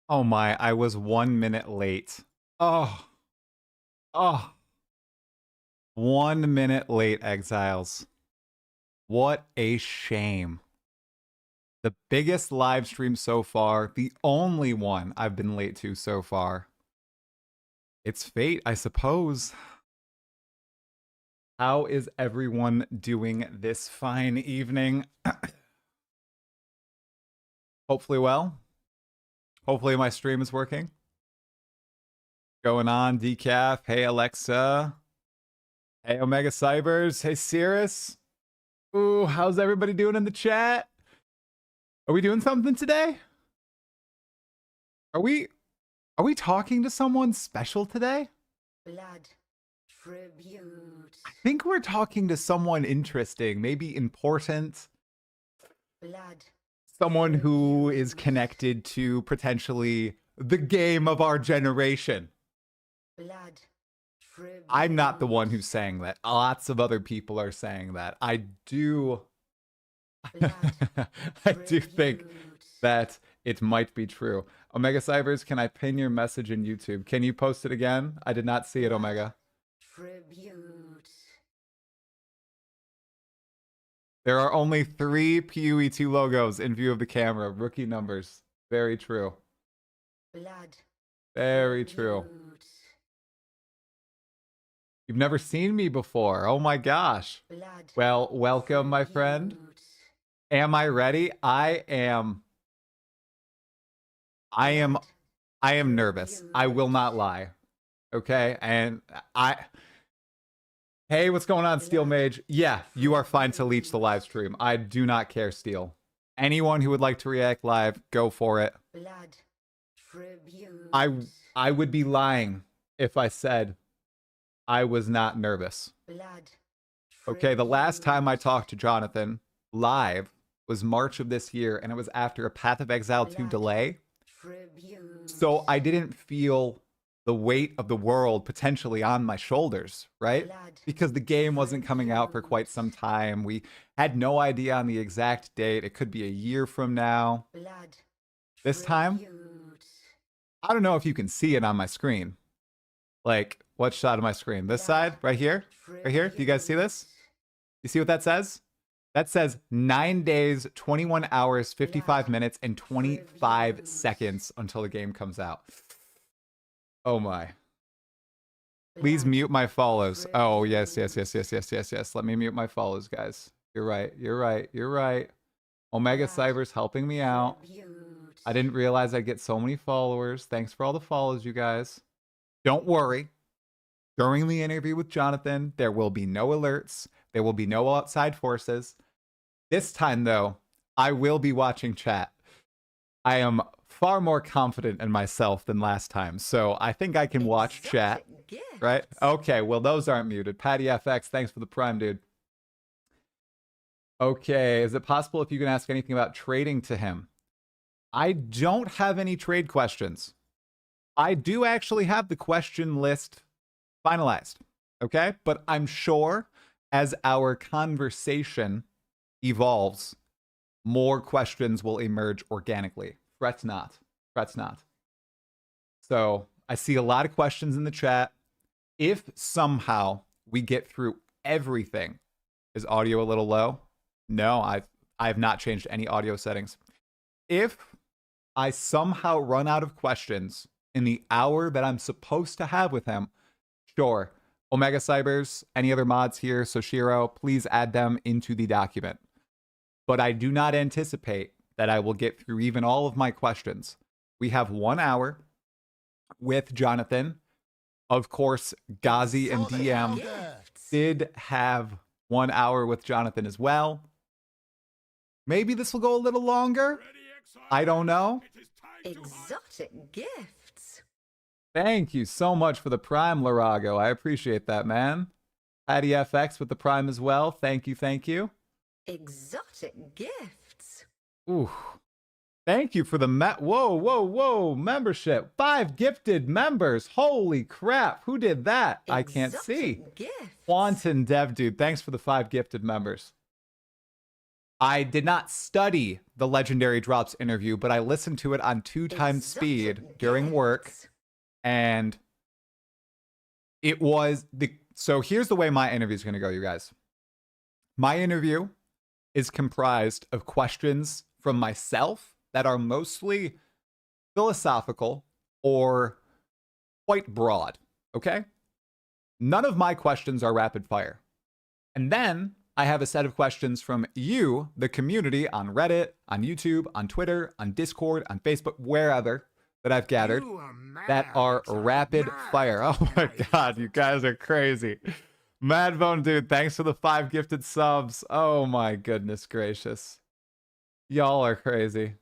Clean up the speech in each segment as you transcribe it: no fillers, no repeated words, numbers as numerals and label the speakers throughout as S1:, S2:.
S1: Oh my, I was 1 minute late. Oh, oh, 1 minute late, Exiles. What a shame. The biggest live stream so far, the only one I've been late to so far. It's fate, I suppose. How is everyone doing this fine evening? Hopefully well. Hopefully my stream is working. Going on, Decaf. Hey, Alexa. Hey, Omega Cybers. Hey, Cirrus. Ooh, how's everybody doing in the chat? Are we doing something today? Are we talking to someone special today?
S2: Blood tribute.
S1: I think we're talking to someone interesting, maybe important.
S2: Blood.
S1: Someone who is connected to potentially the game of our generation.
S2: Blood tribute.
S1: I'm not the one who's saying that. Lots of other people are saying that. I do I do think that it might be true. Omega Cybers, can I pin your message in YouTube? Can you post it again? I did not see it, Omega.
S2: Tribute.
S1: There are only 3 PUE2 logos in view of the camera. Rookie numbers. Very true.
S2: Blood.
S1: Very true. You've never seen me before. Oh my gosh.
S2: Blood.
S1: Well, welcome, my friend. Am I ready? I am nervous. I will not lie. Okay? And Hey, what's going on, Steel Mage? Yeah, you are fine to leech the live stream. I do not care, Steel. Anyone who would like to react live, go for it.
S2: Blood tribute.
S1: I would be lying if I said I was not nervous.
S2: Blood.
S1: Okay, the last time I talked to Jonathan live was March of this year, and it was after a Path of Exile 2 delay. So I didn't feel the weight of the world potentially on my shoulders, right? Because the game wasn't coming out for quite some time. We had no idea on the exact date. It could be a year from now. This time, I don't know if you can see it on my screen. Like, what shot of my screen? This side? Right here? Right here? Do you guys see this? You see what that says? That says 9 days, 21 hours, 55 minutes, and 25 seconds until the game comes out. Oh my. Please mute my follows. Oh, yes. Let me mute my follows, guys. You're right. Omega Cyber's helping me out. I didn't realize I'd get so many followers. Thanks for all the follows, you guys. Don't worry. During the interview with Jonathan, there will be no alerts. There will be no outside forces. This time, though, I will be watching chat. I am far more confident in myself than last time, so I think I can watch chat. Right? Okay, well, those aren't muted. Patty FX, thanks for the prime, dude. Okay, is it possible if you can ask anything about trading to him? I don't have any trade questions. I do actually have the question list finalized, okay? But I'm sure as our conversation evolves, more questions will emerge organically. Fret not. So I see a lot of questions in the chat. If somehow we get through everything, is audio a little low? No, I have not changed any audio settings. If I somehow run out of questions in the hour that I'm supposed to have with him, sure. Omega Cybers, any other mods here, Soshiro, please add them into the document. But I do not anticipate that I will get through even all of my questions. We have 1 hour with Jonathan. Of course, Ghazi and DM did have 1 hour with Jonathan as well. Maybe this will go a little longer. I don't know.
S2: Exotic gifts.
S1: Thank you so much for the prime, Larago. I appreciate that, man. Patty FX with the prime as well. Thank you.
S2: Exotic gifts.
S1: Ooh. Thank you for the whoa, membership. 5 gifted members. Holy crap. Who did that? I can't see.
S2: Gifts.
S1: Wanton Dev Dude, thanks for the 5 gifted members. I did not study the Legendary Drops interview, but I listened to it on 2x
S2: Exotic
S1: speed during work.
S2: gifts.
S1: And it was so here's the way my interview is going to go, you guys. My interview is comprised of questions from myself that are mostly philosophical or quite broad, okay? None of my questions are rapid fire. And then I have a set of questions from you, the community, on Reddit, on YouTube, on Twitter, on Discord, on Facebook, wherever that I've gathered that are rapid fire. Oh my God, you guys are crazy. Madbone dude, thanks for the 5 gifted subs. Oh my goodness gracious. Y'all are crazy.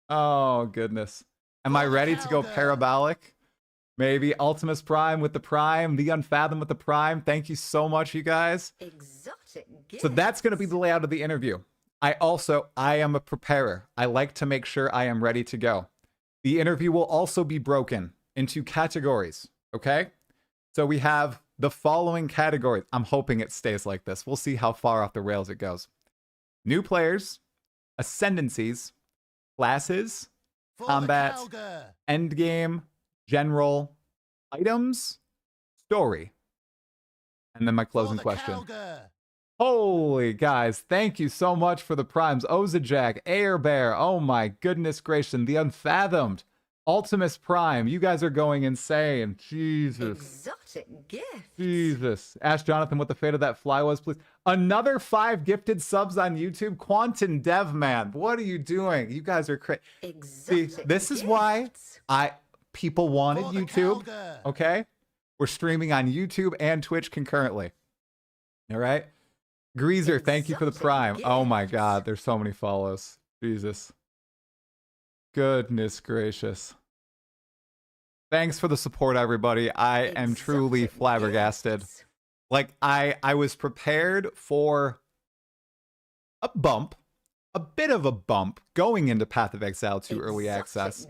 S1: Oh goodness. Am I ready to go parabolic? Maybe Ultimus Prime with the Prime, the Unfathom with the Prime. Thank you so much, you guys.
S2: Exotic gifts.
S1: So that's going to be the layout of the interview. I am a preparer. I like to make sure I am ready to go. The interview will also be broken into categories, okay? So we have the following categories. I'm hoping it stays like this. We'll see how far off the rails it goes. New players, ascendancies, classes, combat, endgame, general, items, story. And then my closing question. Holy guys, thank you so much for the primes. Ozajak, Air Bear, oh my goodness gracious, the Unfathomed, Ultimus Prime, you guys are going insane. Jesus.
S2: Exotic gifts.
S1: Jesus. Ask Jonathan what the fate of that fly was, please. Another 5 gifted subs on YouTube. Quantum Dev Man, what are you doing? You guys are crazy. See, this is why people wanted YouTube, okay? We're streaming on YouTube and Twitch concurrently. All right? Greaser, thank you for the Prime. Oh my God, there's so many follows. Jesus. Goodness gracious. Thanks for the support, everybody. I am truly flabbergasted. Like, I was prepared for a bump, a bit of a bump, going into Path of Exile 2 Early Access.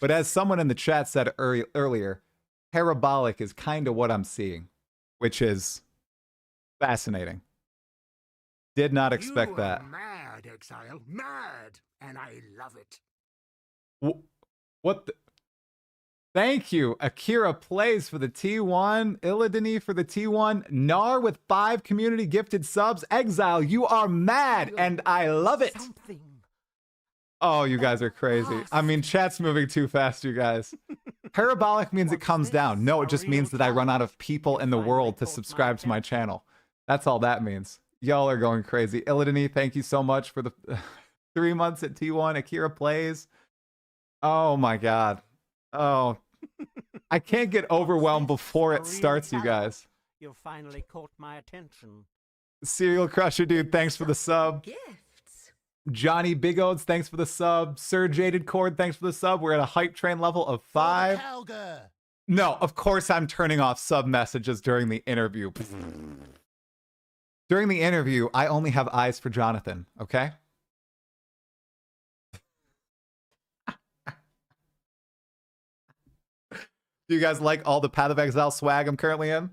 S1: But as someone in the chat said earlier, parabolic is kind of what I'm seeing, which is fascinating. Did not expect that.
S3: Mad, Exile. Mad. And I love it.
S1: What the? Thank you. Akira Plays for the T1. Illidanny for the T1. Nar with 5 community gifted subs. Exile, you are mad, and I love it. Oh, you guys are crazy. I mean, chat's moving too fast, you guys. Parabolic means it comes down. No, it just means that I run out of people in the world to subscribe to my channel. That's all that means. Y'all are going crazy. Illidanny, thank you so much for the 3 months at T1. Akira Plays. Oh my God. Oh, I can't get overwhelmed before it starts, you guys.
S4: You finally caught my attention.
S1: Serial Crusher, dude, thanks for the sub. Johnny Big Oats, thanks for the sub. Sir Jaded Cord, thanks for the sub. We're at a hype train level of 5. No, of course I'm turning off sub messages during the interview. During the interview, I only have eyes for Jonathan, okay? Do you guys like all the Path of Exile swag I'm currently in?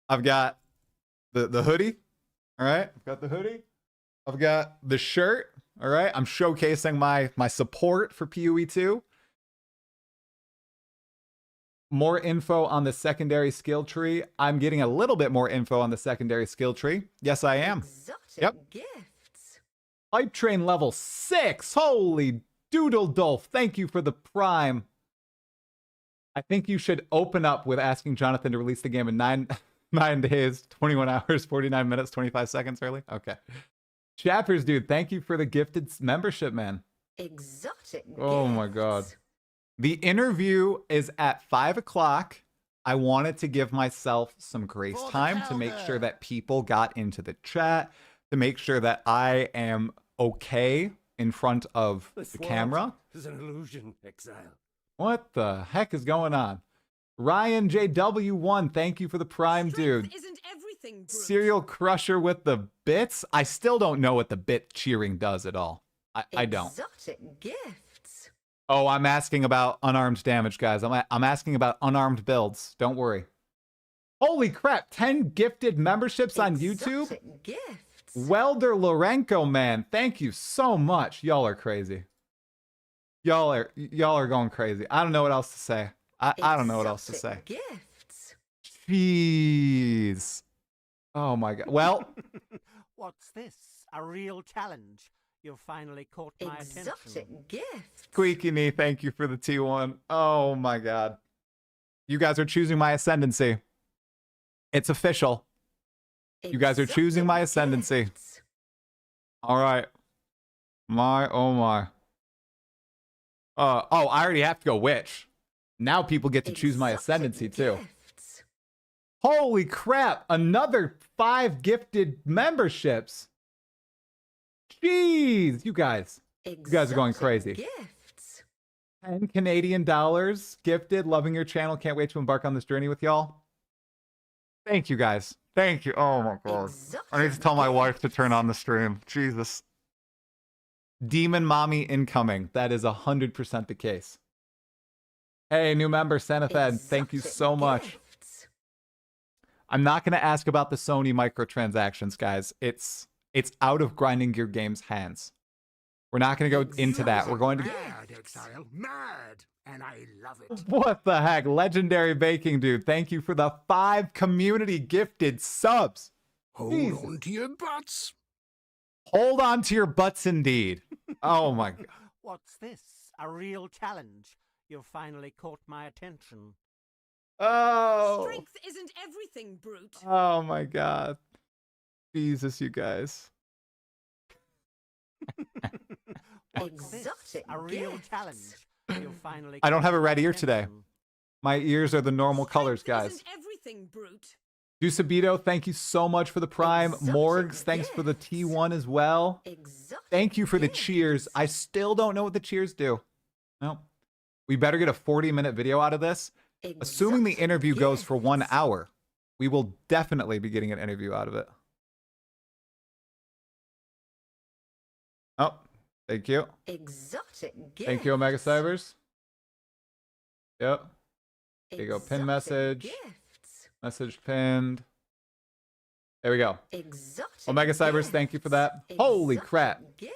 S1: I've got the hoodie, all right? I've got the hoodie. I've got the shirt, all right? I'm showcasing my support for PoE 2. More info on the secondary skill tree. I'm getting a little bit more info on the secondary skill tree. Yes, I am. Yep.
S2: Gifts.
S1: Hype train level 6. Holy doodle dolph. Thank you for the Prime. I think you should open up with asking Jonathan to release the game in 9 days, 21 hours, 49 minutes, 25 seconds early. Okay. Chappers, dude, thank you for the gifted membership, man.
S2: Exotic.
S1: Oh my God. The interview is at 5 o'clock. I wanted to give myself some grace time to make sure that people got into the chat, to make sure that I am okay in front of the camera.
S3: This is an illusion, Exile.
S1: What the heck is going on? Ryan JW1, thank you for the Prime, dude.
S5: Isn't everything
S1: Serial Crusher with the bits. I still don't know what the bit cheering does at all. I don't.
S2: Exotic gifts.
S1: Oh, I'm asking about unarmed damage, guys. I'm asking about unarmed builds. Don't worry. Holy crap, 10 gifted memberships on YouTube?
S2: Exotic gifts.
S1: Welder Lorenko, man, thank you so much. Y'all are crazy. Y'all are going crazy. I don't know what else to say. I don't know what else to say.
S2: Exotic gifts.
S1: Jeez. Oh my god. Well,
S4: What's this? A real challenge. You've finally caught my attention.
S2: Exotic gifts.
S1: Squeaky Knee, thank you for the T1. Oh my god. You guys are choosing my ascendancy. It's official. You guys are choosing my ascendancy.
S2: Gifts.
S1: All right. Oh my. Oh, I already have to go witch. Now people get to choose my ascendancy too.
S2: Gifts.
S1: Holy crap. Another 5 gifted memberships. Jeez, you guys are going
S2: Exotic
S1: crazy.
S2: Gifts.
S1: 10 Canadian dollars gifted. Loving your channel. Can't wait to embark on this journey with y'all. Thank you guys. Thank you. Oh my god. I need to tell my wife to turn on the stream. Jesus. Demon mommy incoming. That is 100% the case. Hey, new member, Senathed. Thank you so much.
S2: Gifts.
S1: I'm not going to ask about the Sony microtransactions, guys. It's out of Grinding Gear Games' hands. We're not going to go into that. We're going to...
S3: Mad, Exile. Mad. And I love it.
S1: What the heck? Legendary Baking Dude. Thank you for the 5 community gifted subs.
S3: Hold
S1: Jesus.
S3: on to your butts.
S1: Hold on to your butts indeed. Oh my god.
S4: What's this? A real challenge. You've finally caught my attention.
S1: Oh.
S5: Strength isn't everything, brute.
S1: Oh my god. Jesus, you guys.
S4: What's this?
S2: Exotic
S4: A real
S2: gifts.
S4: challenge. You've finally
S1: I don't
S4: caught
S1: have a
S4: my
S1: red ear today.
S4: attention.
S1: My ears are the normal colors,
S5: Strength
S1: guys.
S5: isn't everything, brute.
S1: Dusabito, thank you so much for the prime.
S2: Exotic
S1: Morgs, thanks for the
S2: gifts.
S1: T1 as well.
S2: Exotic
S1: Thank you for the
S2: gifts.
S1: cheers. I still don't know what the cheers do. No. We better get a 40-minute video out of this. Assuming the
S2: Exotic
S1: interview goes for 1
S2: gifts.
S1: hour, we will definitely be getting an interview out of it. Oh, thank you.
S2: Exotic gifts.
S1: Thank you, Omega Cybers. Yep. There you go. Pin
S2: Exotic
S1: message.
S2: Gifts.
S1: Message pinned. There we go.
S2: Exotic
S1: Omega Cybers, thank you for that.
S2: gifts.
S1: Holy
S2: Exotic
S1: crap.
S2: Gifts.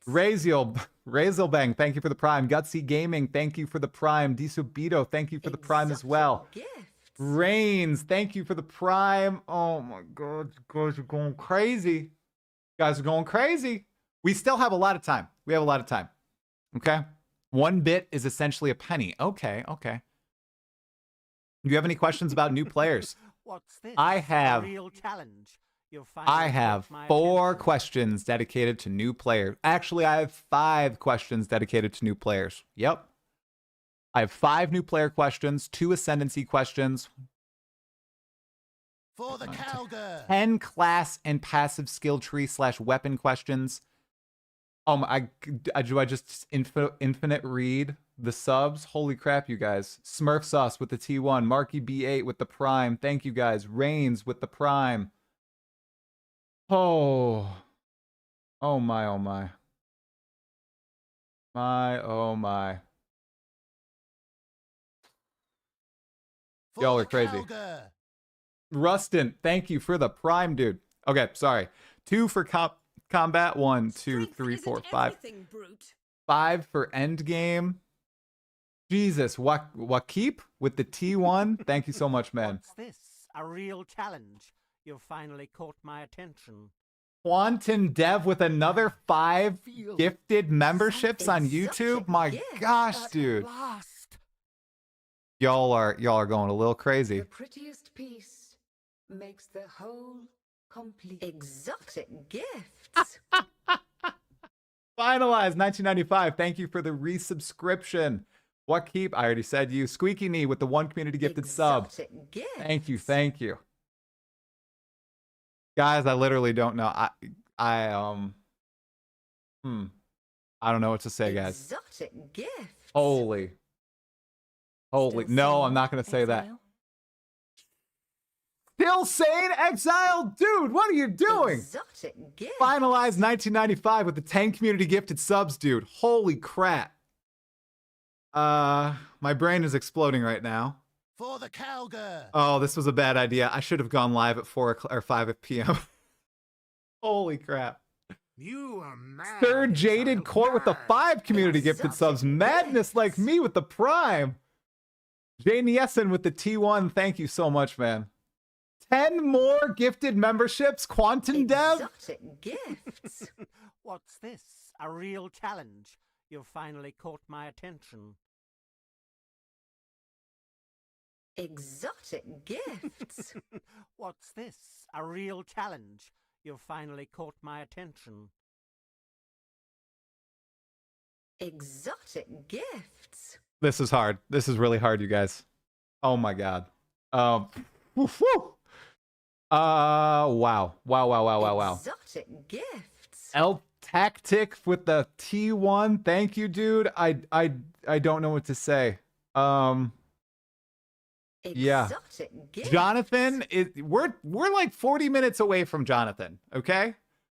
S1: Razelbang, thank you for the prime. Gutsy Gaming, thank you for the prime. Disubito, thank you for the prime as well.
S2: Exotic Gifts.
S1: Rains, thank you for the prime. Oh my god, you guys are going crazy. You guys are going crazy. We still have a lot of time. We have a lot of time. Okay? 1 bit is essentially a penny. Okay, okay. Do you have any questions about new players?
S4: What's this?
S1: I have-
S4: A real challenge. You've finally
S1: I have
S4: caught my
S1: 4
S4: attention.
S1: questions dedicated to new players. Actually, I have 5 questions dedicated to new players. Yep. I have 5 new player questions, 2 ascendancy questions,
S6: For the cowgirl.
S1: 10 class and passive skill tree / weapon questions. Do I just infinite read the subs? Holy crap, you guys. Smurf Sauce with the T1. Marky B8 with the prime. Thank you guys. Reigns with the prime. Oh. Oh my, oh my. My, oh my.
S6: For
S1: Y'all
S6: the
S1: are crazy.
S6: cowgirl.
S1: Rustin, thank you for the prime, dude. Okay, sorry. 2 for combat. 1, 2,
S5: Strength
S1: 3,
S5: isn't
S1: 4, 5.
S5: everything, brute.
S1: 5 for end game. Jesus, what keep with the T1? Thank you so much, man.
S4: What's this? A real challenge. You've finally caught my attention.
S1: Quantum Dev with another 5 gifted memberships on YouTube. My
S2: Gifts.
S1: gosh, dude.
S4: Last.
S1: Y'all are going a little crazy.
S7: The prettiest piece makes the whole complete.
S2: Exotic gifts.
S1: Finalized 1995. Thank you for the resubscription. What keep? I already said you. Squeaky Knee with the 1 community gifted sub.
S2: Exotic gifts.
S1: Thank you, thank you. Guys, I literally don't know. I don't know what to say, guys.
S2: Exotic gifts.
S1: Holy. No, I'm not gonna say that. Still Sane Exile? Dude, what are you doing?
S2: Exotic gifts.
S1: Finalized 1995 with the 10 community gifted subs, dude. Holy crap. My brain is exploding right now.
S6: For the cowgirl.
S1: Oh, this was a bad idea. I should have gone live at 4 or 5 p.m. Holy crap.
S3: You are mad.
S1: Third Jaded
S3: child,
S1: Court with the
S3: mad.
S1: 5 community gifted subs. Madness like me with the Prime. Jane Yessen with the T1. Thank you so much, man. 10 more gifted memberships. Quantum Dev.
S2: Exotic gifts.
S4: What's this? A real challenge. You've finally caught my attention.
S2: Exotic gifts.
S4: What's this? A real challenge. You've finally caught my attention.
S2: Exotic gifts.
S1: This is hard. This is really hard, you guys. Oh my god. Woo. Wow. Wow.
S2: Exotic gifts.
S1: El Tactic with the T1. Thank you, dude. I don't know what to say. Yeah.
S2: Exotic gifts.
S1: Jonathan, we're like 40 minutes away from Jonathan, okay?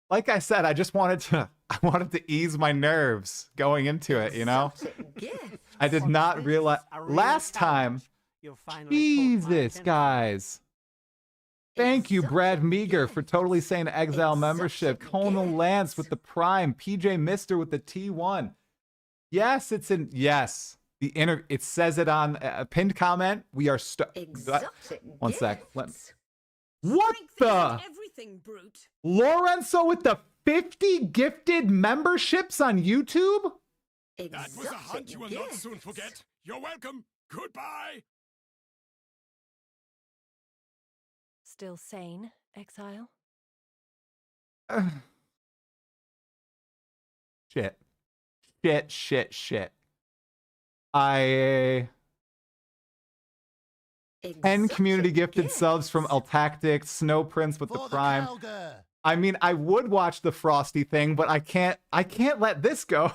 S1: Like I said, I wanted to ease my nerves going into it, you know?
S2: Exotic gifts.
S1: I did
S4: What's
S1: not
S4: this?
S1: realize
S4: A real
S1: last time.
S4: challenge. You've finally caught my
S1: Jesus,
S4: attention.
S1: guys. Thank you, Brad Meager, for totally saying Exile
S2: Exotic
S1: membership. Conal Lance with the Prime. PJ Mister with the T1. Yes, it's in. Yes, it says it on a pinned comment. We are
S2: Exotic
S1: One sec.
S2: gifts.
S1: What
S5: Strength
S1: the?
S5: isn't everything, brute.
S1: Lorenzo with the 50 gifted memberships on YouTube?
S3: That was a hunt you will not soon
S2: gifts.
S3: forget. You're welcome. Goodbye.
S8: Still sane, Exile?
S1: Shit. 10 community
S2: Exotic
S1: gifted subs
S2: gifts.
S1: from Altactic, Snow Prince with the
S6: For
S1: Prime.
S6: Calgar.
S1: I mean, I would watch the Frosty thing, but I can't let this go.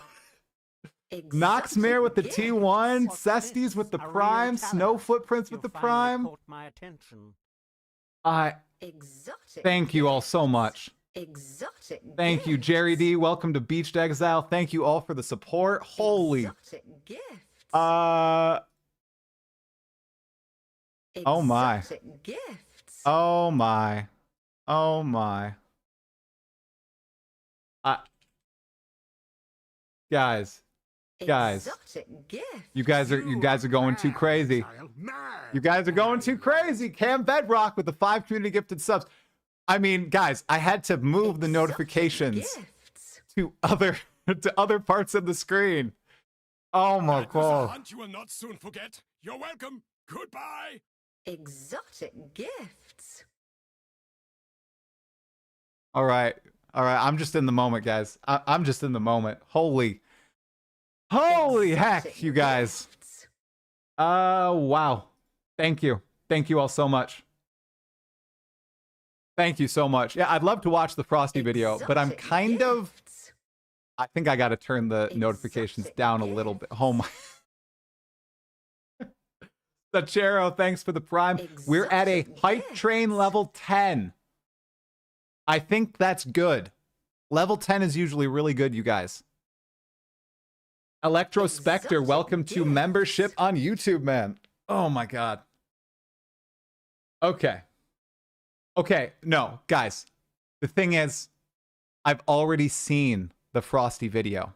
S1: Noxmare with the
S2: Exotic
S1: T1,
S4: What's
S1: Cestes
S4: this?
S1: with the
S4: A real
S1: Prime, Snow
S4: challenge.
S1: Footprints with
S4: You've
S1: the
S4: finally
S1: Prime.
S4: caught my attention.
S2: Exotic
S1: Thank you all so
S2: gifts.
S1: much.
S2: Exotic
S1: Thank you, Jerry D. Welcome to Beached Exile. Thank you all for the support. Holy.
S2: Exotic gifts.
S1: Oh my.
S2: Exotic gifts.
S1: Oh my. Oh my. Guys,
S2: Exotic gifts.
S1: you guys are going too
S3: Mad,
S1: crazy.
S3: child, mad.
S1: You guys are going
S3: And I
S1: too
S3: love
S1: crazy.
S3: it.
S1: Cam Bedrock with the 5 community gifted subs. I mean, guys, I had to move the
S2: Exotic
S1: notifications
S2: gifts.
S1: to other parts of the screen. Oh my
S3: That was a
S1: god.
S3: hunt you will not soon forget. You're welcome. Goodbye.
S2: Exotic gifts.
S1: All right. I'm just in the moment, guys. I'm just in the moment. Holy heck,
S2: Exotic
S1: you guys.
S2: gifts.
S1: Wow. Thank you all so much. Thank you so much. Yeah, I'd love to watch the Frosty video, but I'm
S2: Exotic
S1: kind of
S2: gifts.
S1: I think I got to turn the
S2: Exotic
S1: notifications down a little bit.
S2: gifts.
S1: Oh my. Sachero, thanks for the Prime. We're at a
S2: Exotic
S1: hype
S2: gifts.
S1: train level 10. I think that's good. Level 10 is usually really good, you guys. Electro Spectre,
S2: Exotic
S1: welcome to
S2: gifts.
S1: membership on YouTube, man. Oh my god. Okay, no, guys. The thing is, I've already seen the Frosty video.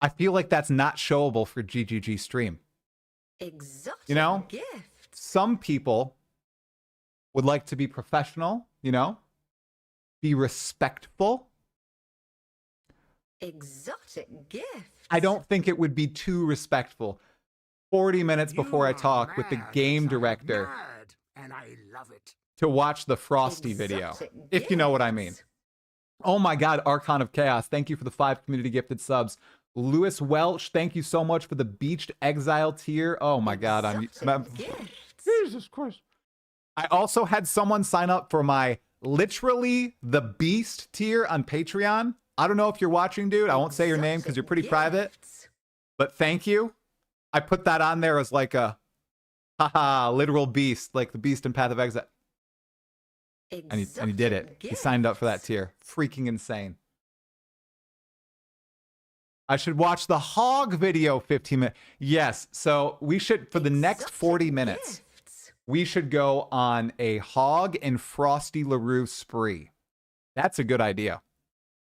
S1: I feel like that's not showable for GGG stream.
S2: Exotic
S1: You know?
S2: gifts.
S1: Some people would like to be professional, you know? Be respectful.
S2: Exotic gifts.
S1: I don't think it would be too respectful. 40 minutes
S3: You
S1: before I
S3: are
S1: talk with the
S3: mad,
S1: game
S3: child,
S1: director
S3: mad, and I love it.
S1: to watch the Frosty video,
S2: Exotic
S1: if you know what I mean.
S2: gifts.
S1: Oh my god, Archon of Chaos, thank you for the 5 community gifted subs. Lewis Welch, thank you so much for the Beached Exile tier. Oh my god,
S2: Exotic gifts.
S1: Jesus Christ. I also had someone sign up for my literally the Beast tier on Patreon. I don't know if you're watching, dude. I won't say your name because you're pretty
S2: Exotic
S1: private,
S2: gifts.
S1: but thank you. I put that on there as like a haha literal beast, like the beast in Path of Exile. And he did it.
S2: Exotic
S1: He signed up for that
S2: gifts.
S1: tier. Freaking insane. I should watch the hog video 15 minutes. Yes, so we should, for the next
S2: Exotic
S1: 40 minutes,
S2: gifts.
S1: we should go on a Hog and Frosty LaRue spree. That's a good idea.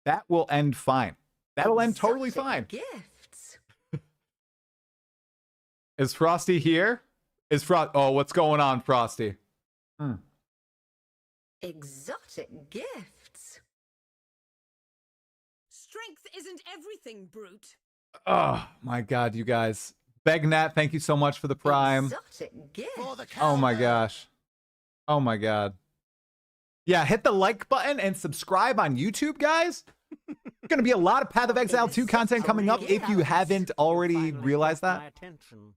S1: That will end fine. That'll end totally fine.
S2: Gifts.
S1: Is Frosty here? Oh, what's going on, Frosty?
S2: Exotic gifts.
S5: Strength isn't everything, brute.
S1: Oh my God, you guys. Begnat, thank you so much for the Prime.
S2: Exotic gifts.
S6: For the
S1: Oh my
S6: cowgirl.
S1: gosh. Oh my God. Yeah, hit the like button and subscribe on YouTube, guys. Going to be a lot of Path of Exile 2 content coming up if you haven't already realized that.
S4: My attention.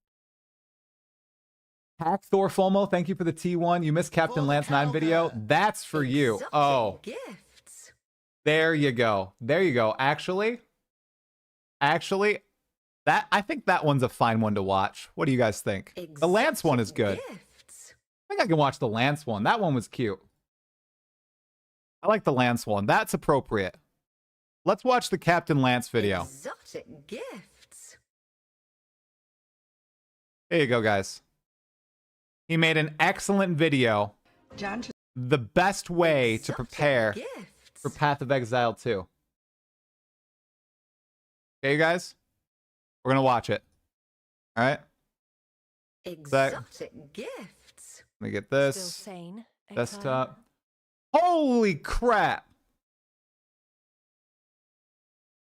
S1: Hack Thor Fulmo, thank you for the T1. You missed Captain Lance 9 video. That's for you.
S2: Exotic
S1: Oh,
S2: gifts.
S1: there you go. There you go. Actually, that I think that one's a fine one to watch. What do you guys think? The Lance one is good.
S2: Gifts.
S1: I think I can watch the Lance one. That one was cute. I like the Lance one. That's appropriate. Let's watch the Captain Lance video.
S2: Exotic gifts.
S1: There you go, guys. He made an excellent video. The best way to
S2: Exotic
S1: prepare
S2: gifts.
S1: for Path of Exile 2. Okay, you guys? We're going to watch it. All right?
S2: Exotic gifts.
S1: Let me get
S8: Still
S1: this.
S8: sane, exile.
S1: Desktop. Holy crap!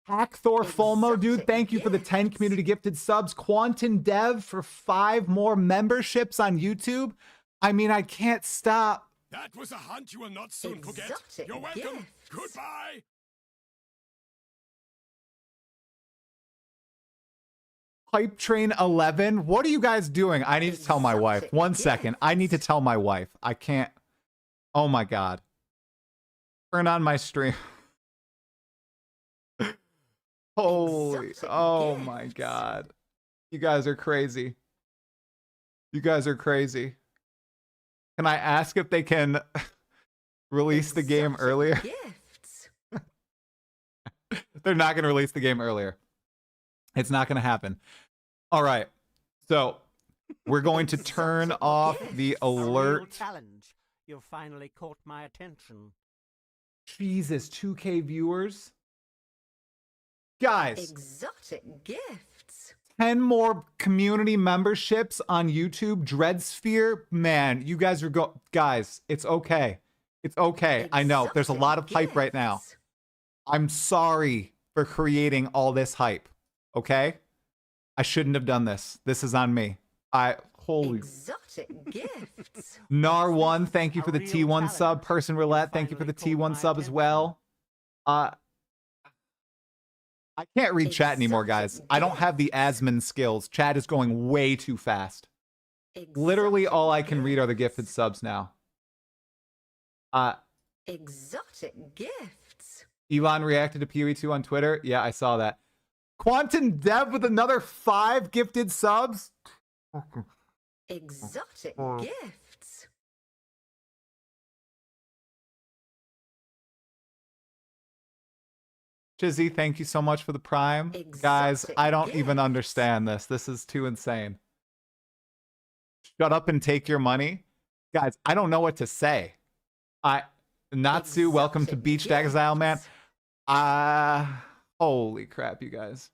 S1: Hackthor Fulmo, dude, thank you for the 10 community gifted subs. Quantum Dev for 5 more memberships on YouTube. I mean, I can't stop.
S3: That was a hunt you will not soon forget.
S2: Exotic
S3: You're welcome.
S2: gifts.
S3: Goodbye.
S1: Hype Train 11. What are you guys doing? I need to tell my wife.
S2: Exotic
S1: 1 second. I need to tell my wife. I can't. Oh my God. Turn on my stream. Holy.
S2: Exotic
S1: Oh my
S2: gifts.
S1: God. You guys are crazy. You guys are crazy. Can I ask if they can release the game
S2: Exotic
S1: earlier?
S2: Gifts.
S1: They're not going to release the game earlier. It's not going to happen. All right. So we're going to turn
S2: Exotic
S1: off
S2: gifts.
S1: the
S4: A real
S1: alert.
S4: challenge. You've finally caught my attention.
S1: Jesus, 2K viewers. Guys,
S2: Exotic gifts.
S1: 10 more community memberships on YouTube. Dreadsphere. Man, you guys are guys, it's okay. It's okay. I know there's a lot of hype right now.
S2: Gifts.
S1: I'm sorry for creating all this hype. Okay? I shouldn't have done this. This is on me. Holy
S2: Exotic gifts.
S1: Nar1, thank you
S4: A
S1: for the
S4: real
S1: T1 sub.
S4: challenge.
S1: Person Roulette, thank you for the
S4: Finally caught
S1: T1
S4: my
S1: sub as
S4: attention.
S1: well. I can't read chat anymore, guys.
S2: Exotic
S1: I don't have the
S2: gifts.
S1: admin skills. Chat is going way too fast. Literally
S2: Exotic
S1: all I can read are the
S2: gifts.
S1: gifted subs now.
S2: Exotic gifts.
S1: Elon reacted to PoE2 on Twitter. Yeah, I saw that. Quantum Dev with another 5 gifted subs.
S2: Exotic gifts.
S1: Chizzy, thank you so much for the Prime. Guys,
S2: Exotic
S1: I don't even
S2: gifts.
S1: understand this. This is too insane. Shut up and take your money. Guys, I don't know what to say. Natsu, welcome to
S2: Exotic
S1: Beached Exile, man.
S2: gifts.
S1: Holy crap, you guys.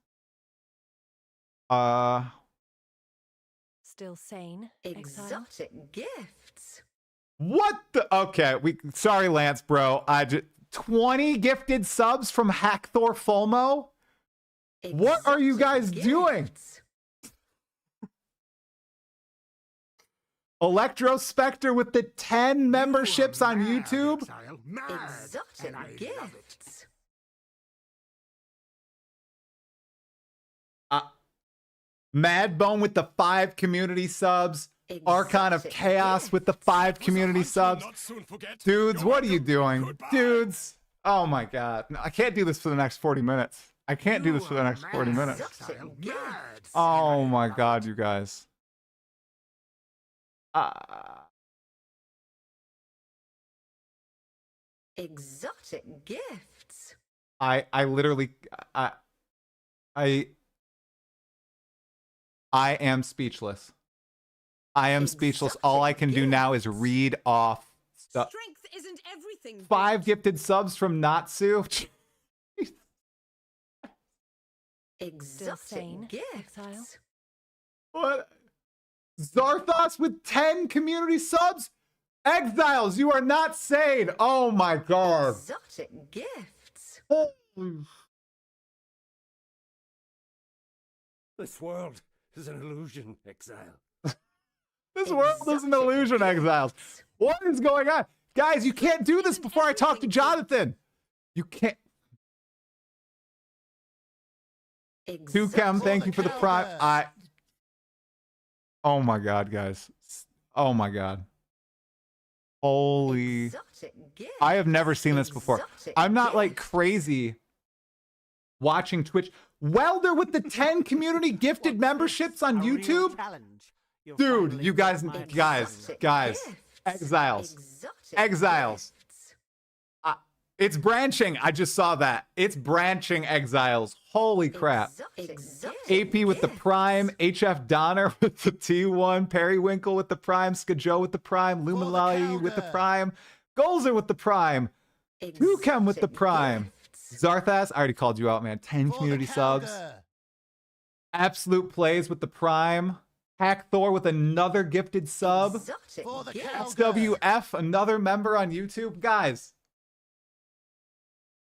S8: Still sane, exile.
S2: Exotic gifts.
S1: What the? Okay, sorry, Lance, bro. 20 gifted subs from Hackthor Fulmo. What are you guys
S2: Exotic
S1: doing?
S2: gifts.
S1: Electro Spectre with the 10 memberships
S3: You are
S1: on
S3: mad,
S1: YouTube.
S3: Exile, mad,
S2: Exotic
S3: and I love it.
S2: gifts.
S1: Madbone with the 5 community subs. Archon of
S2: Exotic
S1: Chaos with the
S2: gifts.
S1: 5
S3: Was a
S1: community
S3: hunt you will
S1: subs.
S3: not soon forget.
S1: Dudes,
S3: You're
S1: what are you
S3: welcome.
S1: doing?
S3: Goodbye.
S1: Dudes. Oh my God. No, I can't do this for the next 40 minutes. I can't do this for the
S3: You are
S1: next 40
S3: mad,
S1: minutes.
S2: Exotic
S3: Exile,
S2: gifts.
S3: mad,
S1: Oh
S3: and I
S1: my
S3: love
S1: God,
S3: it.
S1: you guys.
S2: Exotic gifts.
S1: I literally I am speechless. I am speechless. All I can do now is read off stuff.
S5: Strength isn't everything.
S1: 5
S5: Brute.
S1: gifted subs from Natsu.
S2: Exotic
S8: Sane,
S2: gifts.
S8: Exile.
S1: What? Zarthos with 10 community subs? Exiles, you are not sane. Oh my god.
S2: Exotic gifts.
S9: This world is an illusion, Exile.
S1: This world is an illusion, Exiles. What is going on? Guys, you can't do this before I talk to Jonathan. You can't. Tukem, thank you for the prime. Oh my god, guys. Oh my god. Holy. I have never seen this before. I'm not like crazy watching Twitch. Welder with the 10 community gifted memberships on YouTube? Dude, you guys, Exiles. It's branching. I just saw that. It's branching, Exiles. Holy crap. AP with the Prime, HF Donner with the T1, Periwinkle with the Prime, Skajo with the Prime, Luminali with the Prime, Golzer with the Prime, Tukem with the Prime, Zarthas, I already called you out, man. 10 community subs. Absolute Plays with the Prime. Hackthor with another gifted sub. SWF, another member on YouTube. Guys.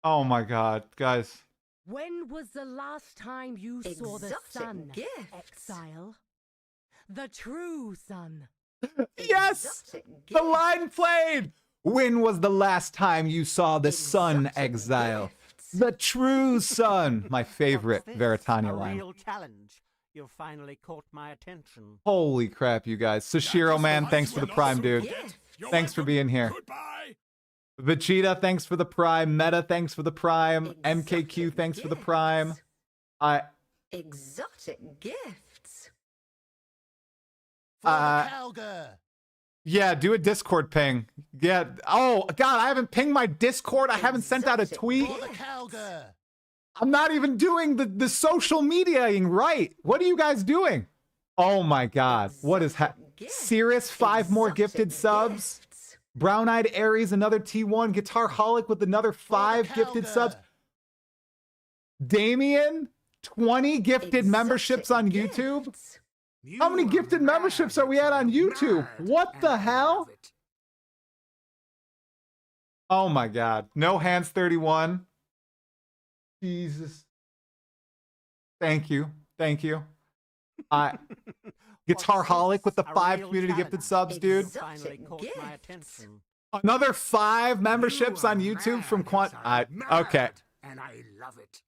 S1: Oh my god, guys.
S10: When was the last time you saw the sun, Exile? The true sun.
S1: Yes! The line played! When was the last time you saw the sun, Exile? The true sun. My favorite Veritania line.
S4: Real challenge. You've finally caught my attention.
S1: Holy crap, you guys. Sashiro, man, thanks for the prime, dude. Thanks for being here. Vegeta, thanks for the prime. Meta, thanks for the prime. MKQ, thanks for the prime.
S2: Exotic gifts.
S1: Yeah, do a Discord ping. Yeah. Oh, God, I haven't pinged my Discord. I haven't sent out a tweet. I'm not even doing the social mediaing right. What are you guys doing? Oh, my God. What is Cirrus, 5 more gifted subs. Brown-Eyed Aries, another T1. Guitar Holic with another 5 gifted subs. Damien, 20 gifted memberships on YouTube. How many gifted memberships are we at on YouTube? What the hell? Oh my god. No hands 31. Jesus. Thank you. Thank you. Guitar Holic with the 5 community gifted subs, dude. Another 5 memberships on YouTube from Quant. Okay.
S3: And I love it.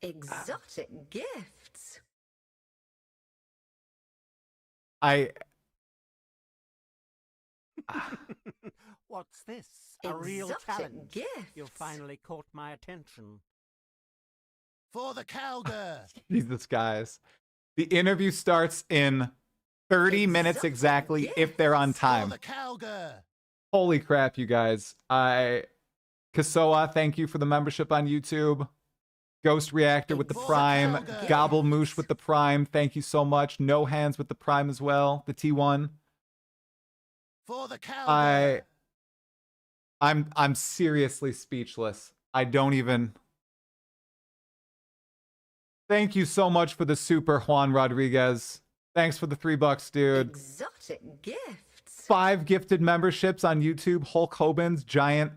S2: Exotic gifts.
S4: What's this? A real challenge.
S2: Gifts.
S4: You've finally caught my attention.
S6: For the Calgar.
S1: Jesus, guys. The interview starts in 30 minutes exactly if they're on time.
S6: For the Calgar.
S1: Holy crap, you guys. Kasoa, thank you for the membership on YouTube. Ghost Reactor with the Prime. Gobble Moosh with the Prime. Thank you so much. No Hands with the Prime as well. The T1.
S6: For the Calgar.
S1: I'm seriously speechless. I don't even. Thank you so much for the super, Juan Rodriguez. Thanks for the $3, dude.
S2: Exotic gifts.
S1: 5 gifted memberships on YouTube. Hulk Hogan's giant.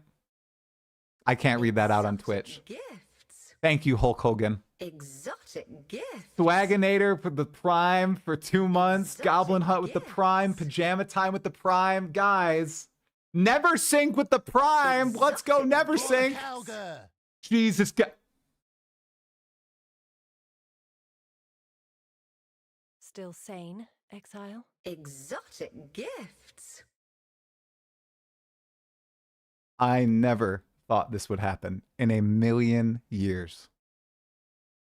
S1: I can't read that out on Twitch.
S2: Gifts.
S1: Thank you, Hulk Hogan.
S2: Exotic gifts.
S1: Swaginator for the Prime for 2 months. Goblin Hut with the Prime. Pajama Time with the Prime. Guys, Never Sync with the Prime. Let's go, Never Sync. Jesus.
S8: Still sane, Exile?
S2: Exotic gifts.
S1: I never thought this would happen in a million years.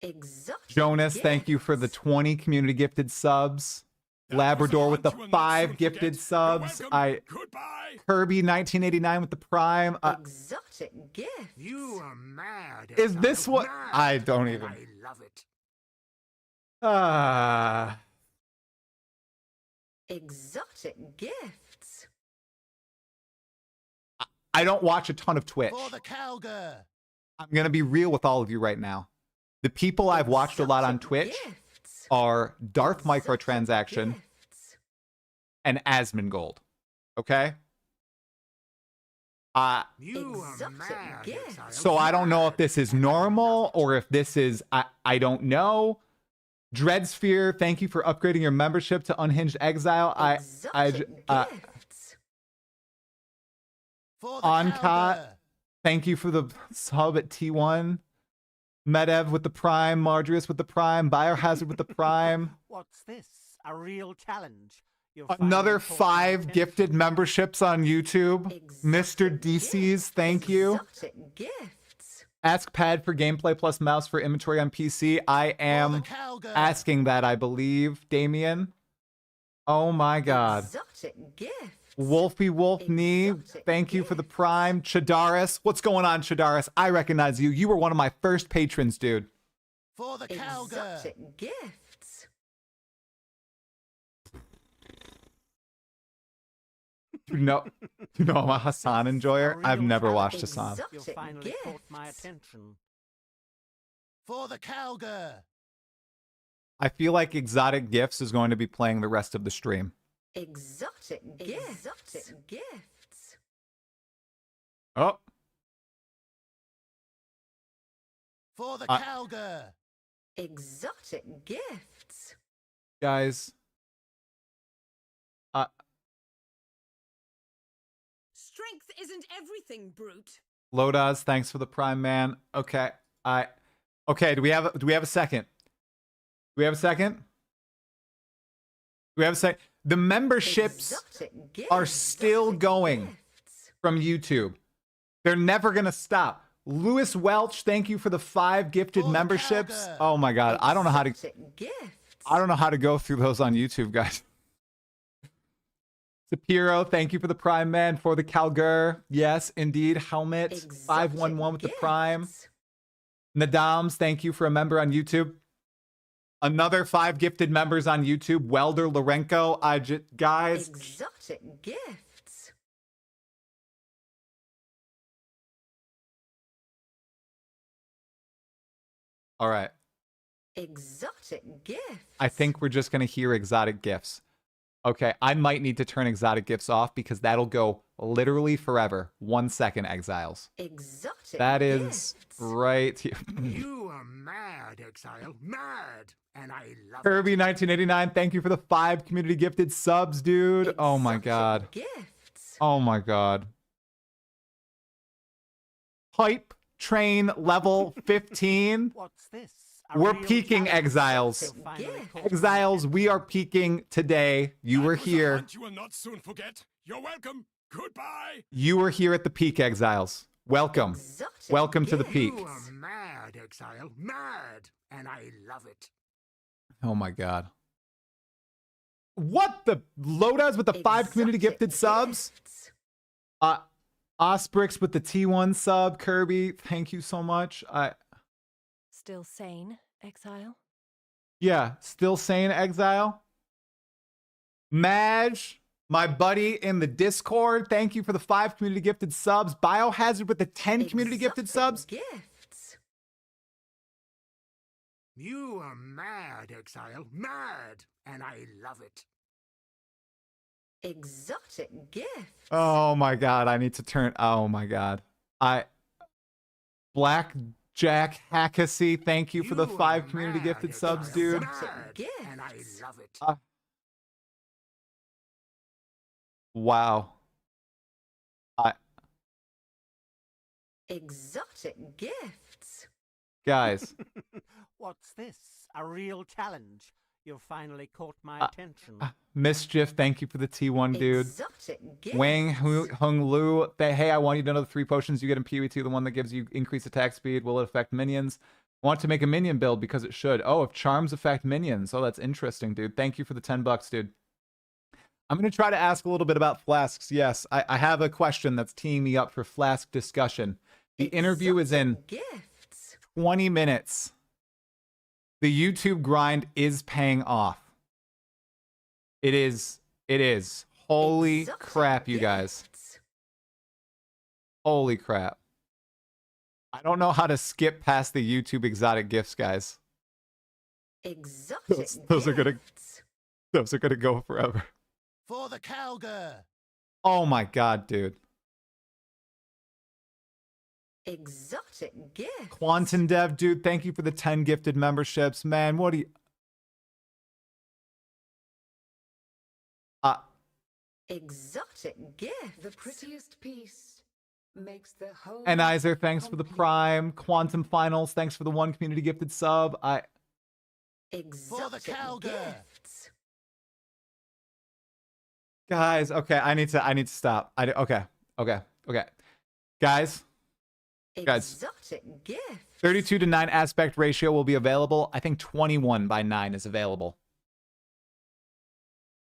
S2: Exotic
S1: Jonas,
S2: gifts.
S1: thank you for the 20 community gifted subs. Labrador with the 5 gifted subs. Kirby 1989 with the Prime.
S2: Exotic gifts.
S3: You are mad.
S1: Is this what
S3: Mad.
S1: I don't
S3: And
S1: even.
S3: I love it.
S2: Exotic gifts.
S1: I don't watch a ton of Twitch.
S6: For the cowgirl.
S1: I'm going to be real with all of you right now. The people I've watched a lot on Twitch are Darth Microtransaction and Asmongold. Okay?
S3: You are mad, Exile.
S1: So I don't know if this is normal or if this is... I don't know. Dreadsphere, thank you for upgrading your membership to Unhinged Exile. Oncat, thank you for the sub at T1. Medev with the Prime, Marjorius with the Prime, Biohazard with the Prime.
S4: What's this? A real challenge?
S1: Another 5 gifted memberships on YouTube. Mr. DC's, thank you. Ask Pad for gameplay plus mouse for inventory on PC. I am asking that, I believe. Damien. Oh my god. Wolfie Wolf Knee, thank you for the Prime. Chadaris, what's going on, Chadaris? I recognize you. You were one of my first patrons, dude.
S6: For the cowgirl.
S2: Gifts.
S1: You know I'm a Hassan enjoyer. I've never watched Hassan.
S4: You finally caught my attention.
S6: For the cowgirl.
S1: I feel like Exotic Gifts is going to be playing the rest of the stream.
S2: Exotic gifts.
S1: Oh.
S6: For the cowgirl.
S2: Exotic gifts.
S1: Guys.
S5: Strength isn't everything, brute.
S1: Lodas, thanks for the Prime, man. Okay. Okay, do we have a second? Do we have a second? Do we have a second? The memberships are still going from YouTube. They're never going to stop. Lewis Welch, thank you for the 5 gifted memberships. Oh my god, I don't know how to go through those on YouTube, guys. Sapiro, thank you for the Prime, man. For the Calgur, yes, indeed. Helmet 511 with the Prime. Nadams, thank you for a member on YouTube. Another 5 gifted members on YouTube. Welder Lorenko, guys.
S2: Exotic gifts.
S1: All right.
S2: Exotic gifts.
S1: I think we're just gonna hear exotic gifts. Okay, I might need to turn exotic gifts off because that'll go literally forever. 1 second, Exiles.
S2: Exotic
S1: that is right here.
S3: You are mad, Exile. Mad. And I love
S1: Kirby
S3: it.
S1: 1989, thank you for the 5 community gifted subs, dude. Oh my god.
S2: Gifts.
S1: Oh my god. Hype train level 15.
S4: What's this?
S1: We're peaking, Exiles. Exiles, we are peaking today. You were here.
S9: You will not soon forget. You're welcome. Goodbye.
S1: You were here at the peak, Exiles. Welcome. Welcome to the peak.
S3: You are mad, Exile. Mad. And I love it.
S1: Oh my god. What the Lodas with the 5 community gifted subs? Osprix with the T1 sub. Kirby, thank you so much.
S8: Still sane, Exile?
S1: Yeah, still sane, Exile. Madge, my buddy in the Discord, thank you for the 5 community gifted subs. Biohazard with the 10 community gifted subs.
S2: Gifts.
S3: You are mad, Exile. Mad. And I love it.
S2: Exotic gifts.
S1: Oh my god, I need to turn. Oh my god. Black Jack Hackasy, thank you for the 5 community gifted subs, dude.
S3: Mad. And I love it.
S1: Wow.
S2: Exotic gifts.
S1: Guys.
S4: What's this? A real challenge? You've finally caught my attention.
S1: Mischief, thank you for the T1, dude.
S2: Exotic gifts.
S1: Wang Hung Lu, hey, I want you to know the 3 potions you get in PoE2, the one that gives you increased attack speed. Will it affect minions? I want to make a minion build because it should. Oh, if charms affect minions. Oh, that's interesting, dude. Thank you for the $10, dude. I'm going to try to ask a little bit about flasks. Yes, I have a question that's teeing me up for flask discussion. The interview is in 20 minutes. The YouTube grind is paying off. It is It is. Holy crap, you guys. Holy crap. I don't know how to skip past the YouTube exotic gifts, guys. Those are gonna go forever.
S6: For the Calgar.
S1: Oh my god, dude.
S2: Exotic gift.
S1: Quantum Dev, dude, thank you for the 10 gifted memberships. Man, what do you...
S2: Exotic gift.
S7: The prettiest piece makes the whole.
S1: And Iser, thanks for the Prime. Quantum Finals, thanks for the 1 community gifted sub.
S6: For the Calgar.
S2: Gifts.
S1: Guys, okay, I need to stop. Okay. Guys,
S2: Exotic gift.
S1: 32 to 9 aspect ratio will be available. I think 21 by 9 is available.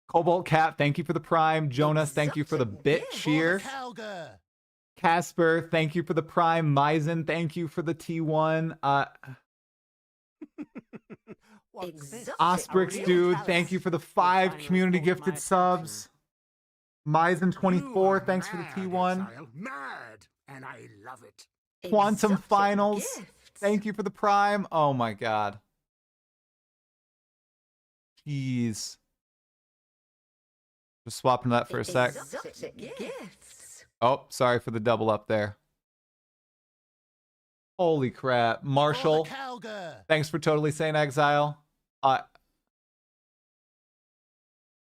S1: Cobalt Cat, thank you for the Prime. Jonas, thank you for the bit cheer. Casper, thank you for the Prime. Myzen, thank you for the T1. Osprix, dude, thank you for the 5 community gifted subs. Myzen24, thanks for the T1.
S3: Mad, and I love it.
S1: Quantum Finals, thank you for the Prime. Oh my god. Jeez. Just swapping that for a sec. Oh, sorry for the double up there. Holy crap. Marshall, thanks for totally saying Exile.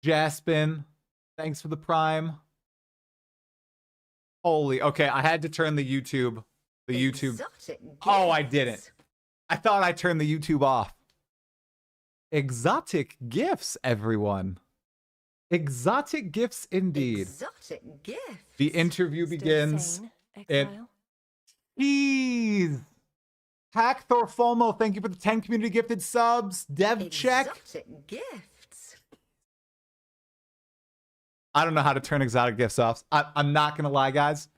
S1: Jaspin, thanks for the Prime. Holy, okay, I had to turn the YouTube. Oh, I didn't. I thought I turned the YouTube off. Exotic gifts, everyone. Exotic gifts indeed.
S2: Exotic gifts.
S1: The interview begins. Jeez. Hack Thorfolmo, thank you for the 10 community gifted subs. Dev check.
S2: Exotic gifts.
S1: I don't know how to turn exotic gifts off. I'm not gonna lie, guys.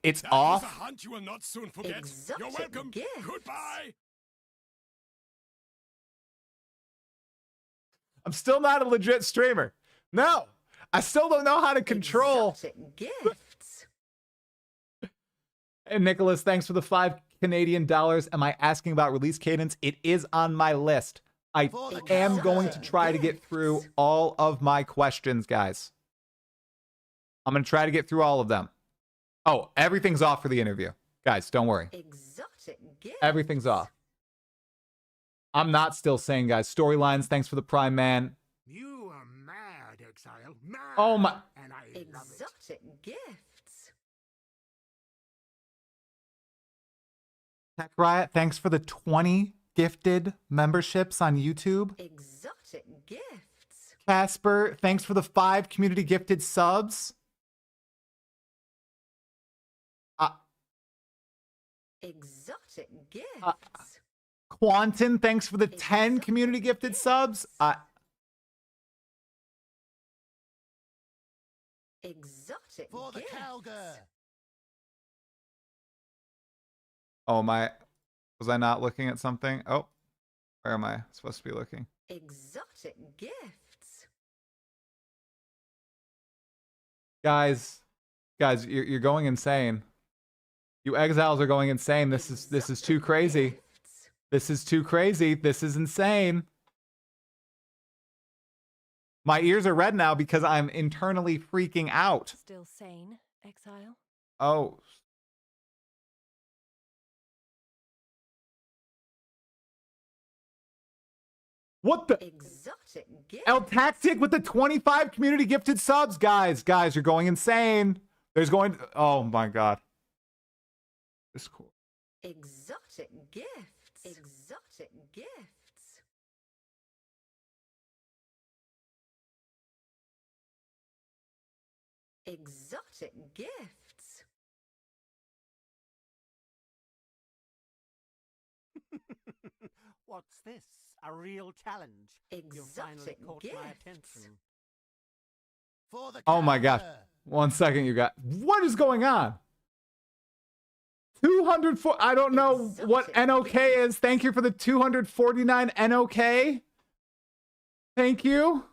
S1: It's
S9: That
S1: off.
S9: was a hunt you will not soon forget.
S2: Exotic
S9: You're welcome.
S2: gifts.
S9: Goodbye.
S1: I'm still not a legit streamer. No, I still don't know how to control.
S2: Exotic gifts.
S1: And Nicholas, thanks for the 5 Canadian dollars. Am I asking about release cadence? It is on my list. I am going to try to get through all of my questions, guys. I'm going to try to get through all of them. Oh, everything's off for the interview. Guys, don't worry.
S2: Exotic gifts.
S1: Everything's off. I'm not still saying, guys. Storylines, thanks for the Prime, man.
S3: You are mad, Exile. Mad.
S1: Oh my.
S3: And I love it.
S2: Exotic gifts.
S1: Tech Riot, thanks for the 20 gifted memberships on YouTube.
S2: Exotic gifts.
S1: Casper, thanks for the 5 community gifted subs.
S2: Exotic gifts.
S1: Quantum, thanks for the 10 community gifted subs.
S2: Exotic
S6: For the
S2: gifts.
S6: Calgar.
S1: Oh my, was I not looking at something? Oh, where am I supposed to be looking?
S2: Exotic gifts.
S1: Guys, you're going insane. You exiles are going insane. This is too crazy. This is too crazy. This is insane. My ears are red now because I'm internally freaking out.
S8: Still sane, Exile?
S1: Oh. What the?
S2: Exotic gifts.
S1: El Tactic with the 25 community gifted subs. Guys, you're going insane. There's going... Oh my god. This is cool.
S2: Exotic gifts. Exotic gifts. Exotic gifts.
S4: What's this? A real challenge. You finally
S2: Exotic
S4: caught
S2: gifts.
S4: my attention.
S6: For the
S1: Oh my gosh.
S6: Calgar.
S1: 1 second, you got... What is going on? 204... I don't know what NOK is. Thank you for the 249 NOK. Thank you.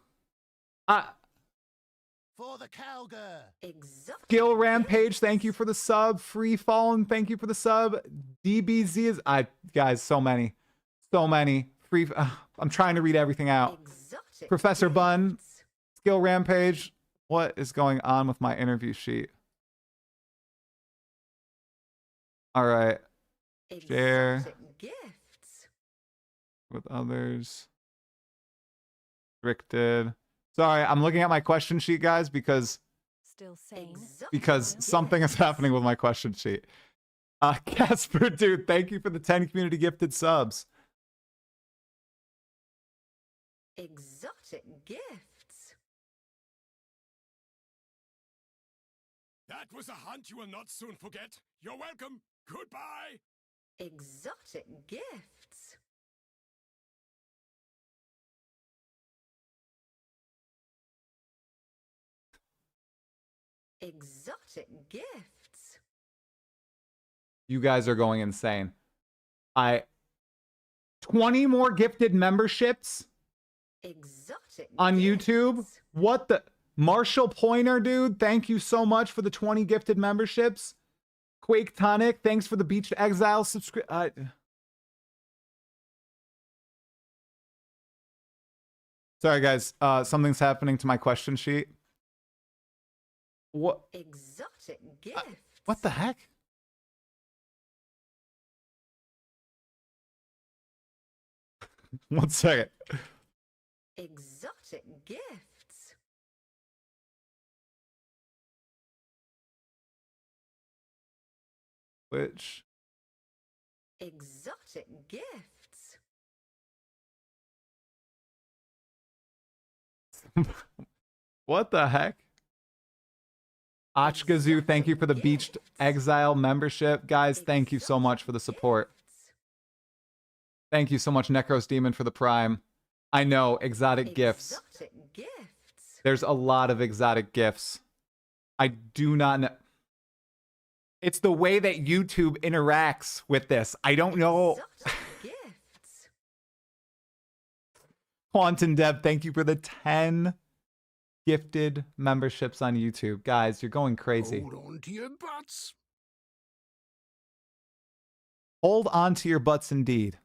S6: For the Calgar.
S2: Exotic
S1: Skill Rampage,
S2: gifts.
S1: thank you for the sub. Free Fallen, thank you for the sub. DBZ is guys, so many. So many. Free I'm trying to read everything out.
S2: Exotic
S1: Professor Bun,
S2: gifts.
S1: Skill Rampage. What is going on with my interview sheet? All right. Share.
S2: Exotic gifts.
S1: With others. Restricted. Sorry, I'm looking at my question sheet, guys, because
S8: Still sane.
S2: Exotic
S1: something is
S2: gifts.
S1: happening with my question sheet. Casper, dude, thank you for the 10 community gifted subs.
S2: Exotic gifts.
S9: That was a hunt you will not soon forget. You're welcome. Goodbye.
S2: Exotic gifts. Exotic gifts.
S1: You guys are going insane. 20 more gifted memberships
S2: Exotic
S1: on
S2: gifts.
S1: YouTube. What the? Marshall Pointer, dude, thank you so much for the 20 gifted memberships. Quake Tonic, thanks for the Beach to Exile subscription. Sorry, guys. Something's happening to my question sheet. What?
S2: Exotic gifts.
S1: What the heck? One second.
S2: Exotic gifts.
S1: Which?
S2: Exotic gifts.
S1: What the heck? Ochgazoo, thank you for the Beach to Exile membership. Guys, thank you so much for the support. Thank you so much, Necros Demon, for the Prime. I know, exotic gifts.
S2: Exotic gifts.
S1: There's a lot of exotic gifts. I do not know. It's the way that YouTube interacts with this. I don't know.
S2: Exotic gifts.
S1: Quantum Dev, thank you for the 10 gifted memberships on YouTube. Guys, you're going crazy.
S3: Hold on to your butts.
S1: Hold on to your butts indeed.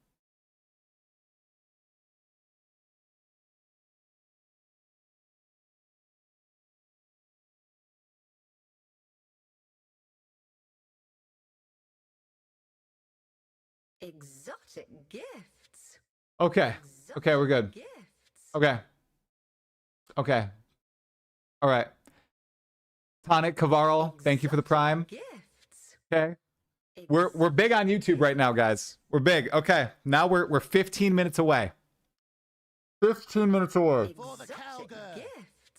S2: Exotic gifts.
S1: Okay. Okay, we're good.
S2: Gifts.
S1: Okay. Okay. All right. Tonic Kavarl, thank you for the Prime.
S2: Gifts.
S1: Okay. We're big on YouTube right now, guys. We're big. Okay. Now we're 15 minutes away. 15 minutes away.
S6: For the
S2: Exotic
S6: Calgar.
S2: gifts.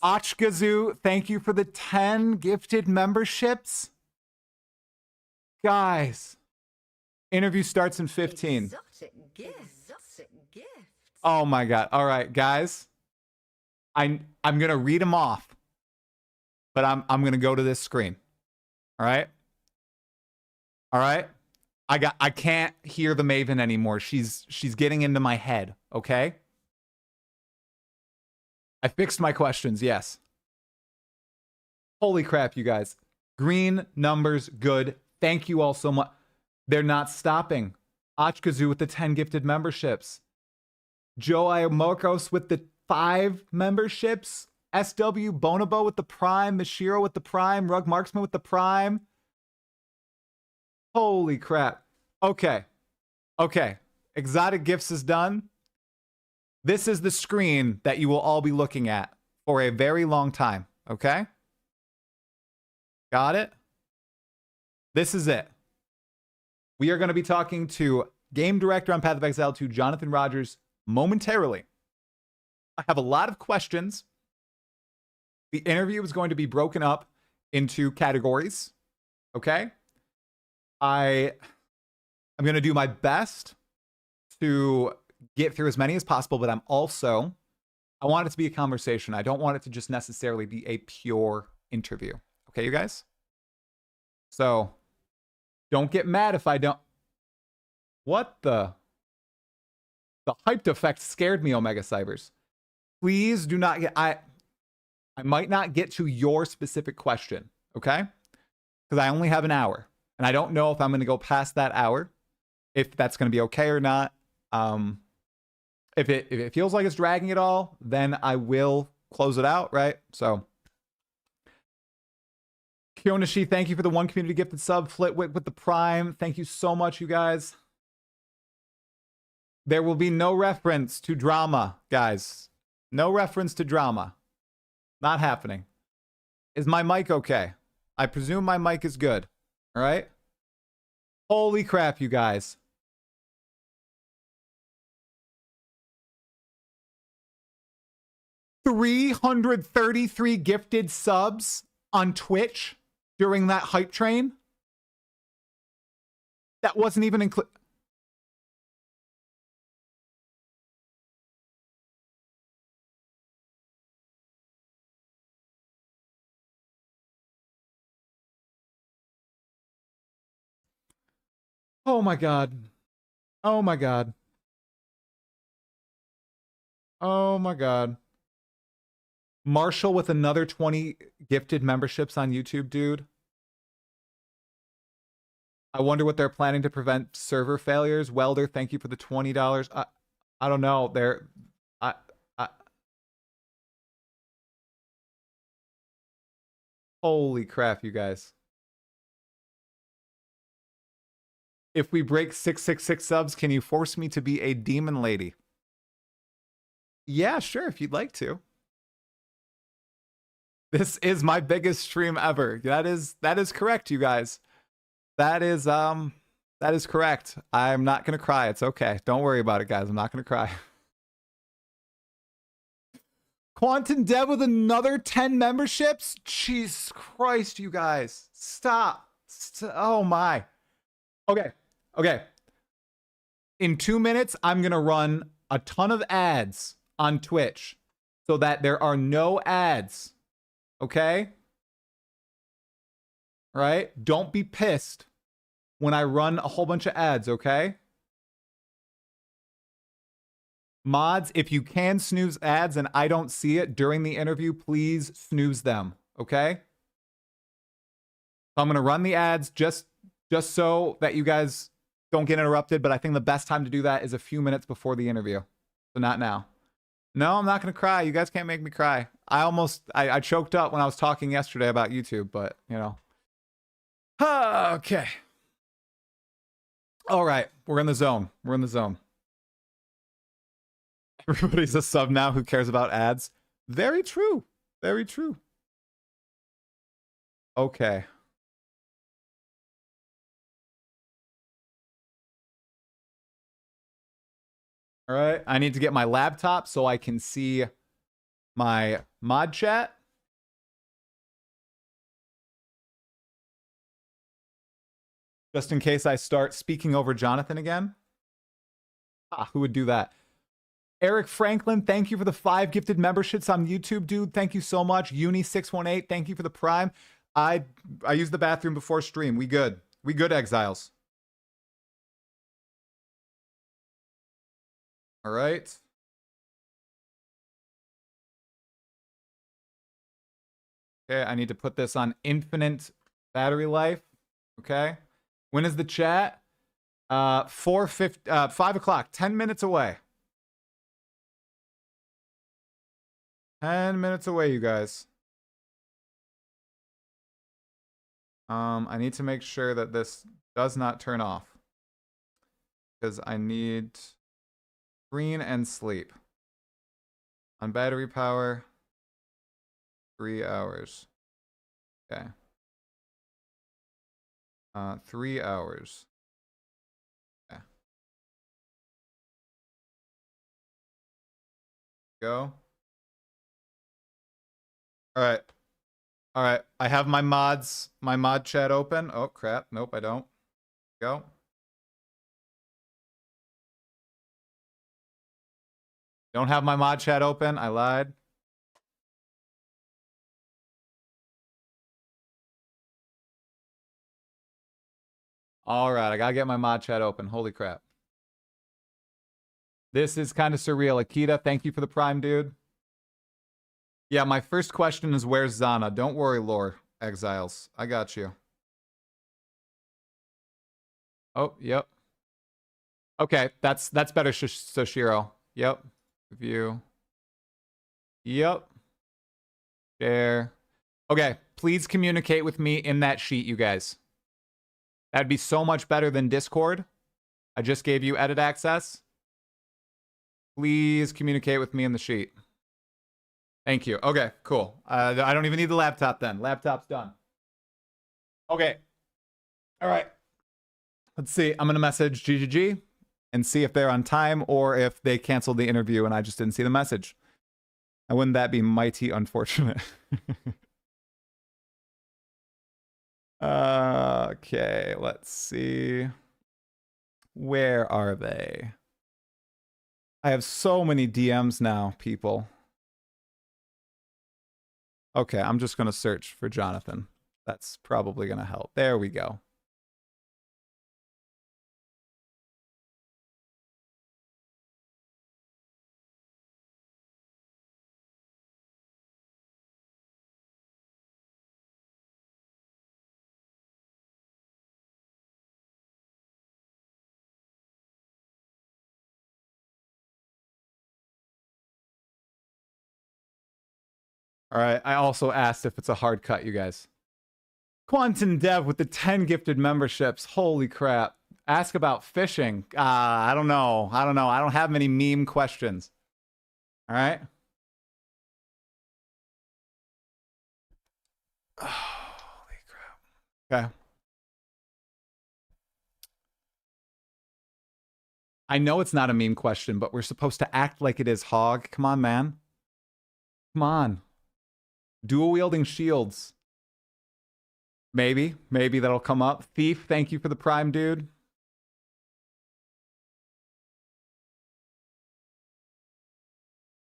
S1: Ochgazoo, thank you for the 10 gifted memberships. Guys. Interview starts in 15.
S2: Exotic gifts. Exotic gifts.
S1: Oh my god. All right, guys. I'm going to read them off. But I'm going to go to this screen. All right? All right? I can't hear the Maven anymore. She's getting into my head, okay? I fixed my questions, yes. Holy crap, you guys. Green numbers, good. Thank you all so much. They're not stopping. Ochgazoo with the 10 gifted memberships. Joe Iomokos with the 5 memberships. SW Bonobo with the Prime. Mashiro with the Prime. Rug Marksman with the Prime. Holy crap. Okay. Okay. Exotic Gifts is done. This is the screen that you will all be looking at for a very long time. Okay? Got it? This is it. We are going to be talking to Game Director on Path of Exile 2, Jonathan Rogers, momentarily. I have a lot of questions. The interview is going to be broken up into categories. Okay? I'm going to do my best to get through as many as possible, but I want it to be a conversation. I don't want it to just necessarily be a pure interview. Okay, you guys? So, don't get mad if I don't. What the? The hyped effect scared me, Omega Cybers. Please do not get. I might not get to your specific question, okay? Because I only have an hour. And I don't know if I'm going to go past that hour, if that's going to be okay or not. If it feels like it's dragging at all, then I will close it out, right? So, Kyonashi, thank you for the 1 community gifted sub. Flitwick with the Prime. Thank you so much, you guys. There will be no reference to drama, guys. No reference to drama. Not happening. Is my mic okay? I presume my mic is good. All right? Holy crap, you guys. $333 gifted subs on Twitch during that hype train. That wasn't even included. Oh my God. Oh my God. Oh my God. Marshall with another 20 gifted memberships on YouTube, dude. I wonder what they're planning to prevent server failures. Welder, thank you for the $20. I don't know. Holy crap, you guys. If we break 666 subs, can you force me to be a demon lady? Yeah, sure, if you'd like to. This is my biggest stream ever. That is correct, you guys. That is correct. I'm not gonna cry. It's okay. Don't worry about it, guys. I'm not gonna cry. Quantum Dev with another 10 memberships? Jesus Christ, you guys. Stop. Oh my. Okay. In 2 minutes, I'm gonna run a ton of ads on Twitch so that there are no ads. Okay? All right? Don't be pissed when I run a whole bunch of ads, okay? Mods, if you can snooze ads and I don't see it during the interview, please snooze them, okay? So I'm going to run the ads just so that you guys don't get interrupted, but I think the best time to do that is a few minutes before the interview. So not now. No, I'm not going to cry. You guys can't make me cry. I choked up when I was talking yesterday about YouTube, but, you know. Okay. All right. We're in the zone. We're in the zone. Everybody's a sub now. Who cares about ads? Very true. Very true. Okay. All right. I need to get my laptop so I can see my mod chat. Just in case I start speaking over Jonathan again. Who would do that? Eric Franklin, thank you for the 5 gifted memberships on YouTube, dude. Thank you so much. Uni618, thank you for the Prime. I used the bathroom before stream. We good. We good, Exiles. All right. Okay, I need to put this on infinite battery life. Okay. When is the chat? 5 o'clock, 10 minutes away. 10 minutes away, you guys. I need to make sure that this does not turn off. Because I need screen and sleep. On battery power, 3 hours. Okay. 3 hours. Okay. Go. All right. All right. I have my mod chat open. Oh, crap. Nope, I don't. Go. Don't have my mod chat open. I lied. All right. I got to get my mod chat open. Holy crap. This is kind of surreal. Akita, thank you for the Prime, dude. Yeah, my first question is where's Zana? Don't worry, Lore Exiles. I got you. Oh, yep. Okay, that's better, Soshiro. Yep. View. Yep. Share. Okay, please communicate with me in that sheet, you guys. That'd be so much better than Discord. I just gave you edit access. Please communicate with me in the sheet. Thank you. Okay, cool. I don't even need the laptop then. Laptop's done. Okay. All right. Let's see. I'm going to message GGG and see if they're on time or if they canceled the interview and I just didn't see the message. And wouldn't that be mighty unfortunate? Okay, let's see. Where are they? I have so many DMs now, people. Okay, I'm just going to search for Jonathan. That's probably going to help. There we go. All right, I also asked if it's a hard cut, you guys. Quantum Dev with the 10 gifted memberships. Holy crap. Ask about fishing. I don't know. I don't have many meme questions. All right. Holy crap. Okay. I know it's not a meme question, but we're supposed to act like it is, Hog. Come on, man. Come on. Dual wielding shields. Maybe that'll come up. Thief, thank you for the prime, dude.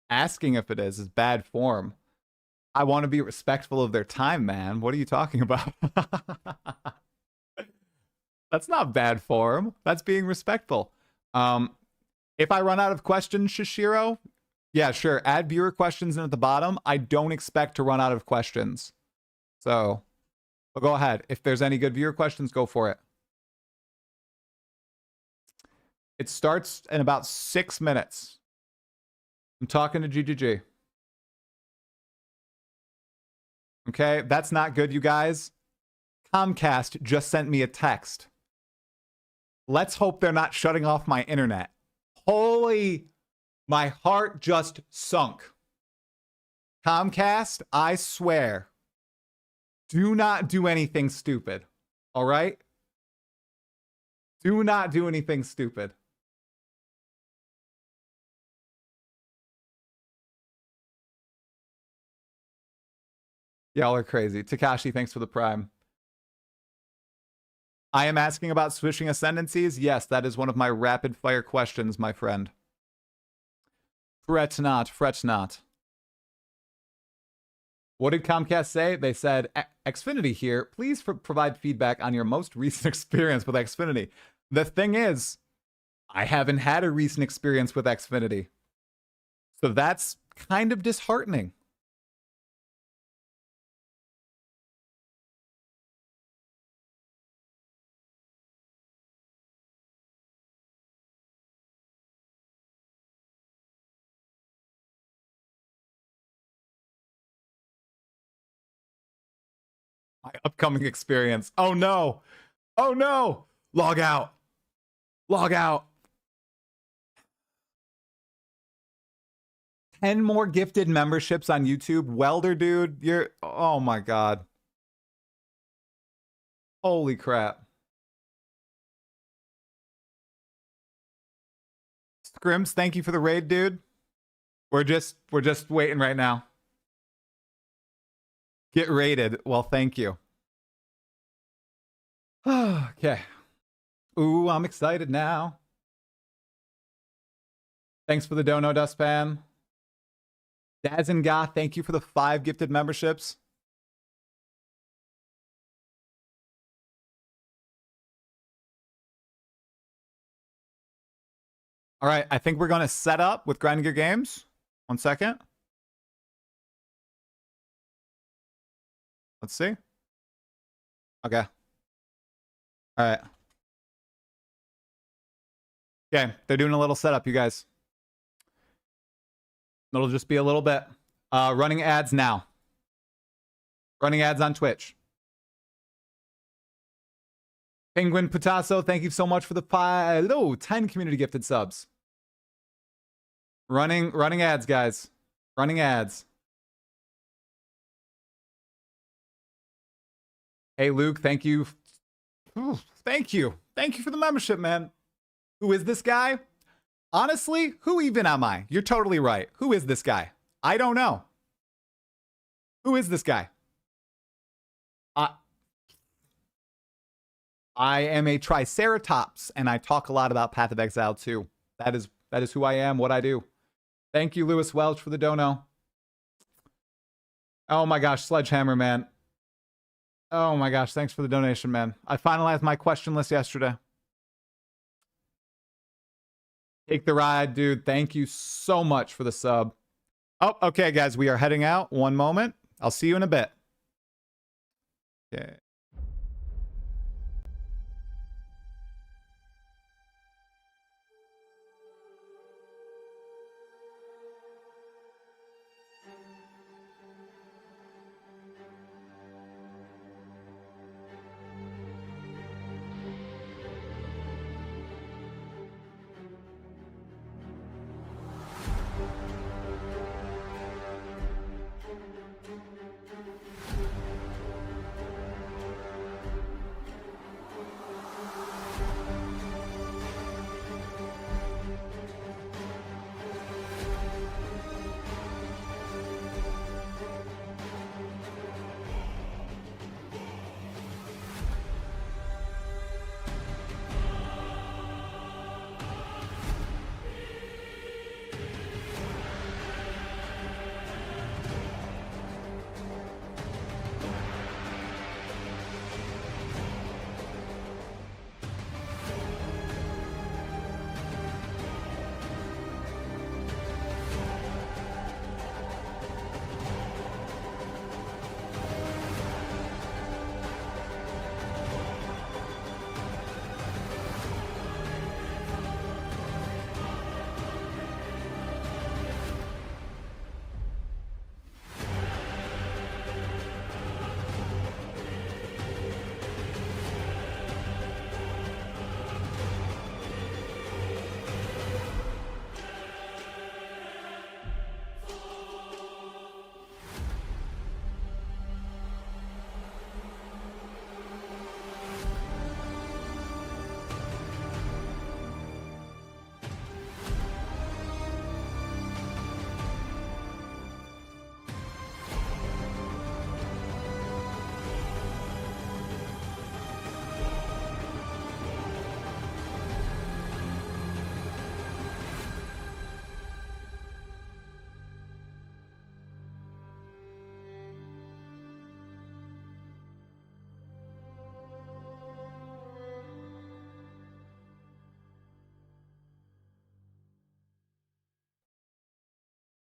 S1: Asking if it is bad form. I want to be respectful of their time, man. What are you talking about? That's not bad form. That's being respectful. If I run out of questions, Shishiro, yeah, sure. Add viewer questions in at the bottom. I don't expect to run out of questions. So, but go ahead. If there's any good viewer questions, go for it. It starts in about 6 minutes. I'm talking to GGG. Okay, that's not good, you guys. Comcast just sent me a text. Let's hope they're not shutting off my internet. Holy, my heart just sunk. Comcast, I swear, do not do anything stupid. All right? Do not do anything stupid. Y'all are crazy. Takashi, thanks for the prime. I am asking about switching ascendancies. Yes, that is one of my rapid fire questions, my friend. Fret not, fret not. What did Comcast say? They said, Xfinity here. Please provide feedback on your most recent experience with Xfinity. The thing is, I haven't had a recent experience with Xfinity. So that's kind of disheartening. My upcoming experience. Oh no. Oh no. Log out. Log out. 10 more gifted memberships on YouTube. Welder, dude. You're... Oh my god. Holy crap. Scrims, thank you for the raid, dude. We're just waiting right now. Get raided. Well, thank you. Okay. Ooh, I'm excited now. Thanks for the dono, Dustpan. Dazenga, thank you for the 5 gifted memberships. All right, I think we're going to set up with Grinding Gear Games. 1 second. Let's see. Okay. All right. Okay, they're doing a little setup, you guys. It'll just be a little bit. Running ads now. Running ads on Twitch. Penguin Putasso, thank you so much for the 10 community gifted subs. Running ads, guys. Running ads. Hey, Luke, thank you. Ooh, thank you. Thank you for the membership, man. Who is this guy? Honestly, who even am I? You're totally right. Who is this guy? I don't know. Who is this guy? I am a Triceratops, and I talk a lot about Path of Exile too. That is who I am, what I do. Thank you, Lewis Welch, for the dono. Oh my gosh, Sledgehammer, man. Oh my gosh, thanks for the donation, man. I finalized my question list yesterday. Take the ride, dude. Thank you so much for the sub. Oh, okay, guys, we are heading out. One moment. I'll see you in a bit. Okay.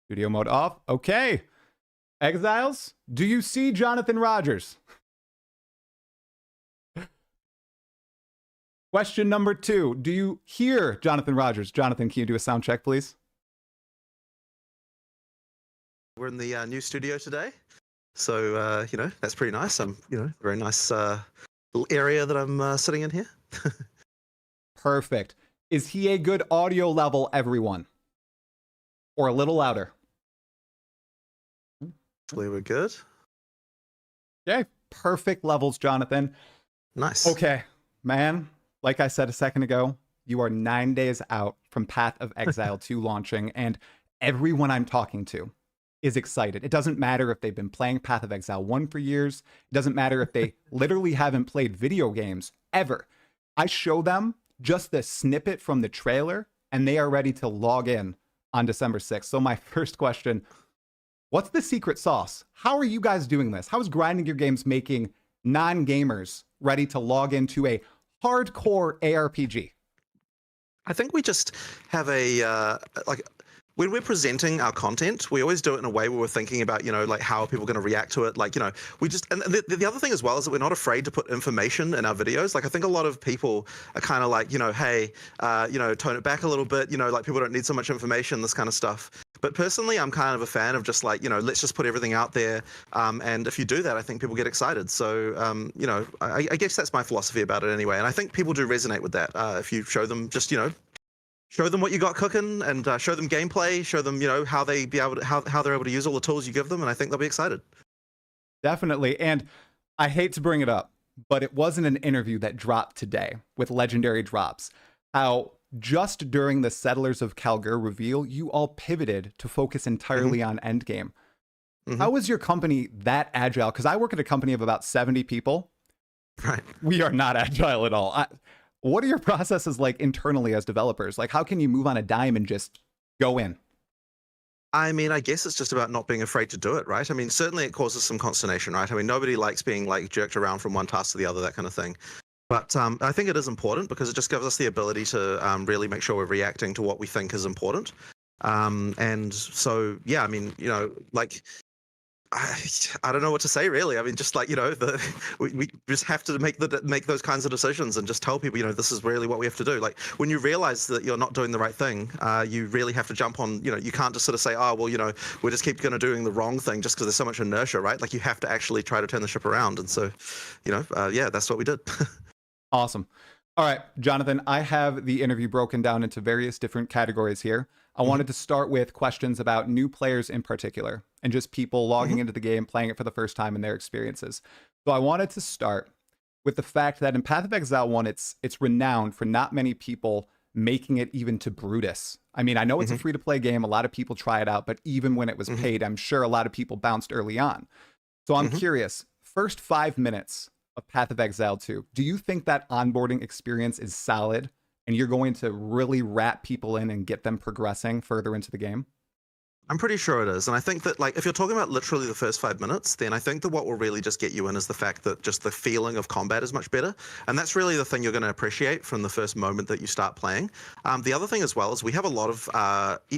S1: Studio mode off. Okay. Exiles, do you see Jonathan Rogers? Question number 2. Do you hear Jonathan Rogers? Jonathan, can you do a sound check, please?
S11: We're in the new studio today. So, you know, that's pretty nice. Very nice little area that I'm sitting in here.
S1: Perfect. Is he a good audio level, everyone? Or a little louder?
S11: Hopefully we're good.
S1: Okay. Perfect levels, Jonathan.
S11: Nice.
S1: Okay, man. Like I said a second ago, you are 9 days out from Path of Exile 2 launching, and everyone I'm talking to is excited. It doesn't matter if they've been playing Path of Exile 1 for years. It doesn't matter if they literally haven't played video games ever. I show them just the snippet from the trailer, and they are ready to log in on December 6th. So my first question, what's the secret sauce? How are you guys doing this? How is Grinding Your Games making non-gamers ready to log into a hardcore ARPG?
S11: I think we just have a when we're presenting our content, we always do it in a way where we're thinking about, like how are people going to react to it? Like, we just, and the other thing as well is that we're not afraid to put information in our videos. Like, I think a lot of people are kind of like, hey, tone it back a little bit, like people don't need so much information, this kind of stuff. But personally, I'm kind of a fan of just like, let's just put everything out there. And if you do that, I think people get excited. So, I guess that's my philosophy about it anyway. And I think people do resonate with that. If you show them just, show them what you got cooking and show them gameplay, show them, how they be able to, how they're able to use all the tools you give them. And I think they'll be excited.
S1: Definitely. And I hate to bring it up, but it wasn't an interview that dropped today with Legendary Drops. How just during the Settlers of Kalgur reveal, you all pivoted to focus entirely on endgame. How is your company that agile? Because I work at a company of about 70 people.
S11: Right.
S1: We are not agile at all. What are your processes like internally as developers? Like, how can you move on a dime and just go in?
S11: I mean, I guess it's just about not being afraid to do it, right? I mean, certainly it causes some consternation, right? I mean, nobody likes being like jerked around from one task to the other, that kind of thing. But I think it is important because it just gives us the ability to really make sure we're reacting to what we think is important. And so, yeah, I mean, like, I don't know what to say really. I mean, just like, we just have to make those kinds of decisions and just tell people, this is really what we have to do. Like when you realize that you're not doing the right thing, you really have to jump on, you can't just sort of say, oh, well, we're just keep going to doing the wrong thing just because there's so much inertia, right? Like you have to actually try to turn the ship around. And so, yeah, that's what we did.
S1: Awesome. All right, Jonathan, I have the interview broken down into various different categories here. I wanted to start with questions about new players in particular and just people logging into the game, playing it for the first time and their experiences. So I wanted to start with the fact that in Path of Exile 1, it's renowned for not many people making it even to Brutus. I mean, I know it's a free-to-play game. A lot of people try it out, but even when it was paid, I'm sure a lot of people bounced early on. So I'm curious, first 5 minutes of Path of Exile 2, do you think that onboarding experience is solid and you're going to really wrap people in and get them progressing further into the game?
S11: I'm pretty sure it is. And I think that, like, if you're talking about literally the first 5 minutes, then I think that what will really just get you in is the fact that just the feeling of combat is much better. And that's really the thing you're going to appreciate from the first moment that you start playing. The other thing as well is we have a lot of,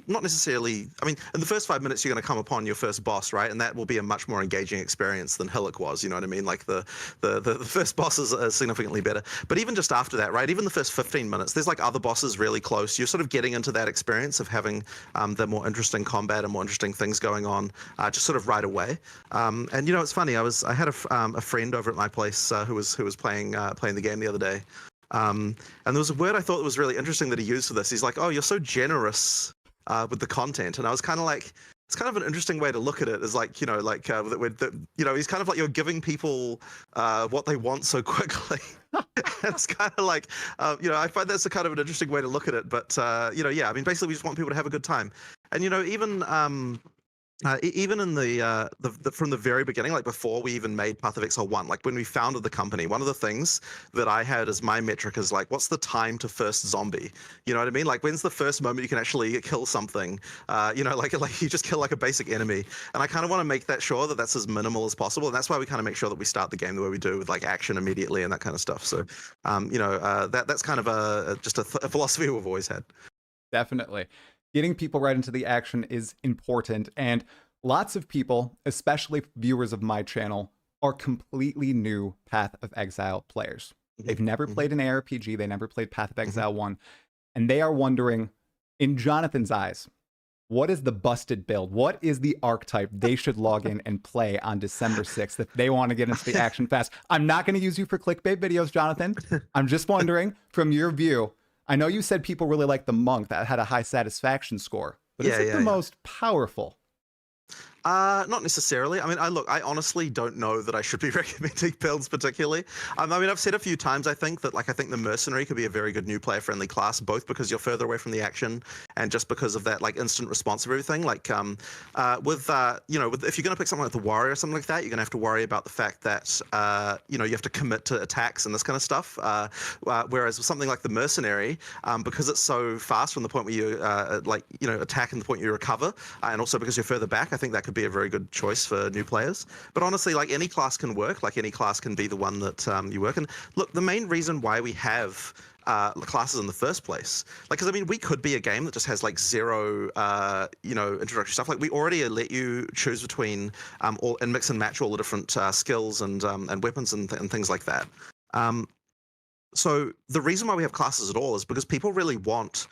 S11: not necessarily, I mean, in the first 5 minutes, you're going to come upon your first boss, right? And that will be a much more engaging experience than Hillock was, you know what I mean? Like the first boss is significantly better. But even just after that, right? Even the first 15 minutes, there's like other bosses really close. You're sort of getting into that experience of having the more interesting combat and more interesting things going on just sort of right away. And it's funny, I had a friend over at my place who was playing the game the other day, and there was a word I thought was really interesting that he used for this. He's like, oh, you're so generous with the content. And I was kind of like, it's kind of an interesting way to look at it, is like, he's kind of like, you're giving people what they want so quickly. It's kind of like, I find that's a kind of an interesting way to look at it. But, yeah, I mean, basically we just want people to have a good time. And, even in from the very beginning, like before we even made Path of Exile 1, like when we founded the company, one of the things that I had as my metric is like, what's the time to first zombie? You know what I mean? Like, when's the first moment you can actually kill something? Like you just kill like a basic enemy. And I kind of want to make that sure that that's as minimal as possible. And that's why we kind of make sure that we start the game the way we do, with like action immediately and that kind of stuff. So, that's kind of just a philosophy we've always had.
S1: Definitely. Getting people right into the action is important, and lots of people, especially viewers of my channel, are completely new Path of Exile players. They've never played an ARPG, they never played Path of Exile 1, and they are wondering, in Jonathan's eyes, what is the busted build? What is the archetype they should log in and play on December 6th if they want to get into the action fast? I'm not going to use you for clickbait videos, Jonathan. I'm just wondering, from your view, I know you said people really like the monk that had a high satisfaction score, but is it the most powerful?
S11: Not necessarily. I mean, I honestly don't know that I should be recommending builds particularly. I mean, I've said a few times, I think the mercenary could be a very good new player friendly class, both because you're further away from the action and just because of that like instant response of everything. Like if you're going to pick something like the warrior or something like that, you're going to have to worry about the fact that you have to commit to attacks and this kind of stuff. Whereas with something like the mercenary, because it's so fast from the point where you attack and the point you recover, and also because you're further back, I think that could could be a very good choice for new players. But honestly, like any class can work. Like any class can be the one that you work. And look, the main reason why we have classes in the first place, like, because I mean, we could be a game that just has like zero, introductory stuff. Like we already let you choose between and mix and match all the different skills and weapons and things like that. So the reason why we have classes at all is because people really want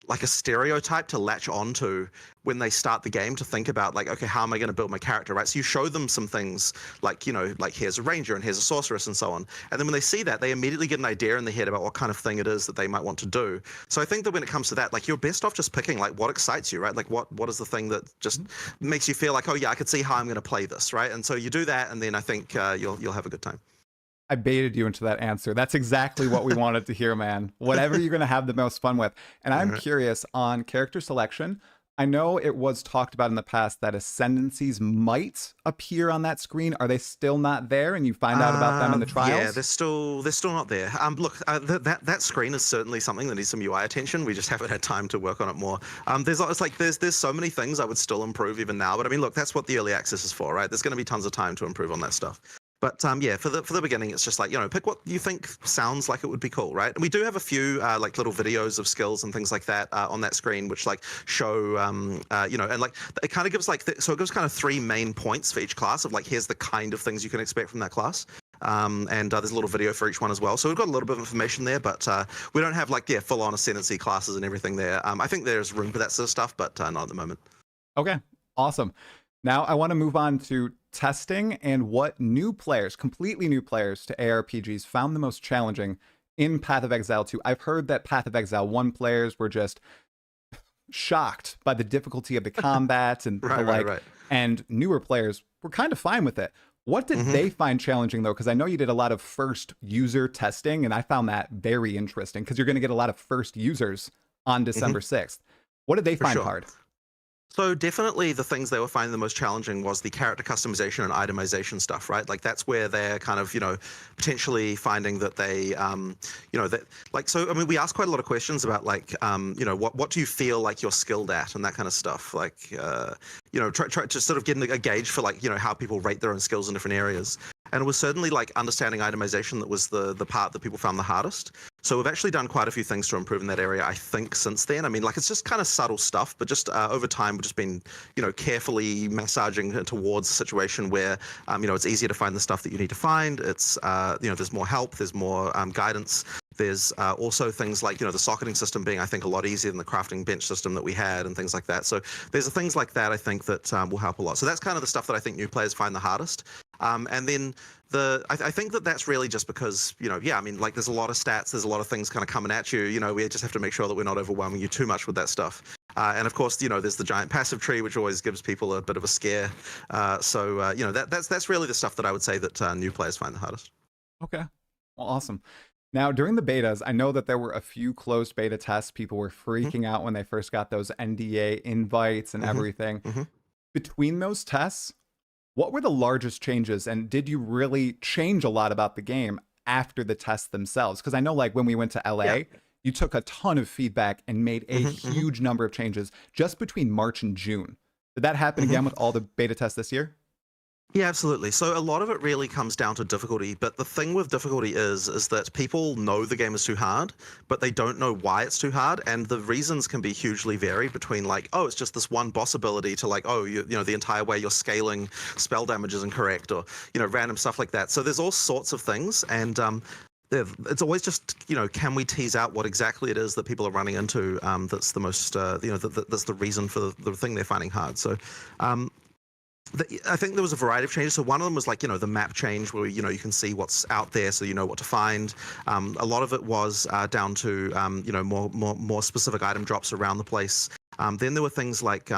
S11: like a stereotype to latch onto when they start the game, to think about like, okay, how am I going to build my character, right? So you show them some things like, like here's a ranger and here's a sorceress and so on. And then when they see that, they immediately get an idea in their head about what kind of thing it is that they might want to do. So I think that when it comes to that, like you're best off just picking like what excites you, right? Like what is the thing that just makes you feel like, oh yeah, I could see how I'm going to play this, right? And so you do that, and then I think you'll have a good time.
S1: I baited you into that answer. That's exactly what we wanted to hear, man. Whatever you're going to have the most fun with. And I'm curious on character selection. I know it was talked about in the past that ascendancies might appear on that screen. Are they still not there, and you find out about them in the trials?
S11: Yeah, they're still not there. Look, that screen is certainly something that needs some UI attention. We just haven't had time to work on it more. There's so many things I would still improve even now. But I mean, look, that's what the early access is for, right? There's going to be tons of time to improve on that stuff. But yeah, for the beginning, it's just like, pick what you think sounds like it would be cool, right? And we do have a few like little videos of skills and things like that on that screen, which like show, and like it kind of gives like, so it gives kind of 3 main points for each class of like, here's the kind of things you can expect from that class. And there's a little video for each one as well. So we've got a little bit of information there, but we don't have like, full-on ascendancy classes and everything there. I think there's room for that sort of stuff, but not at the moment.
S1: Okay, awesome. Now I want to move on to testing and what new players, completely new players to ARPGs, found the most challenging in Path of Exile 2. I've heard that Path of Exile 1 players were just shocked by the difficulty of the combat and right. And newer players were kind of fine with it. What did they find challenging, though? Because I know you did a lot of first user testing, and I found that very interesting because you're going to get a lot of first users on December 6th. What did they find hard?
S11: So definitely the things they were finding the most challenging was the character customization and itemization stuff, right? Like that's where they're kind of, potentially finding that they, so, I mean, we asked quite a lot of questions about like, what do you feel like you're skilled at and that kind of stuff. Like, try to sort of get a gauge for like, how people rate their own skills in different areas. And it was certainly like understanding itemization that was the part that people found the hardest. So we've actually done quite a few things to improve in that area, I think, since then. I mean, like, it's just kind of subtle stuff, but just over time, we've just been, carefully massaging towards a situation where, it's easier to find the stuff that you need to find. It's, there's more help, there's more guidance. There's also things like, the socketing system being, I think, a lot easier than the crafting bench system that we had and things like that. So there's things like that, I think, that will help a lot. So that's kind of the stuff that I think new players find the hardest. And then I think that's really just because, I mean, like there's a lot of stats, there's a lot of things kind of coming at you, we just have to make sure that we're not overwhelming you too much with that stuff. And of course, there's the giant passive tree, which always gives people a bit of a scare. That's really the stuff that I would say that new players find the hardest.
S1: Okay, well, awesome. Now, during the betas, I know that there were a few closed beta tests. People were freaking out when they first got those NDA invites and everything. Between those tests, what were the largest changes, and did you really change a lot about the game after the tests themselves? Because I know, like, when we went to LA, you took a ton of feedback and made a huge number of changes just between March and June. Did that happen again with all the beta tests this year?
S11: Yeah, absolutely. So a lot of it really comes down to difficulty, but the thing with difficulty is that people know the game is too hard, but they don't know why it's too hard, and the reasons can be hugely varied between like, oh, it's just this one boss ability to like, oh, the entire way you're scaling spell damage is incorrect, or random stuff like that. So there's all sorts of things, and it's always just, can we tease out what exactly it is that people are running into that's the most, that's the reason for the thing they're finding hard. So I think there was a variety of changes. So one of them was like, the map change where, you can see what's out there so you know what to find. A lot of it was down to, more specific item drops around the place. Then there were things like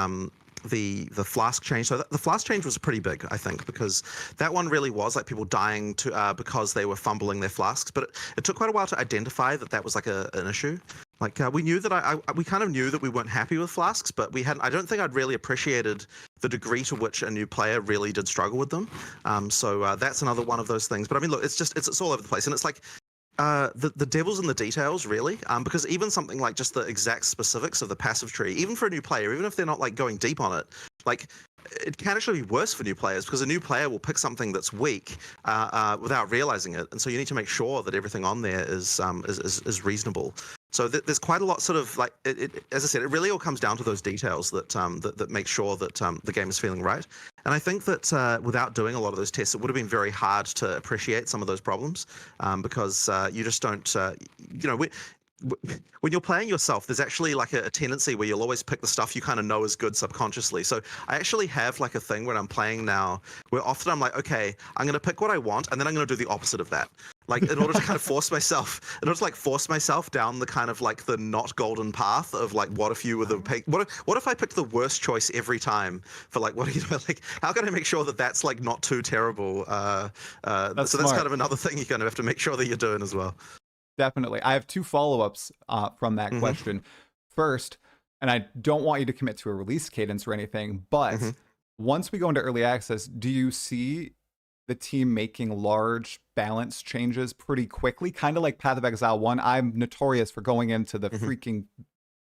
S11: the flask change. So the flask change was pretty big, I think, because that one really was like people dying to because they were fumbling their flasks. But it took quite a while to identify that was like an issue. Like we knew that we kind of knew that we weren't happy with flasks, but I don't think I'd really appreciated the degree to which a new player really did struggle with them. So that's another one of those things. But I mean, look, it's all over the place, and it's like the devil's in the details, really, because even something like just the exact specifics of the passive tree, even for a new player, even if they're not like going deep on it, like it can actually be worse for new players because a new player will pick something that's weak without realizing it, and so you need to make sure that everything on there is reasonable. So there's quite a lot, sort of like as I said, it really all comes down to those details that that make sure that the game is feeling right. And I think that without doing a lot of those tests, it would have been very hard to appreciate some of those problems because you just don't, when you're playing yourself, there's actually like a tendency where you'll always pick the stuff you kind of know is good subconsciously. So I actually have like a thing when I'm playing now where often I'm like, okay, I'm going to pick what I want and then I'm going to do the opposite of that. Like in order to kind of force myself down the kind of like the not golden path of like, what if you were the what if I picked the worst choice every time for like, what are you doing? Like, how can I make sure that that's like not too terrible? That's kind of another thing you kind of have to make sure that you're doing as well.
S1: Definitely. I have two follow-ups from that question. First, and I don't want you to commit to a release cadence or anything, but once we go into early access, do you see the team making large balance changes pretty quickly? Kind of like Path of Exile 1. I'm notorious for going into the freaking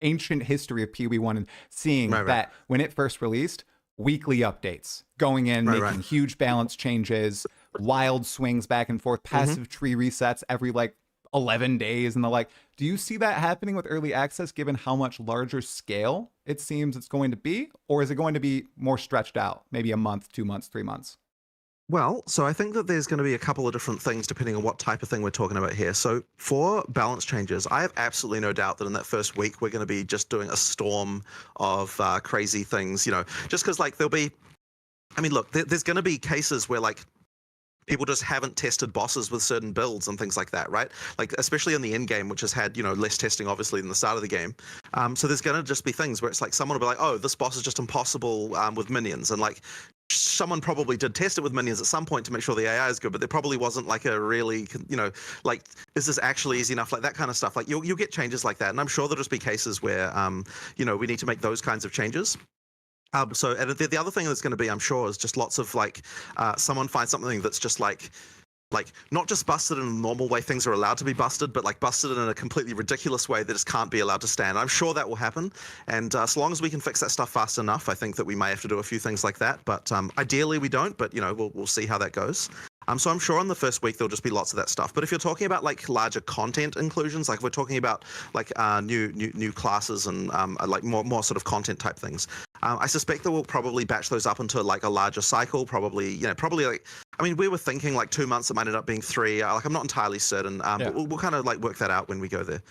S1: ancient history of PoE1 and seeing that when it first released, weekly updates, going in, making huge balance changes, wild swings back and forth, passive tree resets every like 11 days and the like. Do you see that happening with early access given how much larger scale it seems it's going to be? Or is it going to be more stretched out, maybe a month, 2 months, 3 months?
S11: Well, so I think that there's going to be a couple of different things depending on what type of thing we're talking about here. So for balance changes, I have absolutely no doubt that in that first week, we're going to be just doing a storm of crazy things, just because like there'll be, I mean, look, there's going to be cases where like people just haven't tested bosses with certain builds and things like that, right? Like, especially in the end game, which has had, less testing, obviously, than the start of the game. So there's going to just be things where it's like someone will be like, oh, this boss is just impossible with minions. And like, someone probably did test it with minions at some point to make sure the AI is good, but there probably wasn't like a really, like, is this actually easy enough? Like that kind of stuff. Like you'll get changes like that. And I'm sure there'll just be cases where, we need to make those kinds of changes. So and the other thing that's going to be, I'm sure, is just lots of like someone finds something that's just like not just busted in a normal way things are allowed to be busted, but like busted in a completely ridiculous way that just can't be allowed to stand. I'm sure that will happen. And so long as we can fix that stuff fast enough, I think that we may have to do a few things like that. But ideally we don't, but we'll see how that goes. So I'm sure in the first week there'll just be lots of that stuff. But if you're talking about like larger content inclusions, like if we're talking about like new classes and like more sort of content type things, I suspect that we'll probably batch those up into like a larger cycle. Probably like, I mean, we were thinking like 2 months. It might end up being 3. Like I'm not entirely certain. But we'll kind of like work that out when we go there.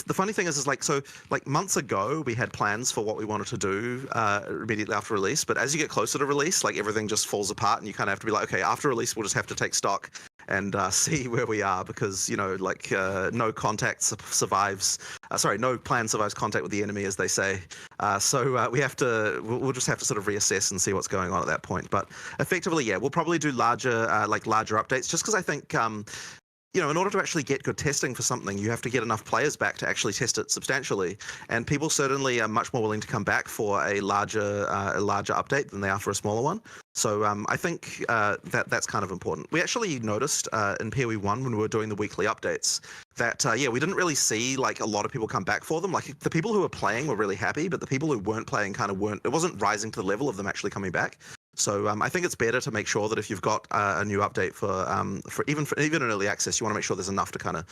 S11: The funny thing is like, so like months ago we had plans for what we wanted to do immediately after release, but as you get closer to release, like everything just falls apart and you kind of have to be like, okay, after release we'll just have to take stock and see where we are because no contact survives. No plan survives contact with the enemy, as they say. So we'll just have to sort of reassess and see what's going on at that point. But effectively, we'll probably do larger updates just because I think. In order to actually get good testing for something, you have to get enough players back to actually test it substantially. And people certainly are much more willing to come back for a larger update than they are for a smaller one. So I think that's kind of important. We actually noticed in PoE1 when we were doing the weekly updates that, we didn't really see like a lot of people come back for them. Like the people who were playing were really happy, but the people who weren't playing it wasn't rising to the level of them actually coming back. So I think it's better to make sure that if you've got a new update for even in early access, you want to make sure there's enough to kind of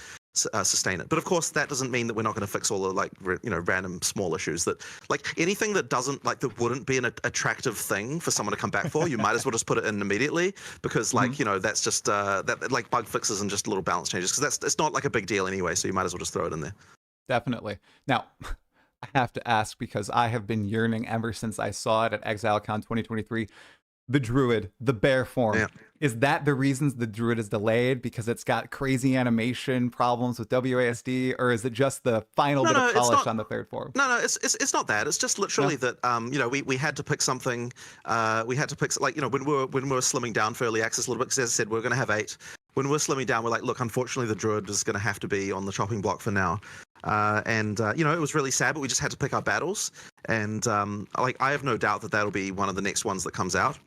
S11: sustain it. But of course, that doesn't mean that we're not going to fix all the like random small issues that like anything that doesn't like that wouldn't be an attractive thing for someone to come back for. You might as well just put it in immediately because like that's just that like bug fixes and just little balance changes because it's not like a big deal anyway. So you might as well just throw it in there.
S1: Definitely. Now. I have to ask because I have been yearning ever since I saw it at ExileCon 2023. The Druid, the bear form. Yeah. Is that the reasons the Druid is delayed? Because it's got crazy animation problems with WASD, or is it just the final bit of polish on the third form?
S11: No, it's not that. It's just literally that we had to pick something. We had to pick like when we were slimming down for early access a little bit because as I said we're going to have 8. When we're slimming down, we're like, look, unfortunately the Druid is going to have to be on the chopping block for now. It was really sad, but we just had to pick our battles. And I have no doubt that that'll be one of the next ones that comes out.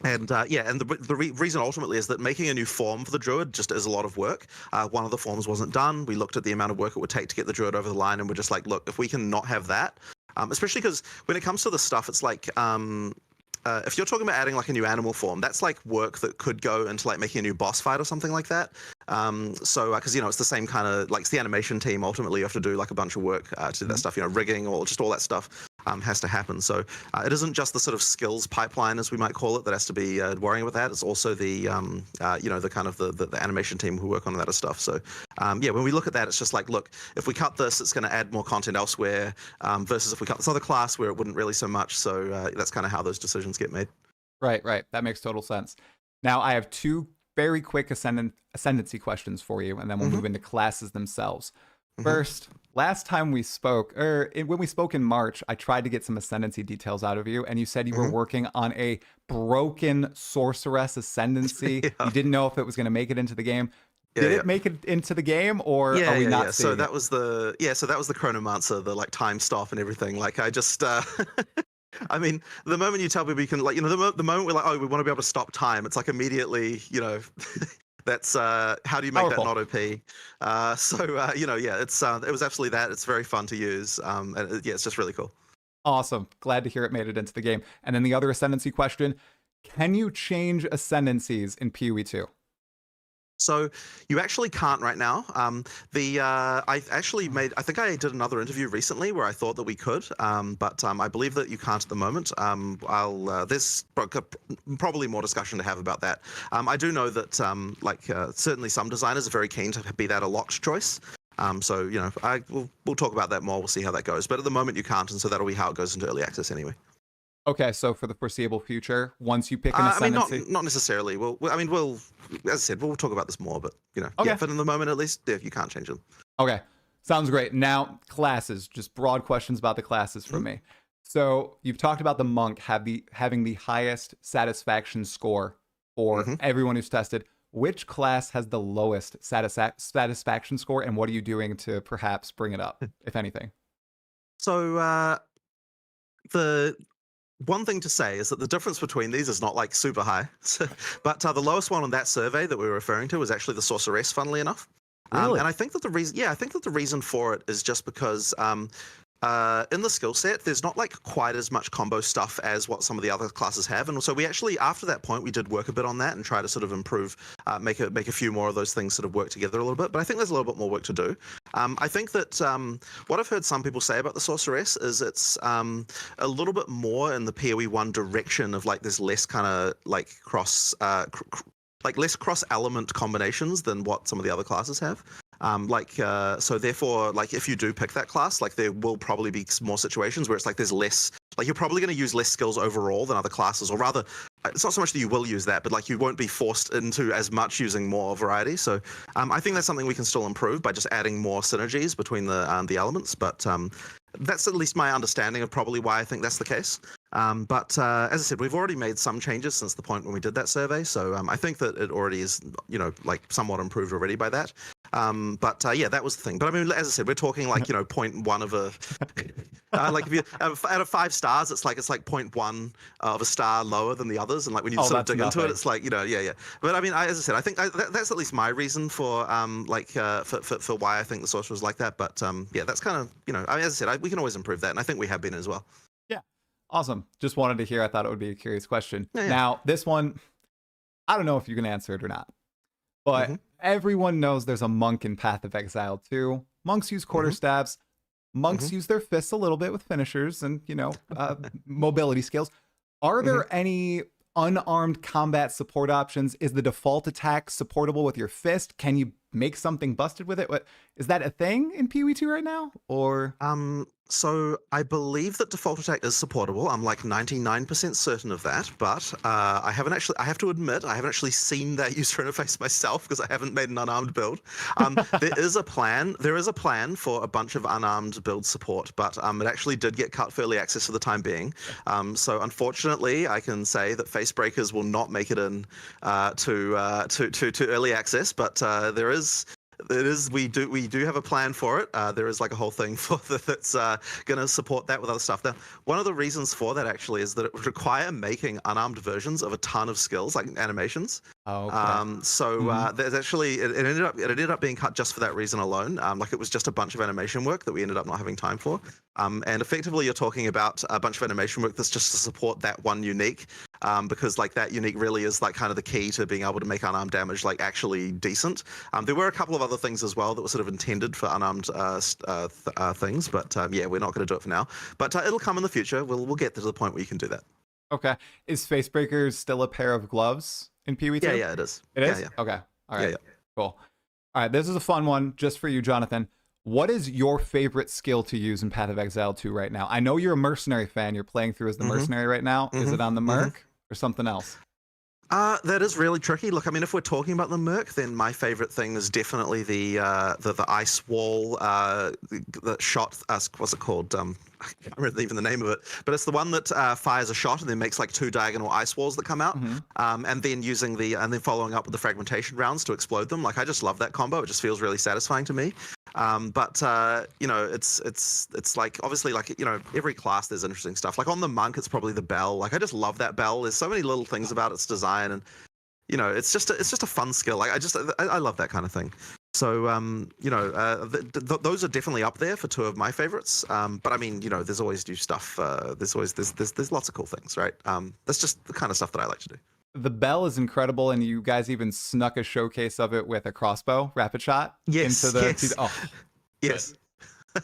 S11: And the reason ultimately is that making a new form for the Druid just is a lot of work. One of the forms wasn't done. We looked at the amount of work it would take to get the Druid over the line, and we're just like, look, if we can not have that, Especially because when it comes to the stuff, it's like if you're talking about adding like a new animal form, that's like work that could go into like making a new boss fight or something like that. Because it's the same kind of like it's the animation team. Ultimately, you have to do like a bunch of work to do that stuff. Rigging or just all that stuff has to happen. So it isn't just the sort of skills pipeline, as we might call it, that has to be worrying about that. It's also the the kind of the animation team who work on that stuff. So when we look at that, it's just like, look, if we cut this, it's going to add more content elsewhere. Versus if we cut this other class where it wouldn't really so much. So that's kind of how those decisions get made.
S1: Right. That makes total sense. Now I have two very quick ascendancy questions for you, and then we'll move into classes themselves. First, last time we spoke, when we spoke in March, I tried to get some ascendancy details out of you, and you said you were working on a broken sorceress ascendancy. You didn't know if it was going to make it into the game. Did it make it into the game, or are we not seeing
S11: So that was the chronomancer, the like time stop and everything. Like I just I mean, the moment you tell people you can, like, the moment we're like, oh, we want to be able to stop time, it's like immediately, that's how do you make that not OP? It was absolutely that. It's very fun to use. It's just really cool.
S1: Awesome. Glad to hear it made it into the game. And then the other ascendancy question: can you change ascendancies in PoE 2?
S11: So you actually can't right now. I think I did another interview recently where I thought that we could, but I believe that you can't at the moment. There's probably more discussion to have about that. I do know that certainly some designers are very keen to be that a locked choice. We'll talk about that more. We'll see how that goes. But at the moment you can't, and so that'll be how it goes into early access anyway.
S1: Okay, so for the foreseeable future, once you pick an ascendancy...
S11: not necessarily. As I said, we'll talk about this more, but, but in the moment, at least, you can't change them.
S1: Okay, sounds great. Now, classes, just broad questions about the classes from me. So you've talked about the monk having the highest satisfaction score for everyone who's tested. Which class has the lowest satisfaction score, and what are you doing to perhaps bring it up, if anything?
S11: So, the one thing to say is that the difference between these is not like super high, but the lowest one on that survey that we were referring to was actually the sorceress, funnily enough.
S1: Really?
S11: And I think that the reason for it is just because in the skill set, there's not like quite as much combo stuff as what some of the other classes have. And so we actually, after that point, we did work a bit on that and try to sort of improve, make a few more of those things sort of work together a little bit. But I think there's a little bit more work to do. I think that what I've heard some people say about the sorceress is it's a little bit more in the PoE 1 direction of like there's less kind of like less cross element combinations than what some of the other classes have. So therefore, like if you do pick that class, like there will probably be more situations where it's like there's less, like you're probably going to use less skills overall than other classes, or rather, it's not so much that you will use that, but like you won't be forced into as much using more variety. So I think that's something we can still improve by just adding more synergies between the elements. But that's at least my understanding of probably why I think that's the case. But as I said, we've already made some changes since the point when we did that survey. So I think that it already is, like somewhat improved already by that. That was the thing. But I mean, as I said, we're talking like, 0.1 of a, like if you, out of 5 stars, it's like 0.1 of a star lower than the others. And like when you sort of dig into it, it's like, But I mean, as I said, I think that's at least my reason for, for why I think the sorcerer was like that. But that's kind of, as I said, we can always improve that. And I think we have been as well.
S1: Yeah. Awesome. Just wanted to hear. I thought it would be a curious question. Yeah. Now, this one, I don't know if you can answer it or not, but everyone knows there's a monk in Path of Exile too. Monks use quarterstaffs. Monks use their fists a little bit with finishers and, mobility skills. Are there any unarmed combat support options? Is the default attack supportable with your fist? Can you make something busted with it? What is that a thing in PoE 2 right now? Or
S11: so I believe that default attack is supportable. I'm like 99% certain of that, but I have to admit, I haven't actually seen that user interface myself because I haven't made an unarmed build. There is a plan for a bunch of unarmed build support, but it actually did get cut for early access for the time being. So unfortunately, I can say that Facebreakers will not make it in to early access, but we do have a plan for it. There is like a whole thing for that's going to support that with other stuff. Now, one of the reasons for that actually is that it would require making unarmed versions of a ton of skills, like animations.
S1: Oh, okay.
S11: There's actually it ended up being cut just for that reason alone. Like it was just a bunch of animation work that we ended up not having time for. And effectively, you're talking about a bunch of animation work that's just to support that one unique, because like that unique really is like kind of the key to being able to make unarmed damage like actually decent. There were a couple of other things as well that were sort of intended for unarmed things, but yeah, we're not going to do it for now. But it'll come in the future. We'll get to the point where you can do that.
S1: Okay. Is Facebreakers still a pair of gloves in PoE2?
S11: Yeah, it is.
S1: It is?
S11: Yeah.
S1: Okay. All right.
S11: Yeah.
S1: Cool. All right. This is a fun one just for you, Jonathan. What is your favorite skill to use in Path of Exile 2 right now? I know you're a mercenary fan. You're playing through as the mercenary right now. Is it on the merc or something else?
S11: That is really tricky. Look, I mean, if we're talking about the merc, then my favorite thing is definitely the ice wall, the shot. What's it called? I can't remember even the name of it, but it's the one that fires a shot and then makes like 2 diagonal ice walls that come out, and then using and then following up with the fragmentation rounds to explode them. Like I just love that combo. It just feels really satisfying to me. But you know, it's like obviously like, you know, every class there's interesting stuff. Like on the monk, it's probably the bell. Like I just love that bell. There's so many little things about its design, and you know, it's just a fun skill. Like I love that kind of thing. So you know, those are definitely up there for 2 of my favorites. But I mean, you know, there's always new stuff. There's lots of cool things, right? That's just the kind of stuff that I like to do.
S1: The bell is incredible, and you guys even snuck a showcase of it with a crossbow rapid shot into the. Oh,
S11: yes.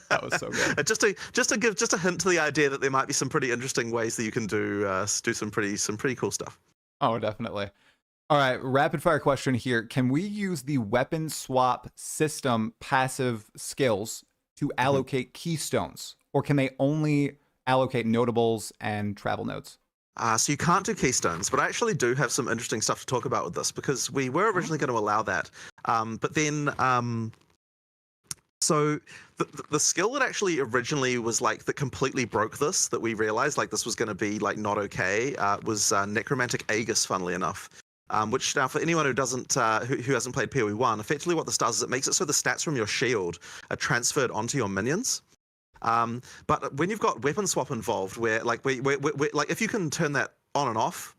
S1: That was so good.
S11: just to give a hint to the idea that there might be some pretty interesting ways that you can do some pretty cool stuff.
S1: Oh, definitely. All right, rapid fire question here. Can we use the weapon swap system passive skills to allocate keystones, or can they only allocate notables and travel nodes?
S11: So you can't do keystones, but I actually do have some interesting stuff to talk about with this, because we were originally going to allow that. But then, so the skill that actually originally was like that completely broke this, that we realized like this was going to be like not okay, was Necromantic Aegis, funnily enough. Which now, for anyone who doesn't, who hasn't played PoE 1, effectively what this does is it makes it so the stats from your shield are transferred onto your minions. But when you've got weapon swap involved, where like like if you can turn that on and off,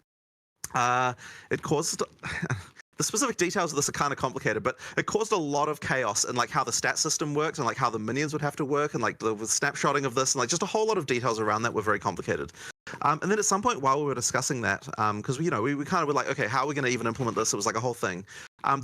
S11: it causes the specific details of this are kind of complicated, but it caused a lot of chaos in like how the stat system works and like how the minions would have to work, and like the snapshotting of this, and like just a whole lot of details around that were very complicated. And then at some point while we were discussing that, because you know we kind of were like, okay, how are we going to even implement this? It was like a whole thing.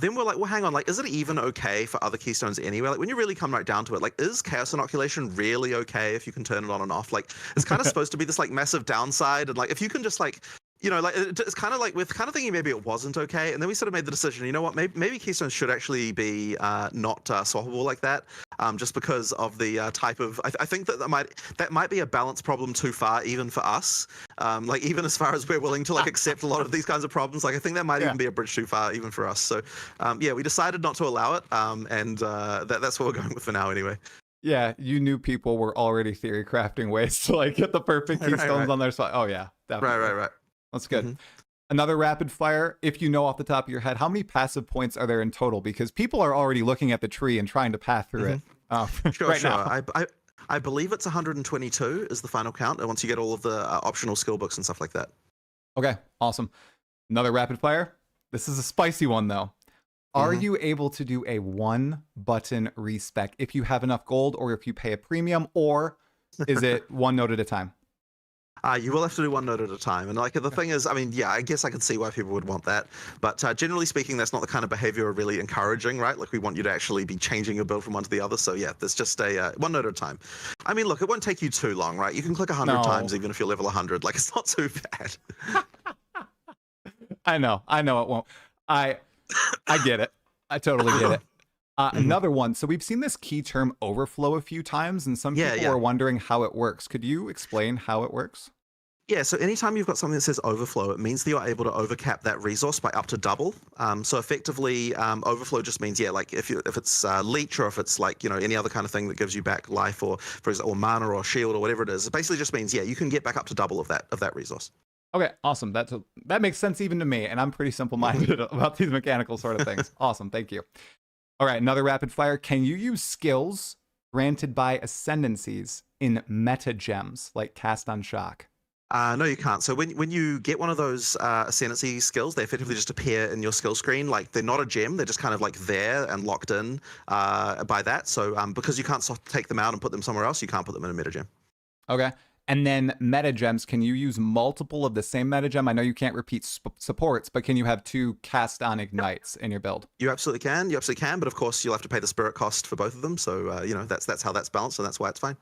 S11: Then we're like, well, hang on, like, is it even okay for other keystones anyway? Like, when you really come right down to it, like, is chaos inoculation really okay if you can turn it on and off? Like, it's kind of supposed to be this like massive downside, and like if you can just like, you know, like it's kind of like we're kind of thinking maybe it wasn't okay, and then we sort of made the decision, you know what, maybe keystones should actually be not swappable like that, just because of the type of. I think that might be a balance problem too far even for us, like even as far as we're willing to like accept a lot of these kinds of problems. Like I think that might even be a bridge too far even for us. So yeah, we decided not to allow it, and that's what we're going with for now anyway.
S1: Yeah, you knew people were already theory crafting ways to like get the perfect keystones on their side. Oh yeah, definitely.
S11: Right.
S1: That's good. Another rapid fire, if you know off the top of your head, how many passive points are there in total? Because people are already looking at the tree and trying to path through it.
S11: Sure.
S1: Now.
S11: I believe it's 122 is the final count, and once you get all of the optional skill books and stuff like that.
S1: Okay, awesome. Another rapid fire. This is a spicy one though. Are you able to do a 1-button respec if you have enough gold, or if you pay a premium, or is it 1 node at a time?
S11: You will have to do 1 node at a time. And like the thing is, I mean, yeah, I guess I can see why people would want that. But generally speaking, that's not the kind of behavior we're really encouraging, right? Like we want you to actually be changing your build from one to the other. So yeah, there's just a 1 node at a time. I mean, look, it won't take you too long, right? You can click 100 times even if you're level 100. Like it's not too bad.
S1: I know it won't. I get it. I totally get it. Another one. So we've seen this key term overflow a few times, and some people are wondering how it works. Could you explain how it works?
S11: Yeah, so anytime you've got something that says overflow, it means that you're able to overcap that resource by up to double. So effectively, overflow just means, yeah, like if it's leech, or if it's like, you know, any other kind of thing that gives you back life, or for example, or mana or shield or whatever it is, it basically just means, yeah, you can get back up to double of that resource.
S1: Okay, awesome. That makes sense even to me, and I'm pretty simple-minded about these mechanical sort of things. Awesome, thank you. All right, another rapid fire. Can you use skills granted by ascendancies in meta gems, like cast on shock?
S11: No, you can't. So when you get one of those ascendancy skills, they effectively just appear in your skill screen. Like they're not a gem; they're just kind of like there and locked in by that. So because you can't take them out and put them somewhere else, you can't put them in a meta gem.
S1: Okay. And then meta gems, can you use multiple of the same meta gem? I know you can't repeat supports, but can you have 2 cast on ignites in your build?
S11: You absolutely can. You absolutely can. But of course, you'll have to pay the spirit cost for both of them. So you know that's how that's balanced, and that's why it's fine.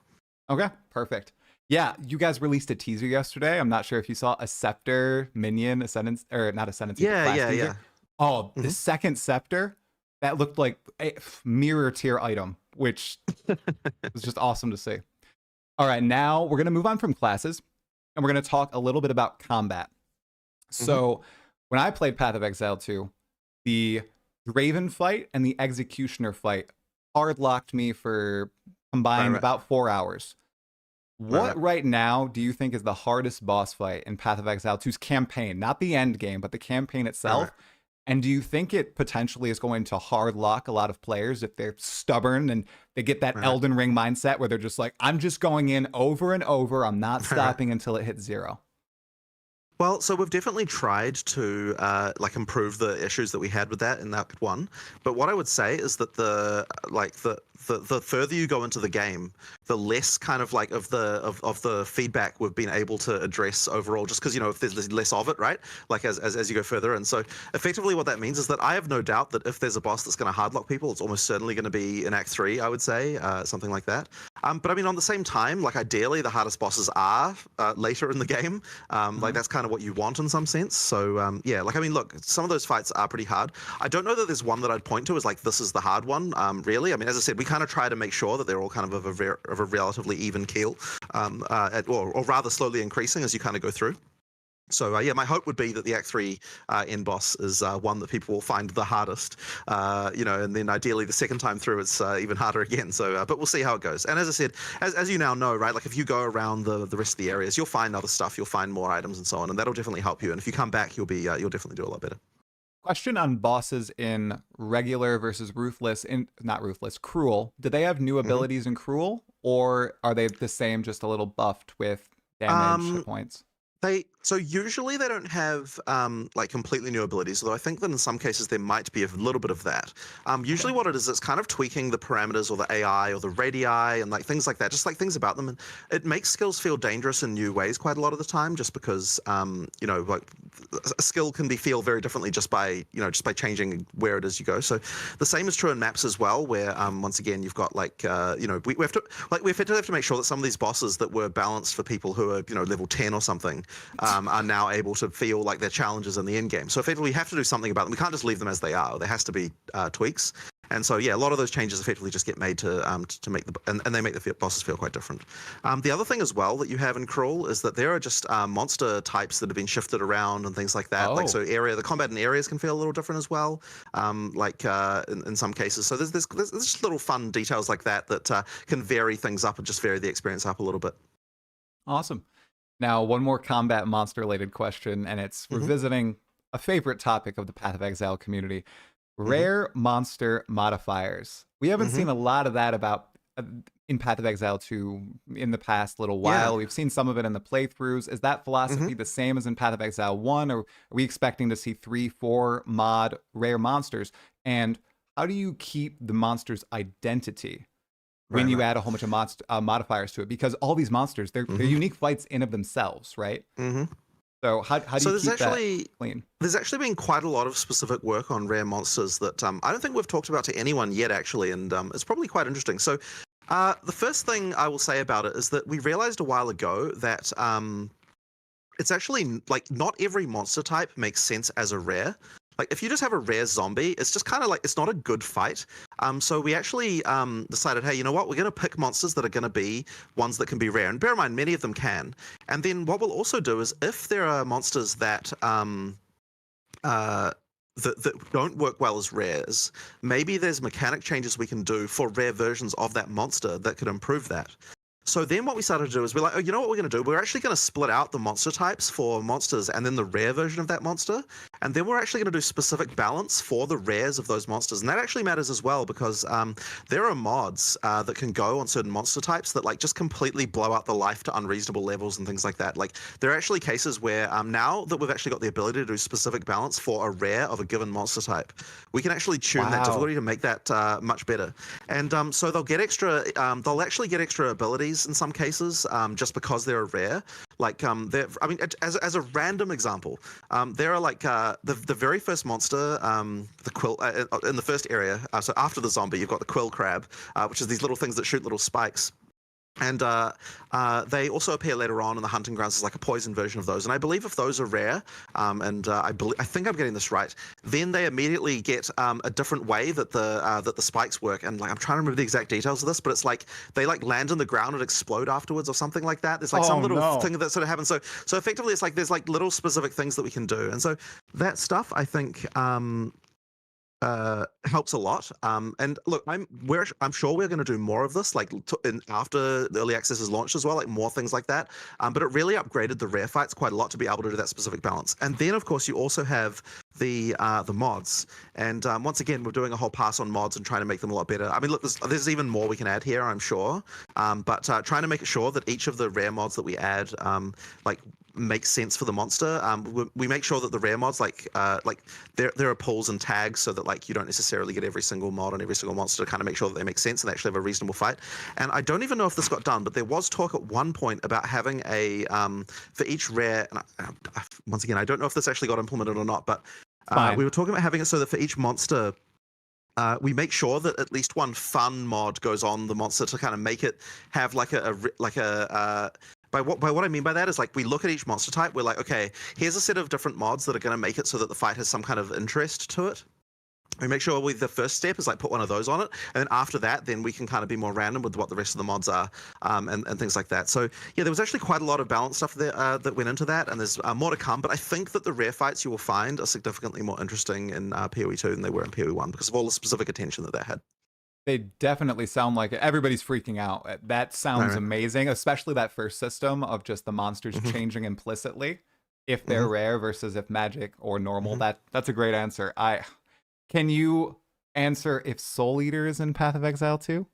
S1: Okay, perfect. Yeah, you guys released a teaser yesterday. I'm not sure if you saw a scepter minion, ascendance, or not ascendance.
S11: Yeah.
S1: Oh, the second scepter that looked like a mirror tier item, which was just awesome to see. All right, now we're going to move on from classes, and we're going to talk a little bit about combat. So when I played Path of Exile 2, the Raven fight and the Executioner fight hard locked me for combined about 4 hours. What right now do you think is the hardest boss fight in Path of Exile 2's campaign? Not the end game, but the campaign itself. And do you think it potentially is going to hard lock a lot of players if they're stubborn and they get that Elden Ring mindset where they're just like, I'm just going in over and over. I'm not stopping until it hits 0.
S11: Well, so we've definitely tried to like improve the issues that we had with that in Act 1. But what I would say is that the further you go into the game, the less kind of like of the feedback we've been able to address overall, just because, you know, if there's less of it, right? Like as you go further. And so effectively what that means is that I have no doubt that if there's a boss that's going to hardlock people, it's almost certainly going to be in Act 3, I would say, something like that. But I mean, on the same time, like ideally the hardest bosses are later in the game. Like that's kind of what you want in some sense. So yeah, like I mean, look, some of those fights are pretty hard. I don't know that there's one that I'd point to as like this is the hard one. Really, I mean, as I said, we kind of try to make sure that they're all kind of a relatively even keel, or rather slowly increasing as you kind of go through. So yeah, my hope would be that the Act 3 end boss is one that people will find the hardest, you know, and then ideally the second time through it's even harder again. So, but we'll see how it goes. And as I said, as you now know, right, like if you go around the rest of the areas, you'll find other stuff, you'll find more items and so on, and that'll definitely help you. And if you come back, you'll definitely do a lot better.
S1: Question on bosses in regular versus cruel. Do they have new abilities in cruel, or are they the same, just a little buffed with damage points?
S11: So usually they don't have like completely new abilities, although I think that in some cases there might be a little bit of that. Usually what it is, it's kind of tweaking the parameters or the AI or the radii and like things like that, just like things about them. And it makes skills feel dangerous in new ways quite a lot of the time, just because, you know, like a skill can feel very differently just by changing where it is you go. So the same is true in maps as well, where once again, you've got like, you know, we have to make sure that some of these bosses that were balanced for people who are, you know, level 10 or something, are now able to feel like they're challenges in the end game. So effectively, we have to do something about them. We can't just leave them as they are. There has to be tweaks. And so, yeah, a lot of those changes effectively just get made to make and they make the bosses feel quite different. The other thing as well that you have in Cruel is that there are just monster types that have been shifted around and things like that. Like so, the combat in areas can feel a little different as well. Like in some cases. So there's just little fun details like that can vary things up and just vary the experience up a little bit.
S1: Awesome. Now, one more combat monster-related question, and it's revisiting a favorite topic of the Path of Exile community: rare monster modifiers. We haven't seen a lot of that in Path of Exile 2 in the past little while. We've seen some of it in the playthroughs. Is that philosophy the same as in Path of Exile 1, or are we expecting to see 3, 4 mod rare monsters? And how do you keep the monster's identity when you add a whole bunch of modifiers to it? Because all these monsters, they're unique fights in of themselves, right? So how do you keep that clean?
S11: There's actually been quite a lot of specific work on rare monsters that I don't think we've talked about to anyone yet, actually, and it's probably quite interesting. So the first thing I will say about it is that we realized a while ago that it's actually like not every monster type makes sense as a rare. Like if you just have a rare zombie, it's just kind of like, it's not a good fight. So we actually decided, hey, you know what? We're going to pick monsters that are going to be ones that can be rare. And bear in mind, many of them can. And then what we'll also do is if there are monsters that that don't work well as rares, maybe there's mechanic changes we can do for rare versions of that monster that could improve that. So then what we started to do is we're like, oh, you know what we're going to do? We're actually going to split out the monster types for monsters and then the rare version of that monster. and then we're actually going to do specific balance for the rares of those monsters, and that actually matters as well because there are mods that can go on certain monster types that like just completely blow out the life to unreasonable levels and things like that. Like there are actually cases where now that we've actually got the ability to do specific balance for a rare of a given monster type, we can actually tune that difficulty to make that much better. And so they'll get extra, they'll actually get extra abilities in some cases just because they're a rare. Like I mean, as a random example, there are like the very first monster, the quill in the first area. So after the zombie, you've got the quill crab, which is these little things that shoot little spikes. And they also appear later on in the hunting grounds as like a poison version of those. And I believe if those are rare, and I think I'm getting this right, then they immediately get a different way that the spikes work. And like I'm trying to remember the exact details of this, but it's like they like land on the ground and explode afterwards or something like that. There's like some little thing that sort of happens. So effectively, it's like there's like little specific things that we can do. And so that stuff I think helps a lot. And look, I'm sure we're going to do more of this, like after the early access is launched as well, like more things like that. But it really upgraded the rare fights quite a lot to be able to do that specific balance. And then, of course, you also have the mods. And once again, we're doing a whole pass on mods and trying to make them a lot better. I mean, look, there's even more we can add here, I'm sure. But trying to make sure that each of the rare mods that we add, like makes sense for the monster. We make sure that the rare mods like there are pulls and tags so that like you don't necessarily get every single mod on every single monster to kind of make sure that they make sense and actually have a reasonable fight. And I don't even know if this got done, but there was talk at one point about having a for each rare. And once again, I don't know if this actually got implemented or not, but we were talking about having it so that for each monster, we make sure that at least one fun mod goes on the monster to kind of make it have like by what I mean by that is like we look at each monster type, we're like, okay, here's a set of different mods that are going to make it so that the fight has some kind of interest to it. We make sure the first step is like put one of those on it, and then after that, then we can kind of be more random with what the rest of the mods are, and things like that. So yeah, there was actually quite a lot of balance stuff there that went into that, and there's more to come. But I think that the rare fights you will find are significantly more interesting in PoE 2 than they were in PoE 1 because of all the specific attention that they had.
S1: They definitely sound like it. Everybody's freaking out. That sounds amazing, especially that first system of just the monsters changing implicitly if they're rare versus if magic or normal. That's a great answer. Can you answer if Soul Eater is in Path of Exile too?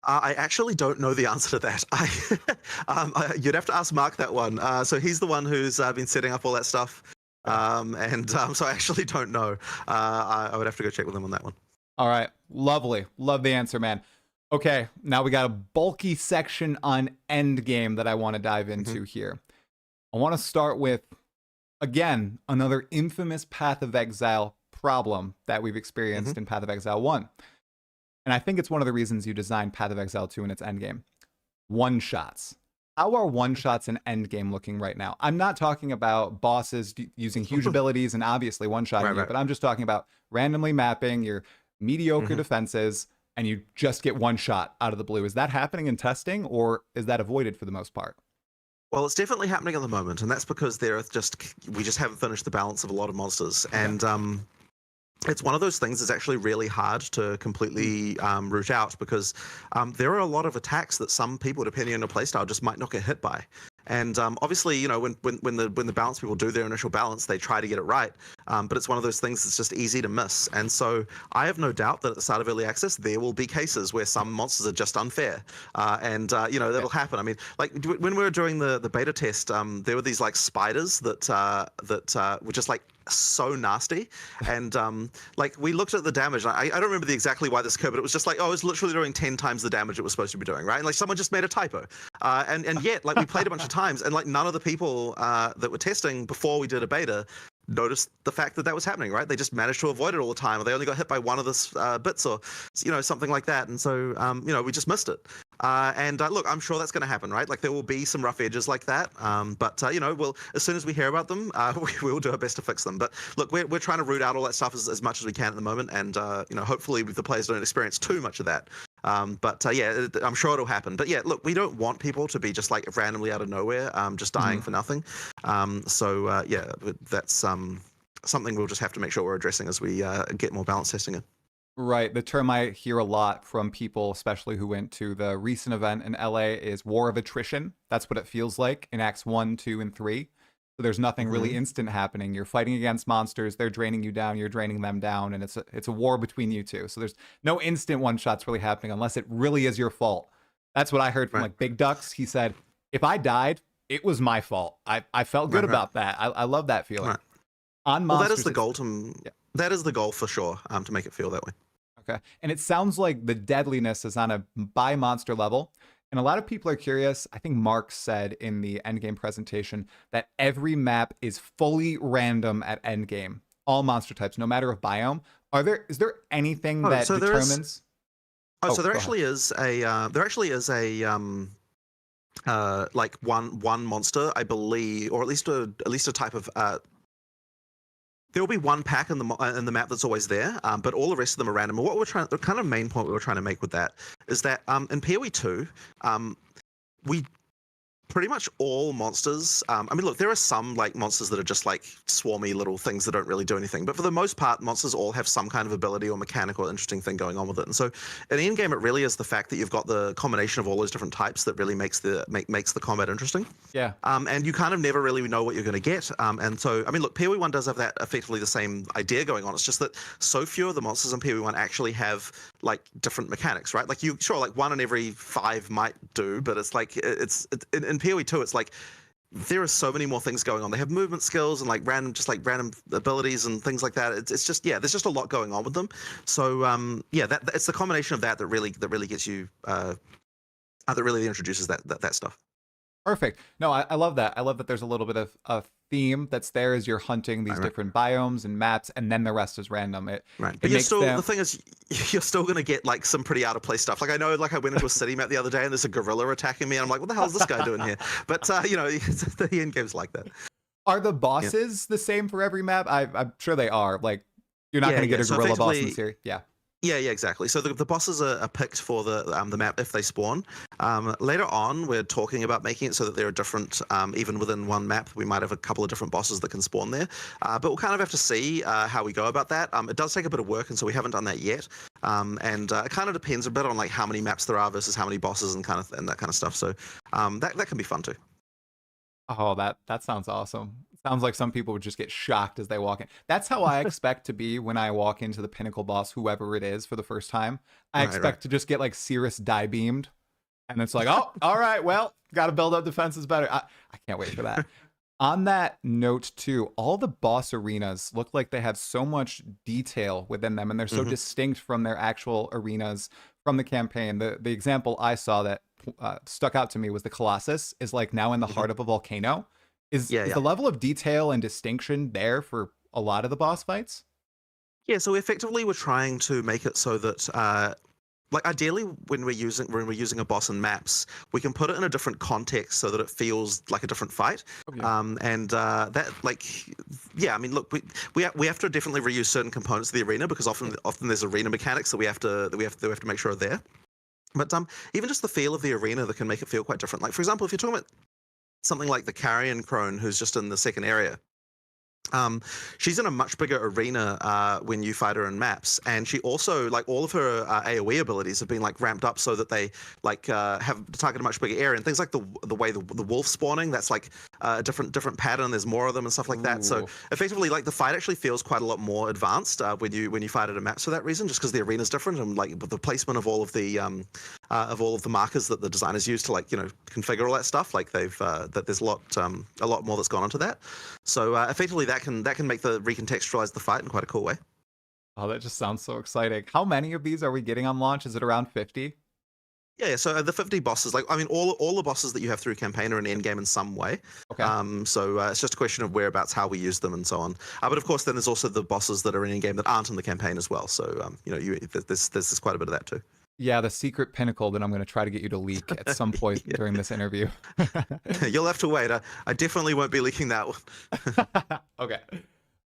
S11: I actually don't know the answer to that. You'd have to ask Mark that one. So he's the one who's been setting up all that stuff. So I actually don't know. I would have to go check with him on that one.
S1: All right. Lovely. Love the answer, man. Okay. Now we got a bulky section on endgame that I want to dive into here. I want to start with, again, another infamous Path of Exile problem that we've experienced in Path of Exile 1. And I think it's one of the reasons you designed Path of Exile 2 in its endgame. One-shots. How are one-shots in endgame looking right now? I'm not talking about bosses using huge abilities and obviously one-shotting you, but I'm just talking about randomly mapping your mediocre defenses and you just get one shot out of the blue. Is that happening in testing or is that avoided for the most part?
S11: Well, it's definitely happening at the moment, and that's because we just haven't finished the balance of a lot of monsters. And it's one of those things that's actually really hard to completely root out because there are a lot of attacks that some people, depending on their playstyle, just might not get hit by. And obviously, you know, when the balance people do their initial balance, they try to get it right. But it's one of those things that's just easy to miss. And so I have no doubt that at the start of early access, there will be cases where some monsters are just unfair. You know, that'll happen. I mean, like when we were doing the beta test, there were these like spiders that were just like so nasty. And like we looked at the damage. I don't remember exactly why this occurred, but it was just like, oh, it was literally doing 10 times the damage it was supposed to be doing, right? And like someone just made a typo. And yet, like we played a bunch of times, and like none of the people that were testing before we did a beta noticed the fact that was happening, right? They just managed to avoid it all the time, or they only got hit by one of the bits, or you know, something like that. And so you know, we just missed it. Look, I'm sure that's going to happen, right? Like there will be some rough edges like that. You know, as soon as we hear about them, we will do our best to fix them. But look, we're trying to root out all that stuff as much as we can at the moment, and you know, hopefully the players don't experience too much of that. Yeah, I'm sure it'll happen. But yeah, look, we don't want people to be just like randomly out of nowhere, just dying for nothing. Yeah, that's something we'll just have to make sure we're addressing as we get more balance testing in.
S1: Right. The term I hear a lot from people, especially who went to the recent event in LA, is war of attrition. That's what it feels like in Acts 1, 2, and 3. So there's nothing really instant happening. You're fighting against monsters. They're draining you down. You're draining them down. And it's a war between you two. So there's no instant one-shots really happening unless it really is your fault. That's what I heard from like Big Ducks. He said, if I died, it was my fault. I felt good about that. I love that feeling. On monsters,
S11: well, that is the goal that is the goal for sure, to make it feel that way.
S1: Okay. And it sounds like the deadliness is on a by monster level. And a lot of people are curious. I think Mark said in the endgame presentation that every map is fully random at endgame. All monster types, no matter of biome. Is there anything that determines?
S11: So there actually is a like one monster, I believe, or at least a type of there will be one pack in the map that's always there, but all the rest of them are random. And what the kind of main point we were trying to make with that is that in PoE 2, we pretty much all monsters. I mean, look, there are some like monsters that are just like swarmy little things that don't really do anything. But for the most part, monsters all have some kind of ability or mechanic or interesting thing going on with it. And so in the endgame, it really is the fact that you've got the combination of all those different types that really makes the combat interesting.
S1: Yeah.
S11: And you kind of never really know what you're going to get. And so, I mean, look, PoE 1 does have that effectively the same idea going on. It's just that so few of the monsters in PoE 1 actually have like different mechanics, right? Like like 1 in every 5 might do, but it's like in PoE 2, it's like there are so many more things going on. They have movement skills and like random abilities and things like that. It's just there's just a lot going on with them. So that it's the combination of that really gets you that really introduces that stuff.
S1: Perfect. No, I love that. I love that there's a little bit of a theme that's there as you're hunting these different biomes and maps, and then the rest is random.
S11: But the thing is, you're still going to get like some pretty out of place stuff. Like I know, like I went into a city map the other day and there's a gorilla attacking me, and I'm like, what the hell is this guy doing here? But the end game's like that.
S1: Are the bosses the same for every map? I'm sure they are. Like you're not going to get a gorilla boss in the series. Yeah.
S11: Yeah, exactly. So the bosses are picked for the map if they spawn. Later on, we're talking about making it so that there are different, even within one map, we might have a couple of different bosses that can spawn there. But we'll kind of have to see how we go about that. It does take a bit of work, and so we haven't done that yet. And it kind of depends a bit on like how many maps there are versus how many bosses and that kind of stuff. So that can be fun too.
S1: Oh, that sounds awesome. Sounds like some people would just get shocked as they walk in. That's how I expect to be when I walk into the pinnacle boss, whoever it is, for the first time. I expect to just get like Cirrus die beamed. And it's like, oh, all right, well, got to build up defenses better. I can't wait for that. On that note, too, all the boss arenas look like they have so much detail within them, and they're so distinct from their actual arenas from the campaign. The example I saw that stuck out to me was the Colossus is like now in the heart of a volcano. Is the level of detail and distinction there for a lot of the boss fights?
S11: Yeah, so effectively we're trying to make it so that like ideally when we're using a boss in maps, we can put it in a different context so that it feels like a different fight. That like I mean, look, we have to definitely reuse certain components of the arena because often there's arena mechanics that we have to make sure are there. But even just the feel of the arena that can make it feel quite different. Like for example, if you're talking about something like the Carrion Crone, who's just in the second area. She's in a much bigger arena when you fight her in maps, and she also like all of her AOE abilities have been like ramped up so that they like have target a much bigger area, and things like the way the wolf spawning, that's like a different pattern. There's more of them and stuff like that. So effectively, like the fight actually feels quite a lot more advanced when you fight at a map for that reason, just because the arena's different and like the placement of all of the markers that the designers use to like configure all that stuff. Like that there's a lot more that's gone into that. So effectively that can make recontextualize the fight in quite a cool way.
S1: Oh, that just sounds so exciting. How many of these are we getting on launch? Is it around 50?
S11: Yeah, so the 50 bosses, like I mean, all the bosses that you have through campaign are in endgame in some way.
S1: Okay. So
S11: it's just a question of whereabouts, how we use them, and so on. But of course, then there's also the bosses that are in endgame that aren't in the campaign as well. So there's quite a bit of that too.
S1: Yeah, the secret pinnacle that I'm going to try to get you to leak at some point during this interview.
S11: You'll have to wait. I definitely won't be leaking that one.
S1: Okay.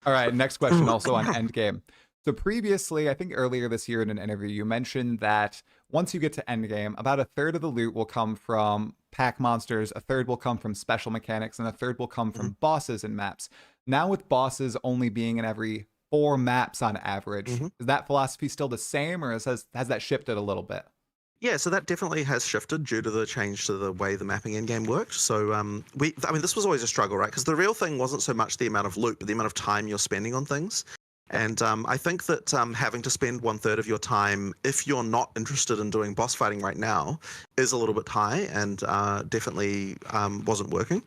S1: All right, next question also on Endgame. So previously, I think earlier this year in an interview, you mentioned that once you get to Endgame, about a third of the loot will come from pack monsters, a third will come from special mechanics, and a third will come from bosses and maps. Now with bosses only being in every 4 maps on average, is that philosophy still the same, or has that shifted a little bit?
S11: Yeah, so that definitely has shifted due to the change to the way the mapping in game worked. So I mean, this was always a struggle, right? Because the real thing wasn't so much the amount of loot, but the amount of time you're spending on things. And I think that having to spend 1/3 of your time, if you're not interested in doing boss fighting right now, is a little bit high and definitely wasn't working.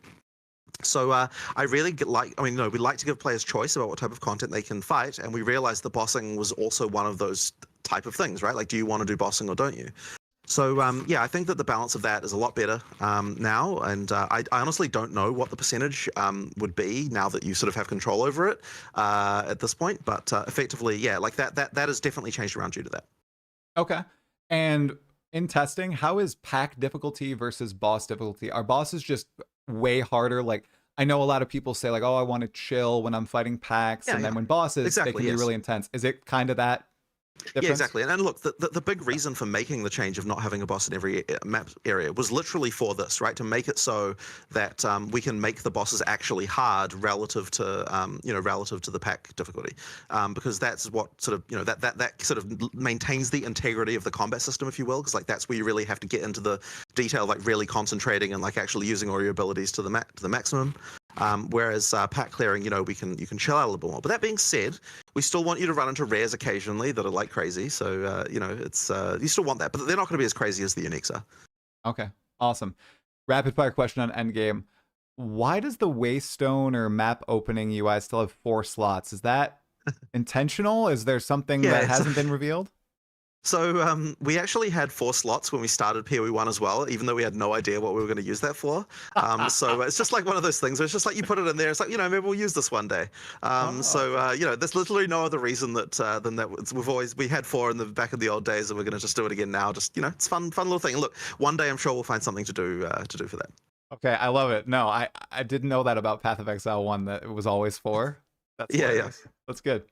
S11: So I really we like to give players choice about what type of content they can fight, and we realized the bossing was also one of those type of things, right? Like, do you want to do bossing or don't you? So yeah, I think that the balance of that is a lot better now, and I honestly don't know what the percentage would be now that you sort of have control over it at this point. But effectively, yeah, like that has definitely changed around due to that.
S1: Okay. And in testing, how is pack difficulty versus boss difficulty? Are bosses just way harder? Like, I know a lot of people say like, oh, I want to chill when I'm fighting packs, and then when bosses, they can be really intense. Is it kind of that? Difference?
S11: Yeah, exactly. And look, the big reason for making the change of not having a boss in every map area was literally for this, right? To make it so that we can make the bosses actually hard relative to, relative to the pack difficulty, because that's what sort of, that sort of maintains the integrity of the combat system, if you will, because like that's where you really have to get into the detail, like really concentrating and like actually using all your abilities to the maximum. Whereas pack clearing, you can chill out a little bit more. But that being said, we still want you to run into rares occasionally that are like crazy. So it's you still want that, but they're not going to be as crazy as the uniques are.
S1: Okay, awesome. Rapid fire question on endgame: why does the Waystone or map opening UI still have 4 slots? Is that intentional? Is there something that hasn't been revealed?
S11: So we actually had 4 slots when we started PoE1 as well, even though we had no idea what we were going to use that for. So it's just like one of those things where it's just like you put it in there. It's like, maybe we'll use this one day. So there's literally no other reason than that. We had 4 in the back of the old days, and we're going to just do it again now. Just it's fun little thing. Look, one day I'm sure we'll find something to do for that.
S1: Okay, I love it. No, I didn't know that about Path of Exile 1, that it was always 4. That's hilarious. That's good.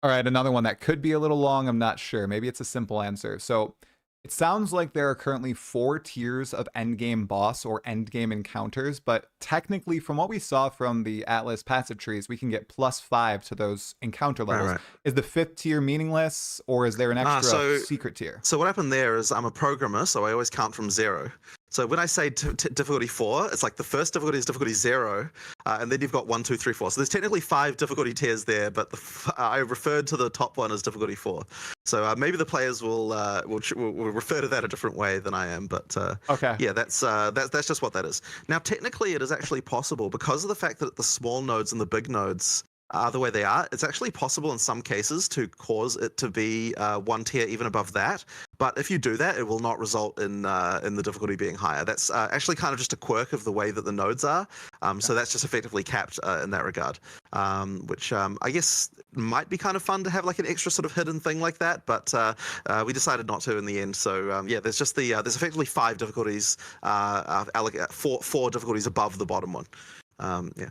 S1: All right, another one that could be a little long. I'm not sure. Maybe it's a simple answer. So it sounds like there are currently 4 tiers of endgame boss or endgame encounters, but technically from what we saw from the Atlas passive trees, we can get +5 to those encounter levels. Right. Is the 5th tier meaningless, or is there an extra secret tier?
S11: So what happened there is I'm a programmer, so I always count from 0. So when I say difficulty 4, it's like the first difficulty is difficulty 0, and then you've got 1, 2, 3, 4. So there's technically 5 difficulty tiers there, but I referred to the top one as difficulty 4. So maybe the players will refer to that a different way than I am. But
S1: okay,
S11: yeah, that's just what that is. Now technically, it is actually possible because of the fact that the small nodes and the big nodes are the way they are. It's actually possible in some cases to cause it to be 1 tier even above that. But if you do that, it will not result in the difficulty being higher. That's actually kind of just a quirk of the way that the nodes are. So that's just effectively capped in that regard, which I guess might be kind of fun to have like an extra sort of hidden thing like that. But we decided not to in the end. So yeah, there's just there's effectively 5 difficulties, 4 difficulties above the bottom one. Yeah.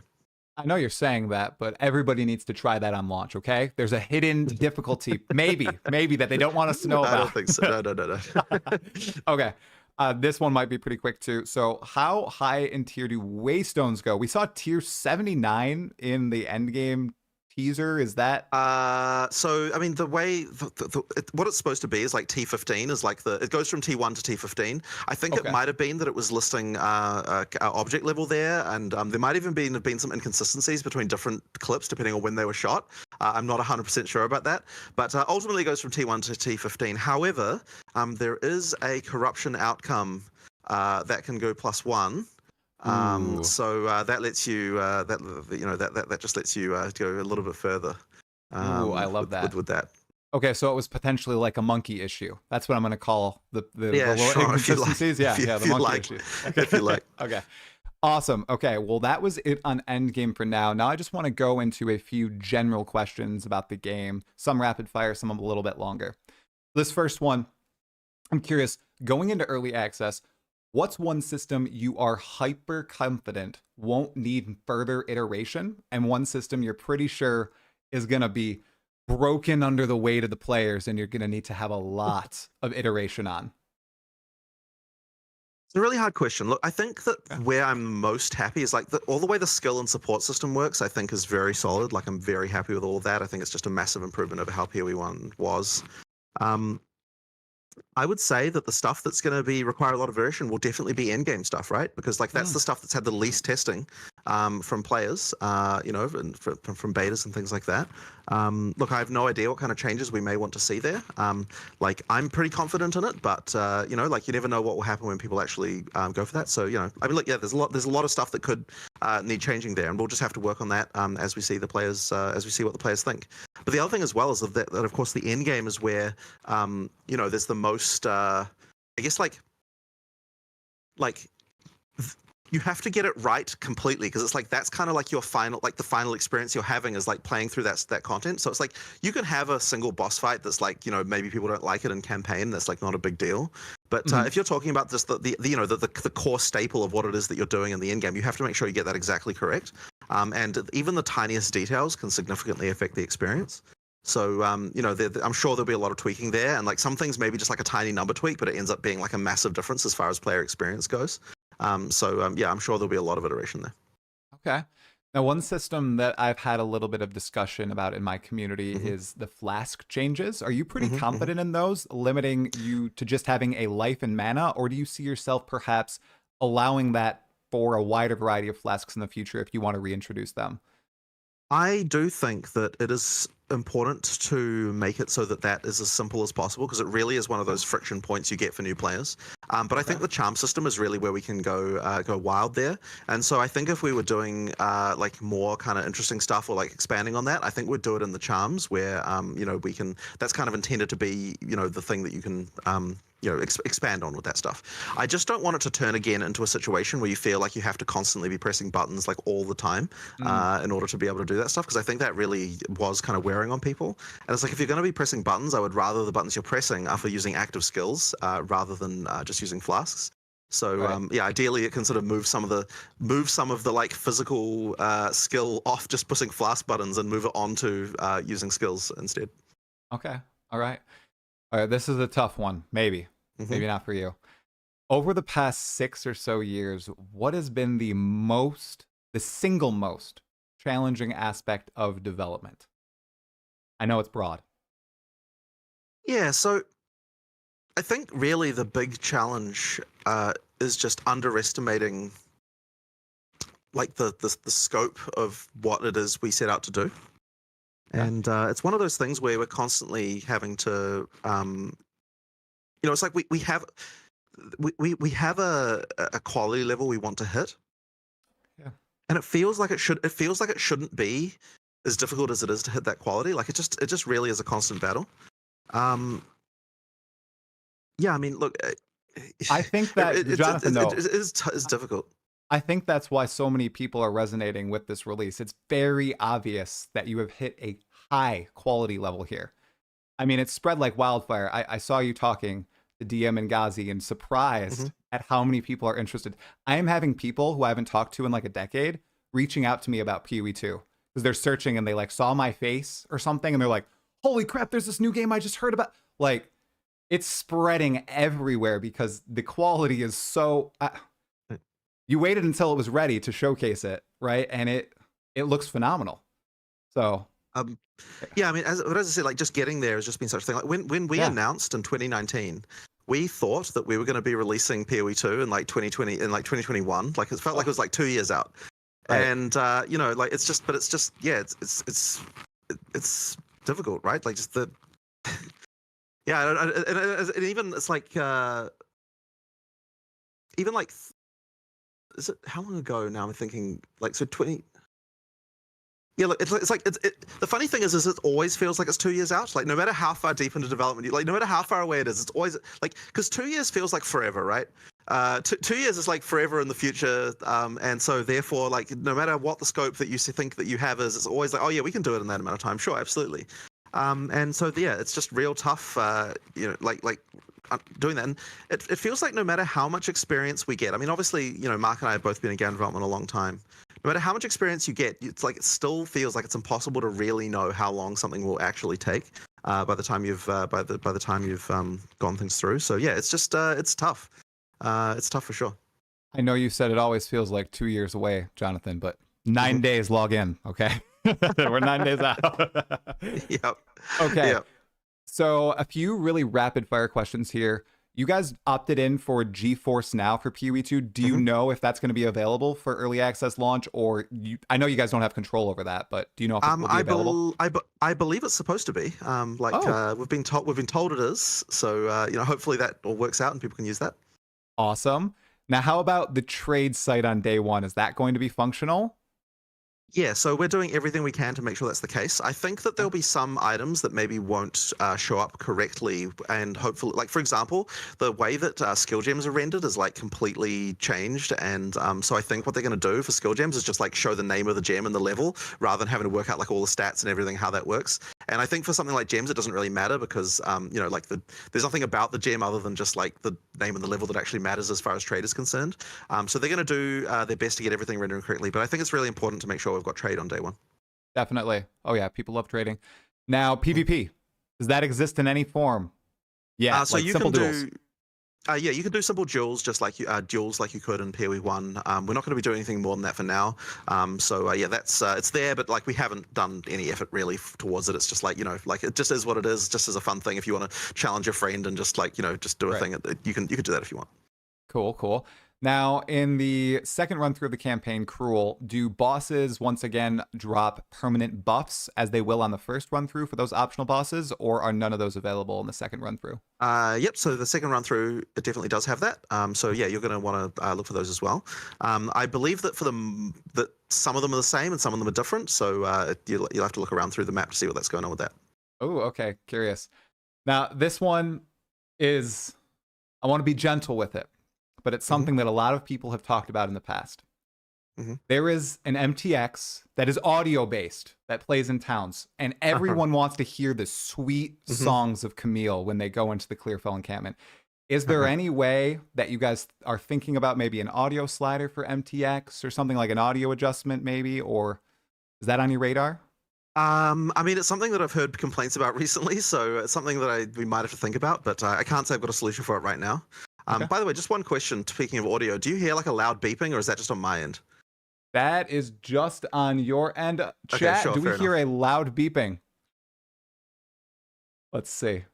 S1: I know you're saying that, but everybody needs to try that on launch, okay? There's a hidden difficulty, maybe that they don't want us to know about.
S11: I don't think so. No.
S1: Okay. This one might be pretty quick too. So how high in tier do Waystones go? We saw tier 79 in the endgame teaser. Is that
S11: so I mean the way what it's supposed to be is like T15 is like it goes from T1 to T15. I think it might have been that it was listing object level there, and there might even have been some inconsistencies between different clips depending on when they were shot. I'm not 100% sure about that, but ultimately it goes from T1 to T15. However, there is a corruption outcome that can go +1. So that lets you that just lets you go a little bit further.
S1: I love that.
S11: With that.
S1: Okay, so it was potentially like a monkey issue. That's what I'm going to call the
S11: sure,
S1: inconsistencies.
S11: Like.
S1: The monkey issue. Okay.
S11: If you like.
S1: Okay. Awesome. Okay, well that was it on Endgame for now. Now I just want to go into a few general questions about the game. Some rapid fire, some a little bit longer. This first one, I'm curious, going into early access, what's one system you are hyper confident won't need further iteration, and one system you're pretty sure is going to be broken under the weight of the players and you're going to need to have a lot of iteration on?
S11: It's a really hard question. Look, I think that where I'm most happy is like all the way the skill and support system works, I think is very solid. Like I'm very happy with all of that. I think it's just a massive improvement over how PoE1 was. I would say that the stuff that's going to be require a lot of variation will definitely be end-game stuff, right? Because like that's the stuff that's had the least testing from players, you know, and from betas and things like that. Look, I have no idea what kind of changes we may want to see there. Like I'm pretty confident in it, but you know, like you never know what will happen when people actually go for that. So you know, I mean, look, yeah, there's a lot of stuff that could need changing there, and we'll just have to work on that as we see the players, as we see what the players think. But the other thing as well is that of course the end game is where you know there's the most I guess like you have to get it right completely because it's like that's kind of like your final, like the final experience you're having is like playing through that content. So it's like you can have a single boss fight that's like, you know, maybe people don't like it in campaign, that's like not a big deal. But if you're talking about just the you know the core staple of what it is that you're doing in the end game, you have to make sure you get that exactly correct. And even the tiniest details can significantly affect the experience. So, you know, I'm sure there'll be a lot of tweaking there, and like some things maybe just like a tiny number tweak, but it ends up being like a massive difference as far as player experience goes. Yeah, I'm sure there'll be a lot of iteration there.
S1: Okay. Now, one system that I've had a little bit of discussion about in my community is the flask changes. Are you pretty confident in those, limiting you to just having a life and mana, or do you see yourself perhaps allowing that for a wider variety of flasks in the future if you want to reintroduce them?
S11: I do think that it is important to make it so that that is as simple as possible because it really is one of those friction points you get for new players. But I think the charm system is really where we can go wild there. And so I think if we were doing like more kind of interesting stuff or like expanding on that, I think we'd do it in the charms where you know we can. That's kind of intended to be you know the thing that you can you know expand on with that stuff. I just don't want it to turn again into a situation where you feel like you have to constantly be pressing buttons like all the time in order to be able to do that stuff because I think that really was kind of wearing on people. And it's like if you're going to be pressing buttons, I would rather the buttons you're pressing are for using active skills rather than just using flasks. So yeah, ideally it can sort of move some of the like physical skill off just pushing flask buttons and move it on to using skills instead.
S1: Okay. All right. This is a tough one. Maybe not for you. Over the past 6 or so years, what has been the single most challenging aspect of development? I know it's broad.
S11: Yeah, so I think really the big challenge is just underestimating like the scope of what it is we set out to do. And it's one of those things where we're constantly having to, you know, it's like we have a quality level we want to hit.
S1: Yeah.
S11: And it feels like it shouldn't be as difficult as it is to hit that quality. Like it just really is a constant battle. Yeah, I mean, look,
S1: I think that Jonathan, though,
S11: it is difficult.
S1: I think that's why so many people are resonating with this release. It's very obvious that you have hit a high quality level here. I mean, it's spread like wildfire. I saw you talking to DM and Ghazi and surprised at how many people are interested. I am having people who I haven't talked to in like a decade reaching out to me about PoE 2 because they're searching and they like saw my face or something and they're like, holy crap, there's this new game I just heard about. Like, it's spreading everywhere because the quality is so... you waited until it was ready to showcase it, right? And it looks phenomenal. So...
S11: yeah, I mean, as I said, like just getting there has just been such a thing. Like when we announced in 2019, we thought that we were going to be releasing PoE 2 in like 2020, in like 2021. Like it felt like it was like 2 years out. Right. And you know, like it's just yeah, it's difficult, right? Like just the yeah, and even it's like even like is it how long ago now? I'm thinking like so 20. Yeah, look, it's like the funny thing is it always feels like it's 2 years out. Like no matter how far deep into development, like no matter how far away it is, it's always like because 2 years feels like forever, right? 2 years is like forever in the future, and so therefore, like no matter what the scope that you think that you have is, it's always like, oh yeah, we can do it in that amount of time. Sure, absolutely. And so yeah, it's just real tough, you know, like doing that. And it feels like no matter how much experience we get, I mean, obviously, you know, Mark and I have both been in game development a long time. No matter how much experience you get, it's like it still feels like it's impossible to really know how long something will actually take by the time you've by the time you've gone things through. So yeah, it's just it's tough. It's tough for sure.
S1: I know you said it always feels like 2 years away, Jonathan, but 9 days log in, okay? We're 9 days out.
S11: Yep.
S1: Okay.
S11: Yep.
S1: So a few really rapid fire questions here. You guys opted in for GeForce Now for PoE2. Do you know if that's going to be available for early access launch, or I know you guys don't have control over that, but do you know if it will be available?
S11: I believe it's supposed to be. We've been told it is. So hopefully that all works out and people can use that.
S1: Awesome. Now, how about the trade site on day one? Is that going to be functional?
S11: Yeah, so we're doing everything we can to make sure that's the case. I think that there'll be some items that maybe won't show up correctly, and hopefully, like for example, the way that skill gems are rendered is like completely changed, and so I think what they're going to do for skill gems is just like show the name of the gem and the level, rather than having to work out like all the stats and everything, how that works. And I think for something like gems, it doesn't really matter because there's nothing about the gem other than just like the name and the level that actually matters as far as trade is concerned. So they're going to do their best to get everything rendered correctly, but I think it's really important to make sure we've got trade on day one.
S1: Definitely. Oh yeah, people love trading. Now PvP, does that exist in any form? Yeah,
S11: so
S1: like
S11: you
S1: simple
S11: can
S1: duels.
S11: You can do simple duels just like duels like you could in PoE 1. We're not going to be doing anything more than that for now. That's it's there, but like we haven't done any effort really towards it. It's just like like it just is what it is, just as a fun thing. If you want to challenge your friend and just like just do a thing, you could do that if you want.
S1: Cool. Now, in the second run through of the campaign, Cruel, do bosses once again drop permanent buffs as they will on the first run through for those optional bosses, or are none of those available in the second run through?
S11: Yep. So the second run through, it definitely does have that. So yeah, you're going to want to look for those as well. I believe that that some of them are the same and some of them are different. So you'll have to look around through the map to see what's going on with that.
S1: Oh, okay. Curious. Now, this one is, I want to be gentle with it, but it's something that a lot of people have talked about in the past. There is an MTX that is audio based that plays in towns, and everyone wants to hear the sweet songs of Camille when they go into the Clearfell encampment. Is there any way that you guys are thinking about maybe an audio slider for MTX or something like an audio adjustment maybe, or is that on your radar?
S11: I mean, it's something that I've heard complaints about recently, so it's something that we might have to think about, but I can't say I've got a solution for it right now. By the way, just one question, speaking of audio, do you hear like a loud beeping or is that just on my end?
S1: That is just on your end. Chat,
S11: Okay, sure,
S1: do we hear a loud beeping? Let's see.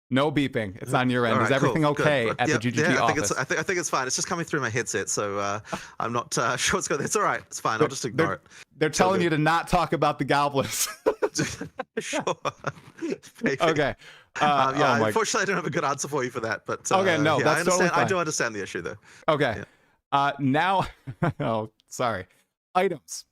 S1: No beeping. It's on your end.
S11: All
S1: Is
S11: right,
S1: everything
S11: cool,
S1: okay
S11: good.
S1: at the GGG office?
S11: I think it's fine. It's just coming through my headset, so I'm not sure what's going on. It's all right. It's fine. I'll just ignore it.
S1: They're telling you to not talk about the goblins.
S11: Sure.
S1: Okay.
S11: Unfortunately, I don't have a good answer for you for that. But
S1: okay, no,
S11: yeah,
S1: that's totally fine.
S11: I do understand the issue, though.
S1: Okay.
S11: Yeah.
S1: Now, oh, sorry. Items.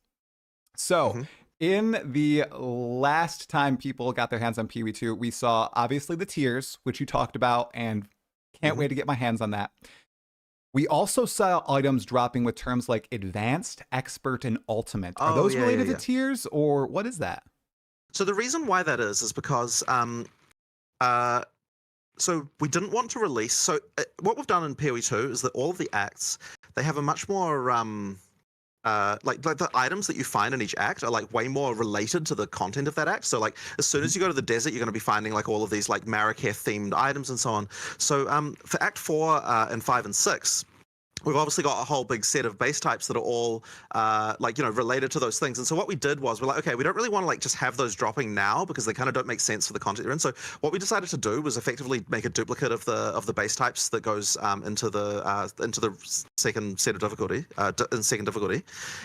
S1: So, in the last time people got their hands on PoE2, we saw obviously the tiers, which you talked about, and can't wait to get my hands on that. We also saw items dropping with terms like advanced, expert, and ultimate. Are those related to tiers, or what is that?
S11: So the reason why that is because so we didn't want to release. So what we've done in PoE2 is that all of the acts, they have a much more like the items that you find in each act are like way more related to the content of that act. So like as soon as you go to the desert, you're going to be finding like all of these like Marrakech themed items and so on. So for Act 4 and 5 and 6, we've obviously got a whole big set of base types that are all related to those things. And so what we did was we're like, okay, we don't really want to like just have those dropping now because they kind of don't make sense for the content they're in. So what we decided to do was effectively make a duplicate of the base types that goes into the second set of difficulty, in second difficulty,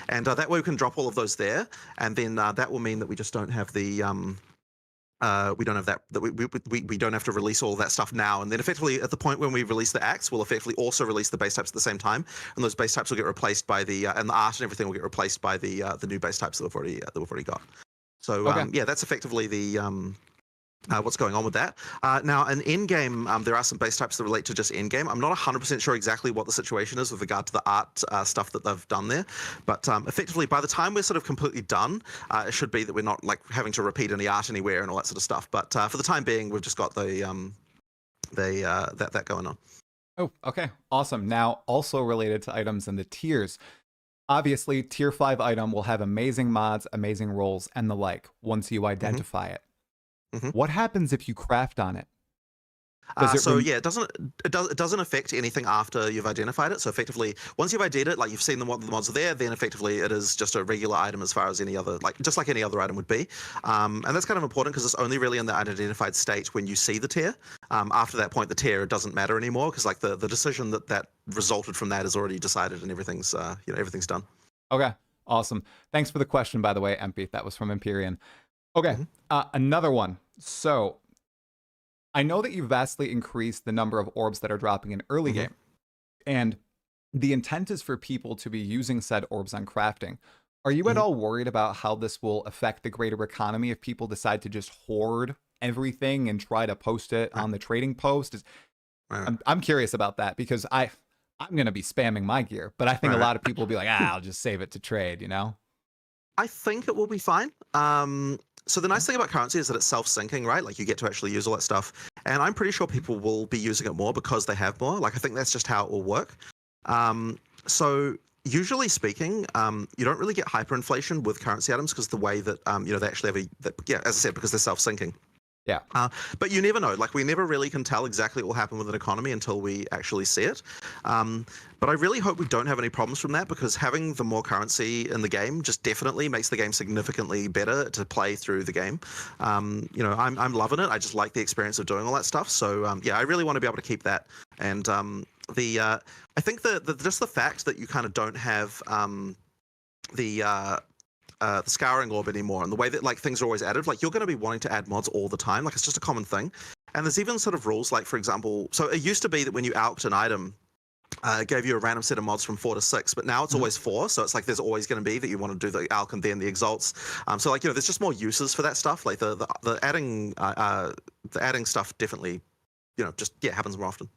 S11: and that way we can drop all of those there, and then that will mean that we just don't have the we don't have that we don't have to release all that stuff now, and then effectively at the point when we release the acts, we'll effectively also release the base types at the same time, and those base types will get replaced by the and the art and everything will get replaced by the new base types that we've already got. So yeah, that's effectively the what's going on with that. Now, in in-game, there are some base types that relate to just in-game. I'm not 100% sure exactly what the situation is with regard to the art stuff that they've done there, but effectively, by the time we're sort of completely done, it should be that we're not like having to repeat any art anywhere and all that sort of stuff. But for the time being, we've just got that going on.
S1: Oh, okay, awesome. Now, also related to items and the tiers. Obviously, tier 5 item will have amazing mods, amazing rolls, and the like once you identify it. What happens if you craft on it?
S11: Yeah, it doesn't affect anything after you've identified it. So effectively, once you've ID'd it, like you've seen the mods are there, then effectively it is just a regular item as far as any other, just like any other item would be. And that's kind of important because it's only really in the unidentified state when you see the tier. After that point, the tier doesn't matter anymore because like the decision that resulted from that is already decided and everything's everything's done.
S1: Okay, awesome. Thanks for the question, by the way, MP. That was from Empyrean. Okay, another one. So I know that you vastly increased the number of orbs that are dropping in early game, and the intent is for people to be using said orbs on crafting. Are you at all worried about how this will affect the greater economy if people decide to just hoard everything and try to post it on the trading post? I'm curious about that because I'm going to be spamming my gear, but I think a lot of people will be like, I'll just save it to trade, you know?
S11: I think it will be fine. So the nice thing about currency is that it's self-syncing, right? Like you get to actually use all that stuff. And I'm pretty sure people will be using it more because they have more. Like I think that's just how it will work. So usually speaking, you don't really get hyperinflation with currency items because the way that, they actually have as I said, because they're self-syncing.
S1: Yeah.
S11: But you never know. Like we never really can tell exactly what will happen with an economy until we actually see it. But I really hope we don't have any problems from that because having the more currency in the game just definitely makes the game significantly better to play through the game. I'm loving it. I just like the experience of doing all that stuff. So I really want to be able to keep that. And I think just the fact that you kind of don't have the scouring orb anymore and the way that like things are always added, like you're going to be wanting to add mods all the time. Like it's just a common thing. And there's even sort of rules like, for example, so it used to be that when you alched an item, it gave you a random set of mods from 4 to 6, but now it's always 4. So it's like there's always going to be that you want to do the alch and then the exalts. So like there's just more uses for that stuff. Like the adding stuff definitely happens more often.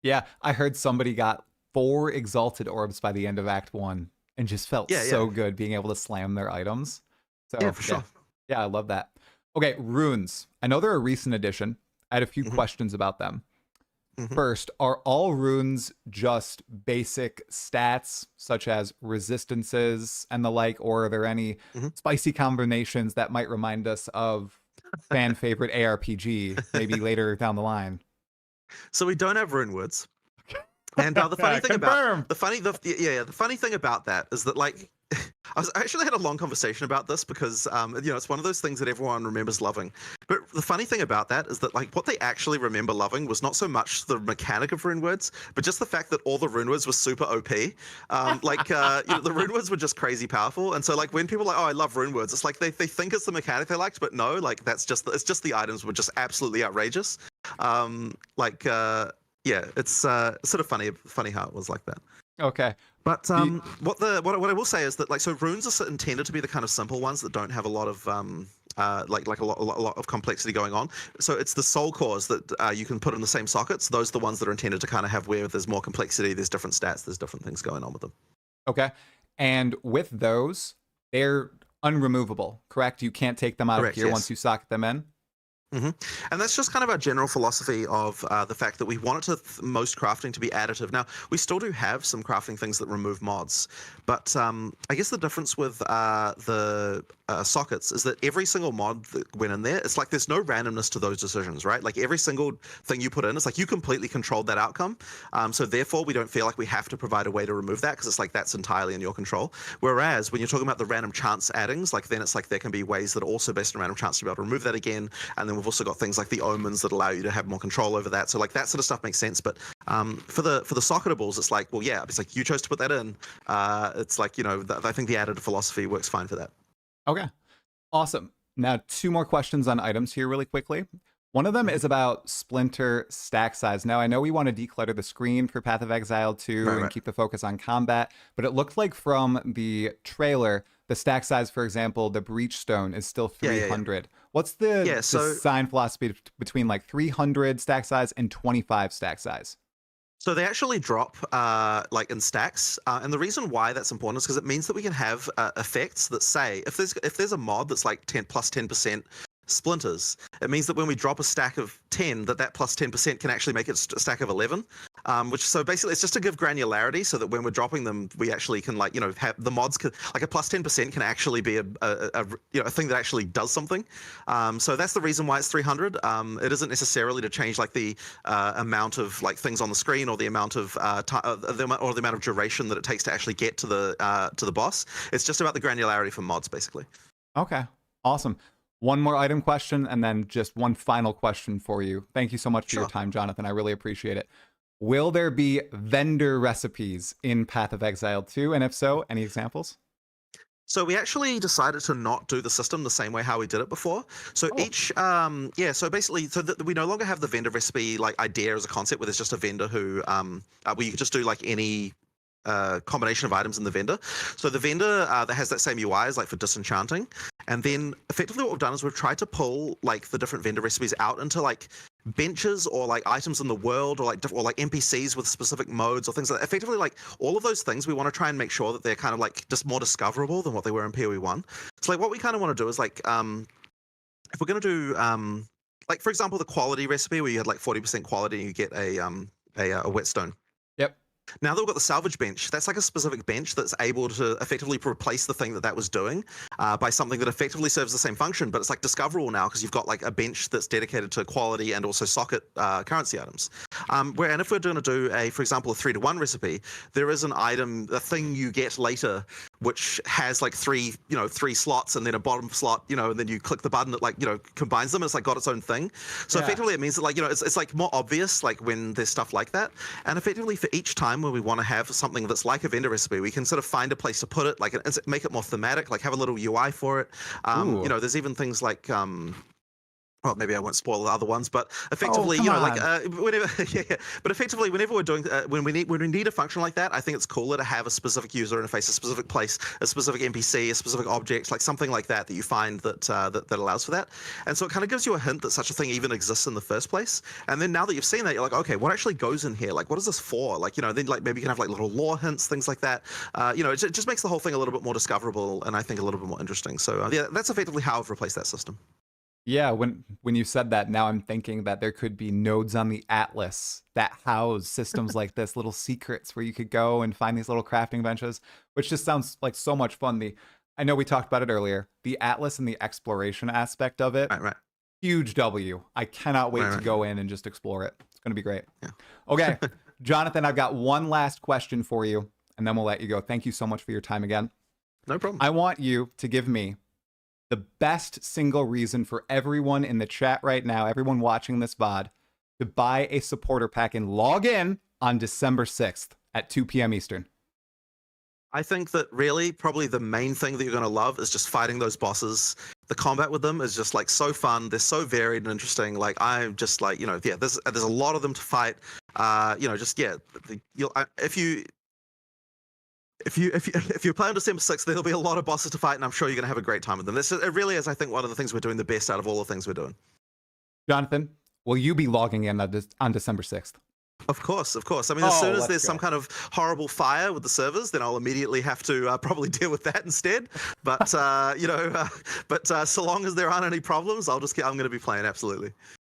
S1: Yeah, I heard somebody got 4 exalted orbs by the end of Act 1 and just felt so good being able to slam their items. So
S11: yeah, for sure.
S1: Yeah, I love that. Okay, runes. I know they're a recent addition. I had a few questions about them. First, are all runes just basic stats, such as resistances and the like, or are there any spicy combinations that might remind us of fan favorite ARPG, maybe later down the line?
S11: So we don't have rune words. And the funny thing about the funny thing about that is that like I actually had a long conversation about this because it's one of those things that everyone remembers loving. But the funny thing about that is that like what they actually remember loving was not so much the mechanic of rune words, but just the fact that all the rune words were super OP. The rune words were just crazy powerful. And so like when people are like, oh, I love rune words, it's like they think it's the mechanic they liked, but no, like it's just the items were just absolutely outrageous. It's sort of funny how it was like that.
S1: Okay.
S11: But what I will say is that like so runes are intended to be the kind of simple ones that don't have a lot of a lot of complexity going on. So it's the soul cores that you can put in the same sockets. Those are the ones that are intended to kind of have where there's more complexity, there's different stats, there's different things going on with them.
S1: Okay. And with those, they're unremovable, correct? You can't take them out of gear once you socket them in?
S11: And that's just kind of our general philosophy of the fact that we want most crafting to be additive. Now, we still do have some crafting things that remove mods, but I guess the difference with the sockets is that every single mod that went in there, it's like there's no randomness to those decisions, right? Like every single thing you put in, it's like you completely controlled that outcome. So therefore, we don't feel like we have to provide a way to remove that because it's like that's entirely in your control. Whereas when you're talking about the random chance addings, like then it's like there can be ways that are also based on random chance to be able to remove that again. And then we've also got things like the omens that allow you to have more control over that. So like that sort of stuff makes sense. But for the socketables, it's like, well, yeah, it's like you chose to put that in. It's like, I think the additive philosophy works fine for that.
S1: Okay, awesome. Now, 2 more questions on items here really quickly. One of them is about Splinter stack size. Now, I know we want to declutter the screen for Path of Exile 2 and keep the focus on combat, but it looked like from the trailer, the stack size, for example, the Breachstone is still 300. What's the design philosophy between like 300 stack size and 25 stack size?
S11: So they actually drop like in stacks, and the reason why that's important is because it means that we can have effects that say if there's a mod that's like 10 plus 10% splinters. It means that when we drop a stack of 10, that plus 10% can actually make it a stack of 11. So basically it's just to give granularity so that when we're dropping them, we actually can have the mods like a plus 10% can actually be a thing that actually does something. So that's the reason why it's 300. It isn't necessarily to change like the amount of like things on the screen or the amount of the amount of duration that it takes to actually get to the boss. It's just about the granularity for mods, basically.
S1: Okay, awesome. One more item question, and then just one final question for you. Thank you so much for your time, Jonathan. I really appreciate it. Will there be vendor recipes in Path of Exile 2? And if so, any examples?
S11: So we actually decided to not do the system the same way how we did it before. So so basically, we no longer have the vendor recipe like idea as a concept where there's just a vendor who, where you could just do like any combination of items in the vendor. So the vendor that has that same UI is like for disenchanting. And then effectively what we've done is we've tried to pull like the different vendor recipes out into like benches or like items in the world or like NPCs with specific modes or things like that. Effectively like all of those things we want to try and make sure that they're kind of like just more discoverable than what they were in PoE 1. So like what we kind of want to do is like if we're going to do like for example the quality recipe where you had like 40% quality and you get a whetstone.
S1: Yep.
S11: Now that we've got the salvage bench, that's like a specific bench that's able to effectively replace the thing that was doing by something that effectively serves the same function, but it's like discoverable now because you've got like a bench that's dedicated to quality and also socket currency items. And if we're going to do for example, a 3-to-1 recipe, there is an item, a thing you get later, which has like three slots and then a bottom slot, and then you click the button that like, combines them and it's like got its own thing. So effectively it means that like, it's like more obvious like when there's stuff like that. And effectively for each time where we want to have something that's like a vendor recipe, we can sort of find a place to put it, like make it more thematic, like have a little UI for it. There's even things like well, maybe I won't spoil the other ones, but effectively, whenever, but effectively, whenever we're doing, when we need a function like that, I think it's cooler to have a specific user interface, a specific place, a specific NPC, a specific object, like something like that you find that allows for that. And so it kind of gives you a hint that such a thing even exists in the first place. And then now that you've seen that, you're like, okay, what actually goes in here? Like, what is this for? Like, then like maybe you can have like little lore hints, things like that. It just makes the whole thing a little bit more discoverable and I think a little bit more interesting. So that's effectively how I've replaced that system.
S1: Yeah, when you said that, now I'm thinking that there could be nodes on the Atlas that house systems like this, little secrets where you could go and find these little crafting benches, which just sounds like so much fun. I know we talked about it earlier, the Atlas and the exploration aspect of it,
S11: right.
S1: Huge W. I cannot wait to go in and just explore it. It's going to be great. Yeah. Okay, Jonathan, I've got one last question for you, and then we'll let you go. Thank you so much for your time again.
S11: No problem.
S1: I want you to give me the best single reason for everyone in the chat right now, everyone watching this VOD, to buy a supporter pack and log in on December 6th at 2 p.m. Eastern.
S11: I think that really probably the main thing that you're going to love is just fighting those bosses. The combat with them is just like so fun. They're so varied and interesting. Like I'm just like, there's a lot of them to fight. If you play on December 6th, there'll be a lot of bosses to fight, and I'm sure you're going to have a great time with them. It really is, I think, one of the things we're doing the best out of all the things we're doing.
S1: Jonathan, will you be logging in on December 6th?
S11: Of course. I mean, as soon as there's some kind of horrible fire with the servers, then I'll immediately have to probably deal with that instead. But so long as there aren't any problems, I'm going to be playing, absolutely.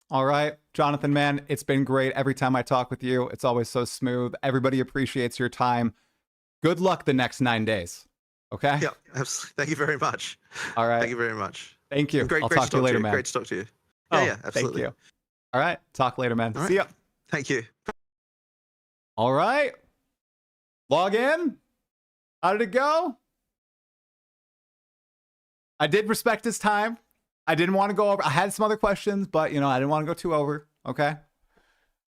S1: All right, Jonathan, man, it's been great. Every time I talk with you, it's always so smooth. Everybody appreciates your time. Good luck the next 9 days. Okay?
S11: Yeah, thank you very much.
S1: All right.
S11: Thank you very much.
S1: Thank you.
S11: Great,
S1: I'll
S11: great
S1: talk to you later, man.
S11: Great to talk to you. Yeah, absolutely.
S1: Thank you. All right. Talk later, man.
S11: Right.
S1: See ya.
S11: Thank you.
S1: All right. Log in. How did it go? I did respect his time. I didn't want to go over. I had some other questions, but, I didn't want to go too over. Okay?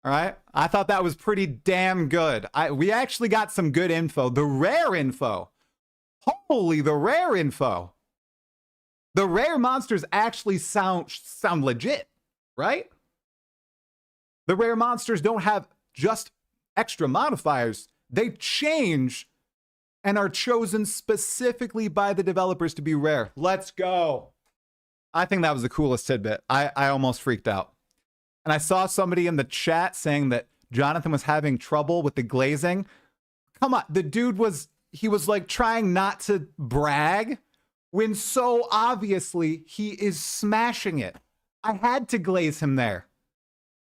S1: All right. I thought that was pretty damn good. We actually got some good info. The rare info. Holy, the rare info. The rare monsters actually sound legit, right? The rare monsters don't have just extra modifiers. They change and are chosen specifically by the developers to be rare. Let's go. I think that was the coolest tidbit. I almost freaked out. And I saw somebody in the chat saying that Jonathan was having trouble with the glazing. Come on, the dude was like trying not to brag, when so obviously he is smashing it. I had to glaze him there.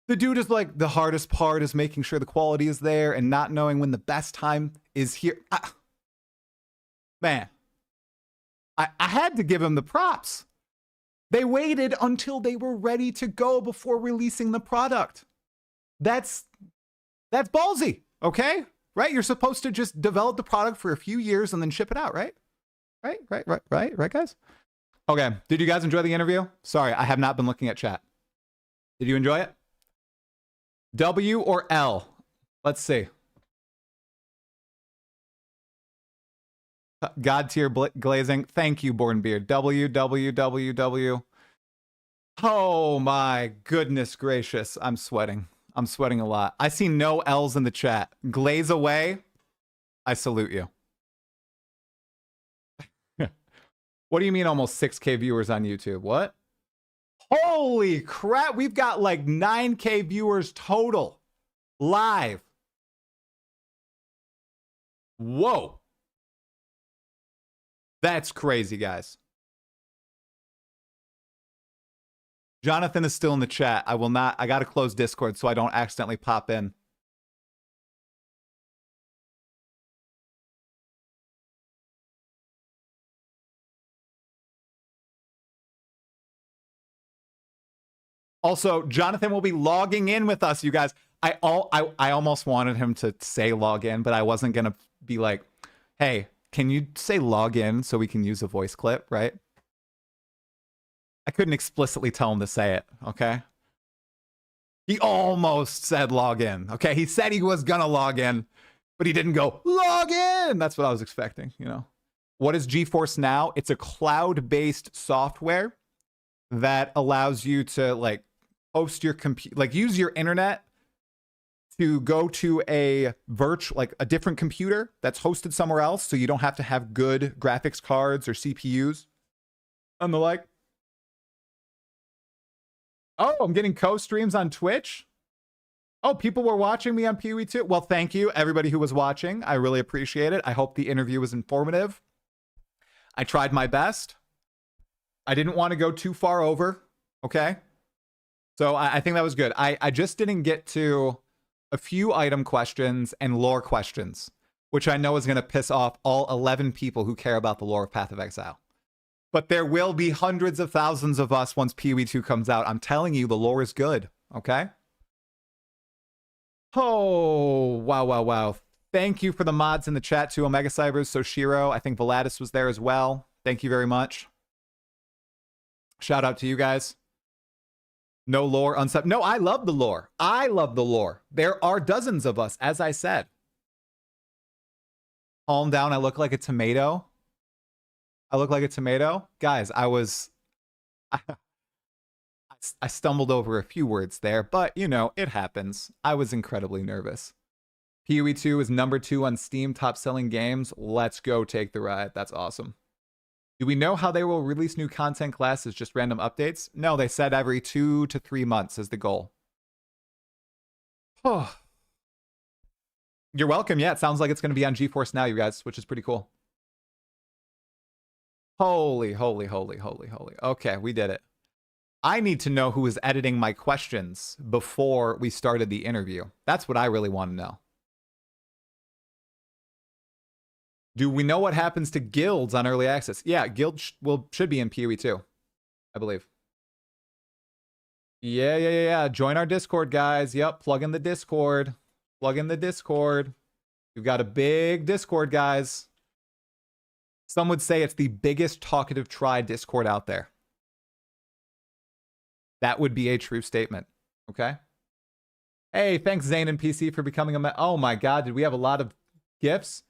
S1: The dude is like, the hardest part is making sure the quality is there and not knowing when the best time is here. Man, I had to give him the props. They waited until they were ready to go before releasing the product. That's ballsy, okay? Right? You're supposed to just develop the product for a few years and then ship it out, right? Right, guys? Okay, did you guys enjoy the interview? Sorry, I have not been looking at chat. Did you enjoy it? W or L? Let's see. God tier glazing. Thank you, Bornbeard. W. Oh my goodness gracious. I'm sweating. I'm sweating a lot. I see no L's in the chat. Glaze away. I salute you. What do you mean almost 6K viewers on YouTube? What? Holy crap. We've got like 9K viewers total. Live. Whoa. That's crazy, guys. Jonathan is still in the chat. I got to close Discord so I don't accidentally pop in. Also, Jonathan will be logging in with us, you guys. I almost wanted him to say log in, but I wasn't going to be like, hey, can you say log in so we can use a voice clip, right? I couldn't explicitly tell him to say it, okay? He almost said log in, okay? He said he was going to log in, but he didn't go log in. That's what I was expecting, you know? What is GeForce Now? It's a cloud-based software that allows you to like host your computer, like use your internet to go to a different computer that's hosted somewhere else, so you don't have to have good graphics cards or CPUs and the like. Oh, I'm getting co-streams on Twitch. Oh, people were watching me on PoE too. Well, thank you, everybody who was watching. I really appreciate it. I hope the interview was informative. I tried my best. I didn't want to go too far over, okay? So I think that was good. I just didn't get to a few item questions and lore questions, which I know is going to piss off all 11 people who care about the lore of Path of Exile. But there will be hundreds of thousands of us once PoE 2 comes out. I'm telling you, the lore is good, okay? Oh, wow. Thank you for the mods in the chat too, Omega Cybers, Soshiro. I think Vladis was there as well. Thank you very much. Shout out to you guys. No lore, unsub. No, I love the lore. I love the lore. There are dozens of us, as I said. Calm down, I look like a tomato. I look like a tomato? Guys, I stumbled over a few words there, but, you know, it happens. I was incredibly nervous. PoE 2 is #2 on Steam top-selling games. Let's go take the ride. That's awesome. Do we know how they will release new content classes? Just random updates? No, they said every 2 to 3 months is the goal. Oh. You're welcome. Yeah, it sounds like it's going to be on GeForce Now, you guys, which is pretty cool. Holy. Okay, we did it. I need to know who is editing my questions before we started the interview. That's what I really want to know. Do we know what happens to guilds on early access? Yeah, guilds should be in PoE 2, I believe. Yeah. Join our Discord, guys. Yep, plug in the Discord. Plug in the Discord. We've got a big Discord, guys. Some would say it's the biggest talkative try Discord out there. That would be a true statement. Okay? Hey, thanks, Zane and PC, for becoming a... Oh my god, did we have a lot of gifts?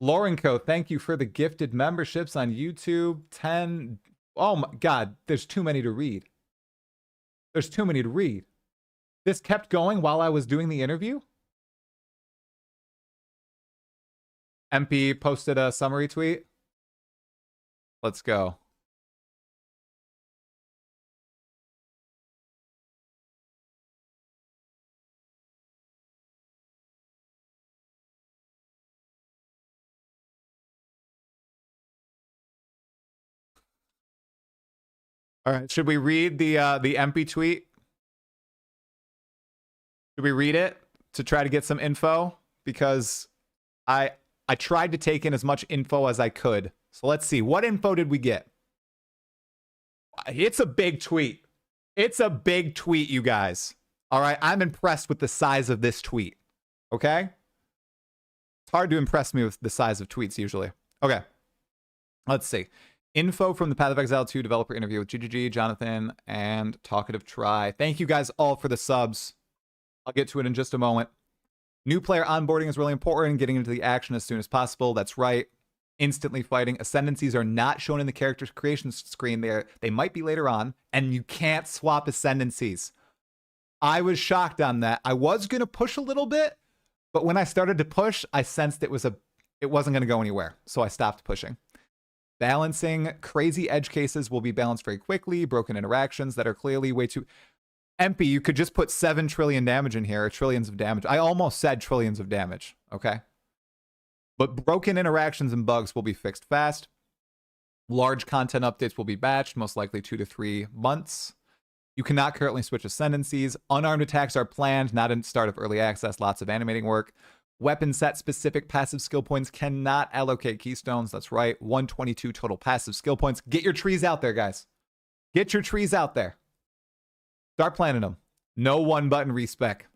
S1: Lorenco, thank you for the gifted memberships on YouTube. 10... Oh my god, there's too many to read. There's too many to read. This kept going while I was doing the interview? MP posted a summary tweet. Let's go. All right. Should we read the MP tweet? Should we read it to try to get some info? Because I tried to take in as much info as I could. So let's see. What info did we get? It's a big tweet. It's a big tweet, you guys. All right. I'm impressed with the size of this tweet. Okay? It's hard to impress me with the size of tweets usually. Okay. Let's see. Info from the Path of Exile 2 developer interview with GGG, Jonathan, and Talkative Try. Thank you guys all for the subs. I'll get to it in just a moment. New player onboarding is really important. Getting into the action as soon as possible. That's right. Instantly fighting. Ascendancies are not shown in the character creation screen there. They might be later on, and you can't swap ascendancies. I was shocked on that. I was going to push a little bit, but when I started to push, I sensed it wasn't going to go anywhere, so I stopped pushing. Balancing. Crazy edge cases will be balanced very quickly. Broken interactions that are clearly way too... MP, you could just put 7 trillion damage in here, or trillions of damage. I almost said trillions of damage, okay? But broken interactions and bugs will be fixed fast. Large content updates will be batched, most likely 2 to 3 months. You cannot currently switch ascendancies. Unarmed attacks are planned, not in start of early access. Lots of animating work. Weapon set specific passive skill points cannot allocate keystones. That's right. 122 total passive skill points. Get your trees out there, guys. Get your trees out there. Start planting them. No one button respec.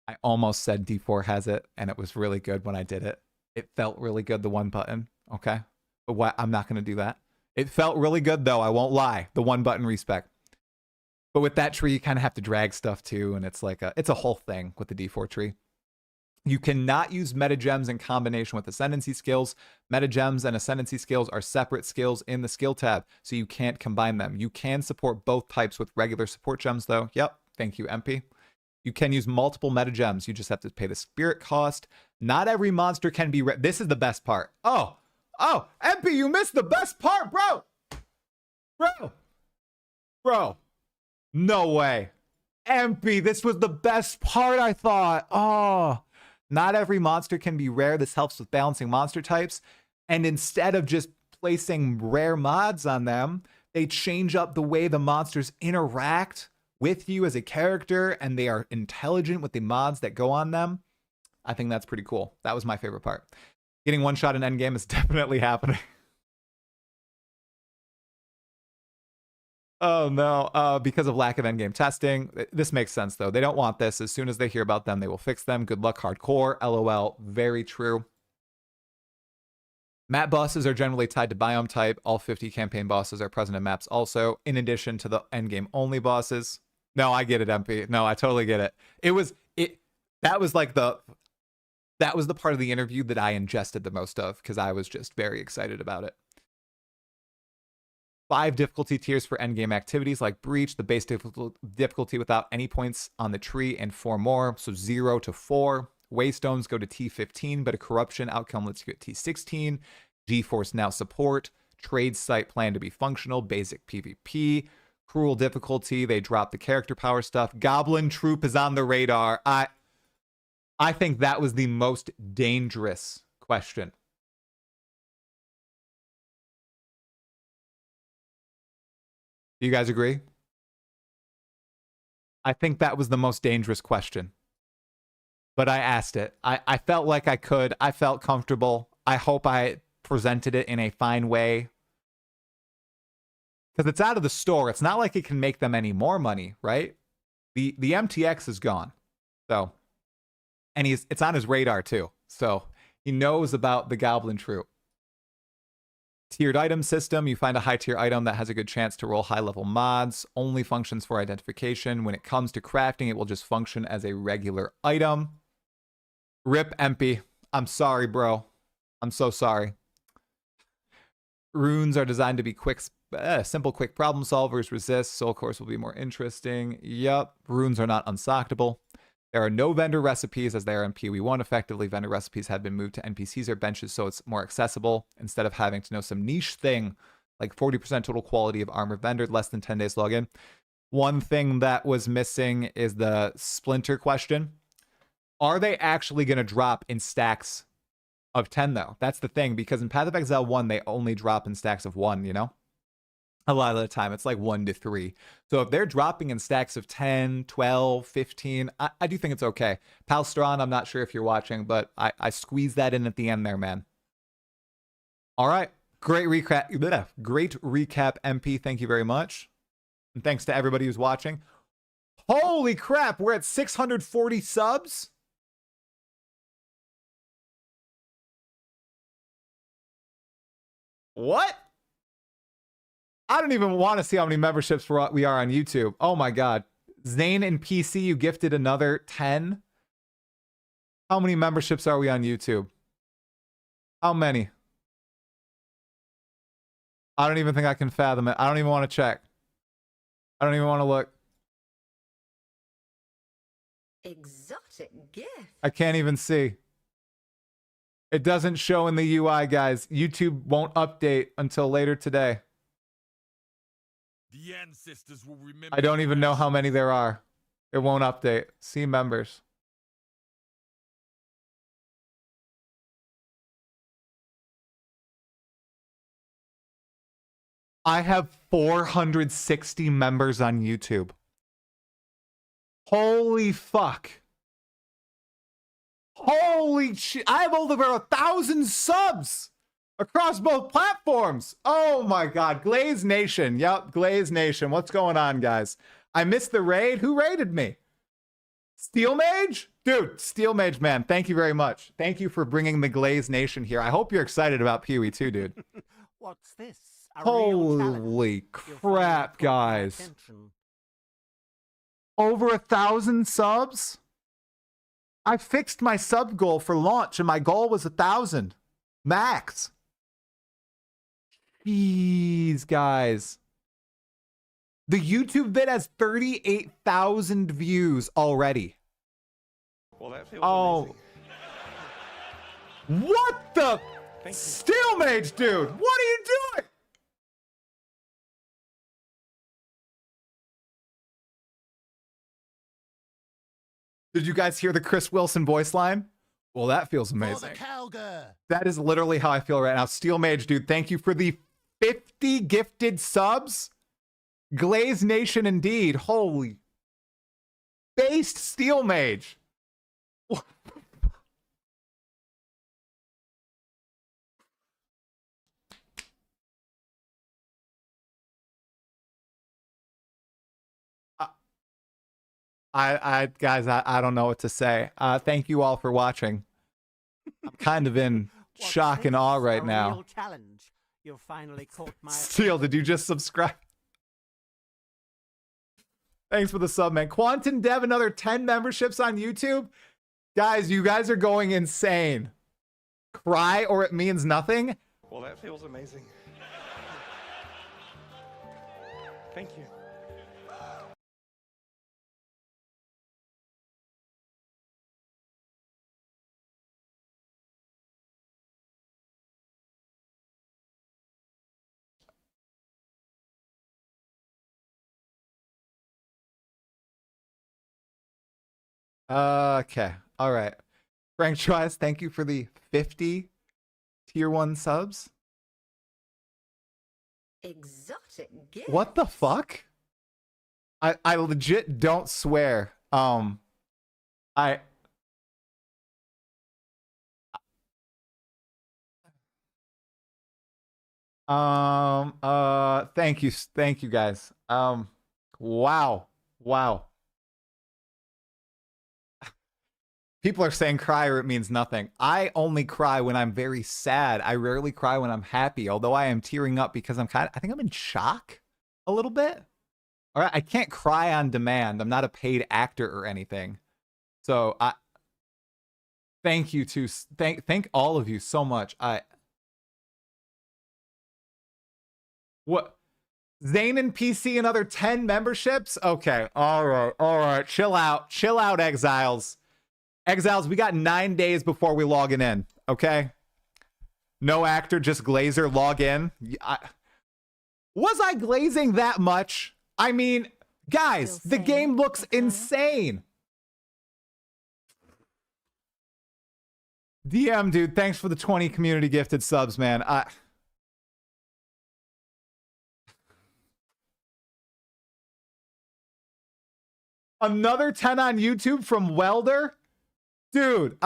S1: I almost said D4 has it, and it was really good when I did it. It felt really good, the one button. Okay. But what? I'm not going to do that. It felt really good, though. I won't lie. The one button respec. But with that tree, you kind of have to drag stuff too, and it's like it's a whole thing with the D4 tree. You cannot use meta gems in combination with ascendancy skills. Meta gems and ascendancy skills are separate skills in the skill tab, so you can't combine them. You can support both types with regular support gems, though. Yep, thank you, MP. You can use multiple meta gems. You just have to pay the spirit cost. Not every monster can be... This is the best part. Oh, MP, you missed the best part, bro. No way. MP, this was the best part, I thought. Oh, not every monster can be rare. This helps with balancing monster types. And instead of just placing rare mods on them, they change up the way the monsters interact with you as a character, and they are intelligent with the mods that go on them. I think that's pretty cool. That was my favorite part. Getting one shot in endgame is definitely happening. Oh, no. Because of lack of endgame testing. This makes sense, though. They don't want this. As soon as they hear about them, they will fix them. Good luck, hardcore. LOL. Very true. Map bosses are generally tied to biome type. All 50 campaign bosses are present in maps also, in addition to the endgame only bosses. No, I get it, MP. No, I totally get it. That was the part of the interview that I ingested the most of, because I was just very excited about it. 5 difficulty tiers for endgame activities like Breach, the base difficulty without any points on the tree, and 4 more, so 0 to 4. Waystones go to T15, but a corruption outcome lets you get T16. GeForce Now support. Trade site plan to be functional. Basic PvP. Cruel difficulty. They drop the character power stuff. Goblin Troop is on the radar. I think that was the most dangerous question. Do you guys agree? I think that was the most dangerous question. But I asked it. I felt like I could. I felt comfortable. I hope I presented it in a fine way. Because it's out of the store. It's not like it can make them any more money, right? The MTX is gone. So, and it's on his radar too. So he knows about the Goblin Troop. Tiered item system. You find a high tier item that has a good chance to roll high level mods. Only functions for identification. When it comes to crafting, it will just function as a regular item. Rip MP. I'm sorry, bro. I'm so sorry. Runes are designed to be simple, quick problem solvers. Resist. Soul Course will be more interesting. Yup. Runes are not unstockable. There are no vendor recipes as they are in PoE1. Effectively, vendor recipes have been moved to NPCs or benches, so it's more accessible. Instead of having to know some niche thing, like 40% total quality of armor vendor, less than 10 days login. One thing that was missing is the splinter question. Are they actually going to drop in stacks of 10, though? That's the thing, because in Path of Exile 1, they only drop in stacks of 1, you know? A lot of the time, it's like 1 to 3. So if they're dropping in stacks of 10, 12, 15, I do think it's okay. Palstron, I'm not sure if you're watching, but I squeezed that in at the end there, man. All right. Great recap. Great recap, MP. Thank you very much. And thanks to everybody who's watching. Holy crap, we're at 640 subs. What? I don't even want to see how many memberships we are on YouTube. Oh my God. Zane and PC, you gifted another 10. How many memberships are we on YouTube? How many? I don't even think I can fathom it. I don't even want to check. I don't even want to look.
S2: Exotic gift.
S1: I can't even see. It doesn't show in the UI, guys. YouTube won't update until later today.
S9: The ancestors will remember.
S1: I don't even know how many there are. It won't update. See members. I have 460 members on YouTube. Holy fuck. Holy shit. I have over 1,000 subs across both platforms. Oh my God. Glaze Nation. Yep, Glaze Nation. What's going on, guys? I missed the raid. Who raided me? Steel Mage? Dude, Steel Mage, man. Thank you very much. Thank you for bringing the Glaze Nation here. I hope you're excited about PoE too, dude.
S4: What's this?
S1: Holy crap, guys. Over 1,000 subs? I fixed my sub goal for launch and my goal was 1,000 max. Jeez, guys. The YouTube vid has 38,000 views already.
S12: Well, that feels
S1: amazing. What the? Steel Mage, dude. What are you doing? Did you guys hear the Chris Wilson voice line? Well, that feels amazing. That is literally how I feel right now. Steel Mage, dude, thank you for the 50 gifted subs. Glaze Nation indeed. Holy. Based Steel Mage. Guys, I don't know what to say. Thank you all for watching. I'm kind of in shock and awe right now.
S4: You finally caught my
S1: Steel, did you just subscribe? Thanks for the sub, man. Quantum Dev, another 10 memberships on YouTube. Guys, you guys are going insane. Cry or it means nothing.
S12: Well, that feels amazing. Thank you.
S1: Okay. All right. Frank Trice, thank you for the 50 tier 1 subs.
S2: Exotic gift.
S1: What the fuck? I legit don't swear. Thank you guys. Wow. People are saying cry or it means nothing. I only cry when I'm very sad. I rarely cry when I'm happy, although I am tearing up because I think I'm in shock a little bit. All right, I can't cry on demand. I'm not a paid actor or anything. So thank you to thank all of you so much. What? Zane and PC another 10 memberships? Okay. All right. Chill out, Exiles. Exiles, we got 9 days before we logging in, okay? No actor, just Glazer, log in. Was I glazing that much? I mean, guys, the game looks insane. DM, dude, thanks for the 20 community gifted subs, man. Another 10 on YouTube from Welder? Dude,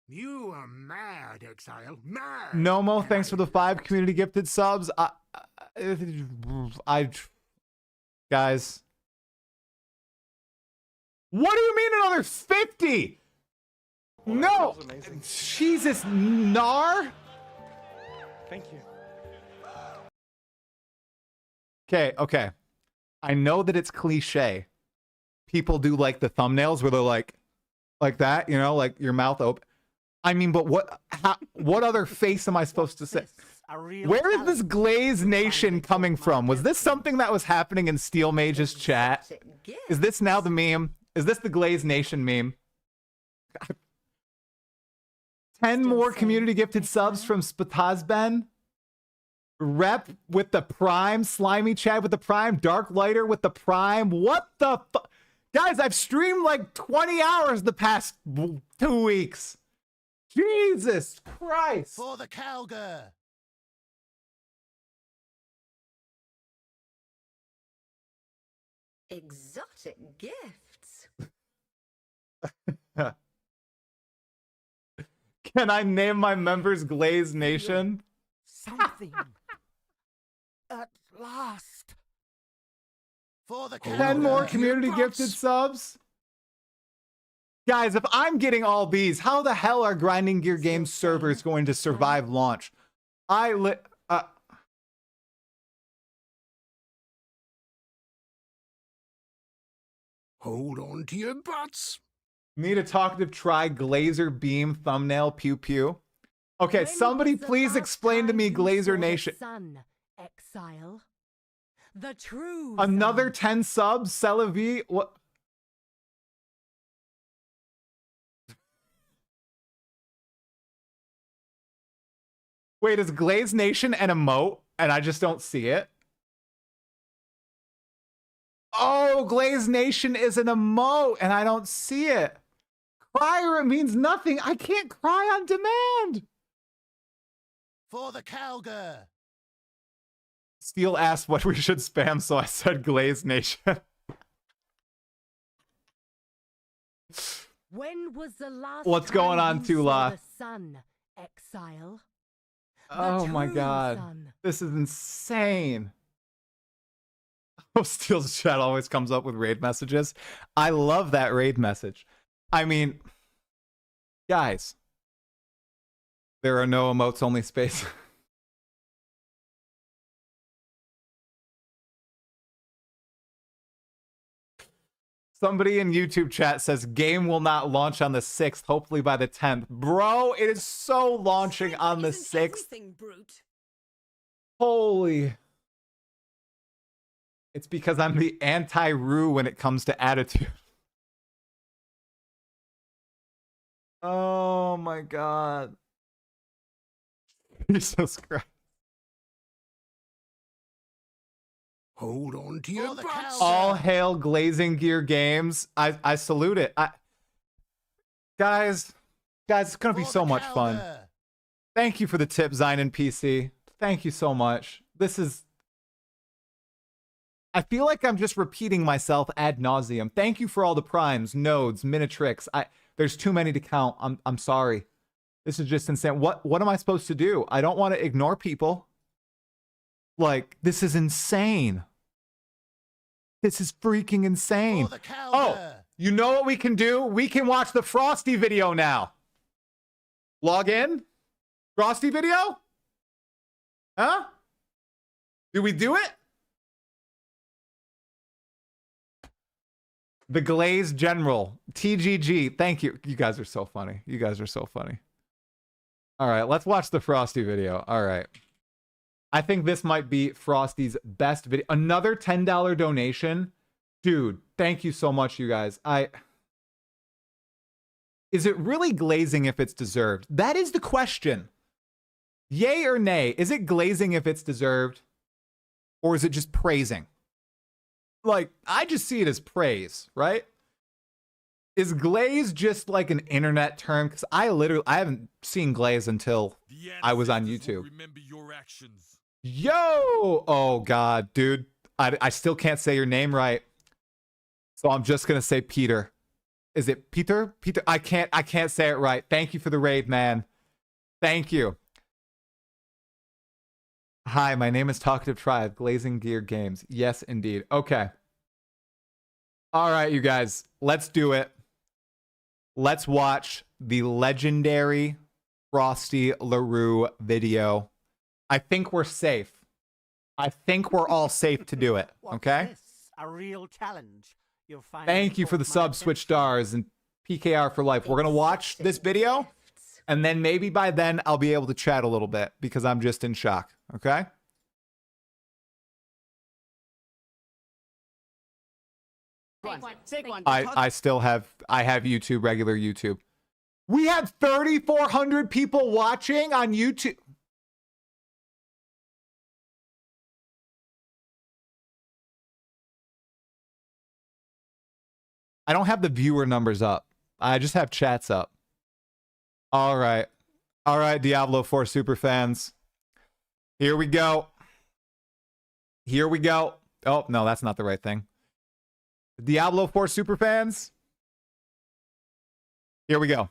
S3: You are mad, Exile. Mad.
S1: Nomo,
S3: And
S1: thanks
S3: I
S1: for the 5 community gifted subs. Guys. What do you mean another 50?
S12: Well, that
S1: No.
S12: feels amazing.
S1: Jesus, Nar?
S12: Thank you.
S1: Okay. I know that it's cliche. People do like the thumbnails where they're like that, you know, like your mouth open. I mean, but what other face am I supposed to say? Where is this Glaze Nation coming from? Was this something that was happening in Steel Mage's chat? Is this now the meme? Is this the Glaze Nation meme? 10 more community gifted subs from Spatazben. Rep with the Prime. Slimy Chad with the Prime. Dark Lighter with the Prime. What the fu- Guys, I've streamed like 20 hours the past 2 weeks. Jesus Christ.
S6: For the Calgar.
S2: Exotic gifts.
S1: Can I name my members Glaze Nation?
S4: Something. At last.
S6: For the
S1: 10 more community gifted subs? Guys, if I'm getting all these, how the hell are Grinding Gear Games servers going to survive launch?
S3: Hold on to your butts.
S1: Need a talkative try Glazer Beam thumbnail pew pew. Okay, somebody please explain to me Glazer Nation.
S10: Sun, Exile. The true
S1: Another
S10: sun.
S1: 10 subs, Celavi. What? Wait, is Glaze Nation an emote and I just don't see it? Oh, Glaze Nation is an emote and I don't see it. Cry or it means nothing. I can't cry on demand.
S6: For the Calgar.
S1: Steele asked what we should spam, so I said Glaze Nation.
S10: When was the last
S1: What's going
S10: time
S1: on,
S10: you saw
S1: Tula?
S10: the sun, Exile?
S1: Oh my
S10: true
S1: god.
S10: sun.
S1: This is insane. Oh, Steele's chat always comes up with raid messages. I love that raid message. I mean, guys, there are no emotes, only space. Somebody in YouTube chat says game will not launch on the 6th, hopefully by the 10th. Bro, it is so launching on the 6th.
S5: Brute.
S1: Holy. It's because I'm the anti-Rue when it comes to attitude. Oh my god. Jesus Christ.
S3: Hold on to your butts.
S1: All hail Glazing Gear Games. I salute it. Guys, it's gonna be so much fun. Thank you for the tip, Zion PC. Thank you so much. This is... I feel like I'm just repeating myself ad nauseum. Thank you for all the primes, nodes, Minitrix. There's too many to count. I'm sorry. This is just insane. What am I supposed to do? I don't want to ignore people. Like, this is insane. This is freaking insane. Oh, you know what we can do? We can watch the Frosty video now. Log in? Frosty video? Huh? Do we do it? The Glaze General. TGG. Thank you. You guys are so funny. You guys are so funny. All right, let's watch the Frosty video. All right. I think this might be Frosty's best video. Another $10 donation. Dude, thank you so much, you guys. Is it really glazing if it's deserved? That is the question. Yay or nay? Is it glazing if it's deserved? Or is it just praising? Like, I just see it as praise, right? Is glaze just like an internet term? Because I haven't seen glaze until I was on YouTube.
S9: Remember your actions.
S1: Yo! Oh, God, dude. I still can't say your name right. So I'm just going to say Peter. Is it Peter? Peter? I can't say it right. Thank you for the raid, man. Thank you. Hi, my name is Talkative Tribe, Glazing Gear Games. Yes, indeed. Okay. All right, you guys. Let's do it. Let's watch the legendary Frosty LaRue video. I think we're safe. I think we're all safe to do it. Okay?
S4: What's this? A real challenge. You'll find.
S1: Thank you for the sub switch stars and PKR for life. We're going to watch this video, and then maybe by then I'll be able to chat a little bit because I'm just in shock. Okay? I still have YouTube, regular YouTube. We had 3,400 people watching on YouTube. I don't have the viewer numbers up. I just have chats up. All right. All right, Diablo 4 superfans. Here we go. Here we go. Oh, no, that's not the right thing. Diablo 4 superfans. Here we go.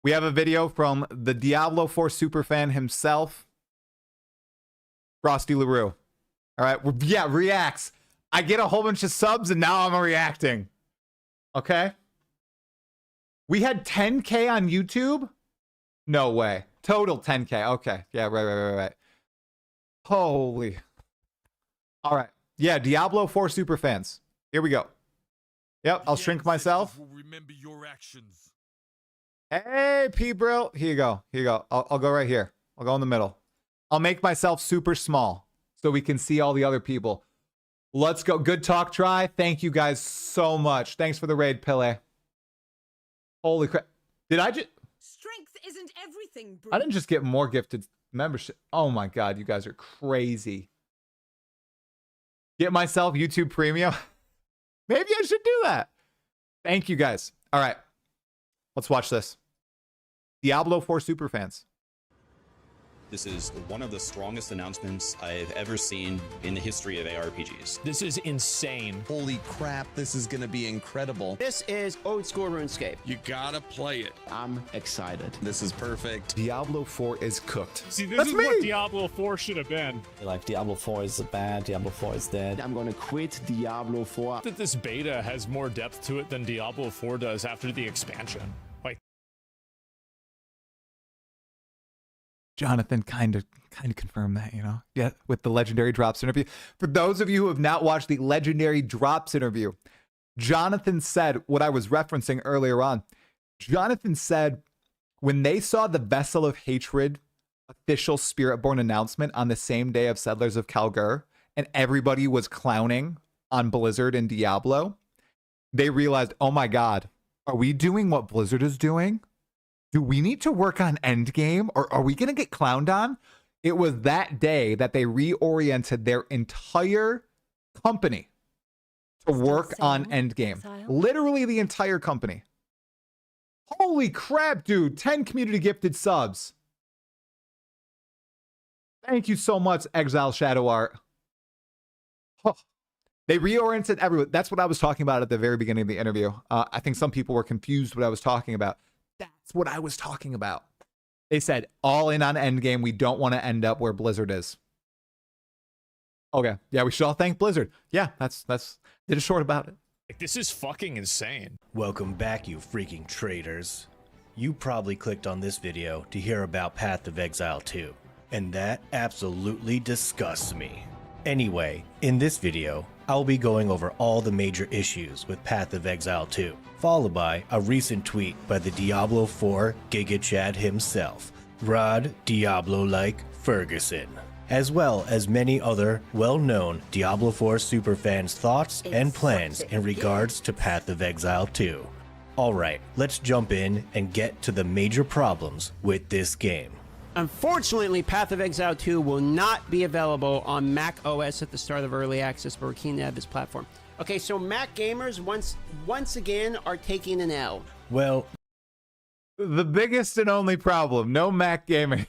S1: We have a video from the Diablo 4 superfan himself, Frosty LaRue. All right. Yeah, reacts. I get a whole bunch of subs and now I'm reacting. Okay. We had 10K on YouTube. No way. Total 10K. Okay. Yeah, right. Holy. All right. Yeah, Diablo 4 superfans. Here we go. Yep, I'll shrink myself.
S9: Remember your actions.
S1: Hey, P-Bro. Here you go. Here you go. I'll go right here. I'll go in the middle. I'll make myself super small so we can see all the other people. Let's go. Good talk, Try. Thank you guys so much. Thanks for the raid, Pele. Holy crap. Did I just...
S5: Strength isn't everything, Bruce.
S1: I didn't just get more gifted membership. Oh my God, you guys are crazy. Get myself YouTube Premium. Maybe I should do that. Thank you guys. All right. Let's watch this. Diablo 4 superfans.
S13: This is one of the strongest announcements I've ever seen in the history of ARPGs.
S14: This is insane.
S15: Holy crap, this is going to be incredible.
S16: This is old school RuneScape.
S9: You gotta play it.
S16: I'm excited.
S15: This is perfect.
S17: Diablo 4 is cooked.
S14: See, this is what Diablo 4 should have been.
S18: Like, Diablo 4 is bad, Diablo 4 is dead.
S16: I'm gonna quit Diablo 4.
S14: That this beta has more depth to it than Diablo 4 does after the expansion. Like,
S1: Jonathan kind of confirmed that, you know? Yeah, with the Legendary Drops interview. For those of you who have not watched the Legendary Drops interview, Jonathan said what I was referencing earlier on. Jonathan said when they saw the Vessel of Hatred official Spiritborn announcement on the same day of Settlers of Kalgur, and everybody was clowning on Blizzard and Diablo, they realized, oh my God, are we doing what Blizzard is doing? Do we need to work on Endgame, or are we going to get clowned on? It was that day that they reoriented their entire company to work on Endgame. Literally the entire company. Holy crap, dude. 10 community gifted subs. Thank you so much, Exile Shadow Art. Oh, they reoriented everyone. That's what I was talking about at the very beginning of the interview. I think some people were confused what I was talking about. That's what I was talking about. They said, all in on Endgame. We don't want to end up where Blizzard is. Okay. Yeah, we should all thank Blizzard. Yeah, that's did a short about it.
S14: Like, this is fucking insane.
S19: Welcome back, you freaking traitors. You probably clicked on this video to hear about Path of Exile 2, and that absolutely disgusts me. Anyway, in this video, I'll be going over all the major issues with Path of Exile 2, followed by a recent tweet by the Diablo 4 Giga Chad himself, Rod Diablo-like Ferguson, as well as many other well-known Diablo 4 superfans' thoughts and plans in regards to Path of Exile 2. Alright, let's jump in and get to the major problems with this game.
S16: Unfortunately, Path of Exile 2 will not be available on Mac OS at the start of early access, but we're keen to have this platform. Okay, so Mac gamers once again are taking an L.
S19: Well,
S1: the biggest and only problem, no Mac gaming.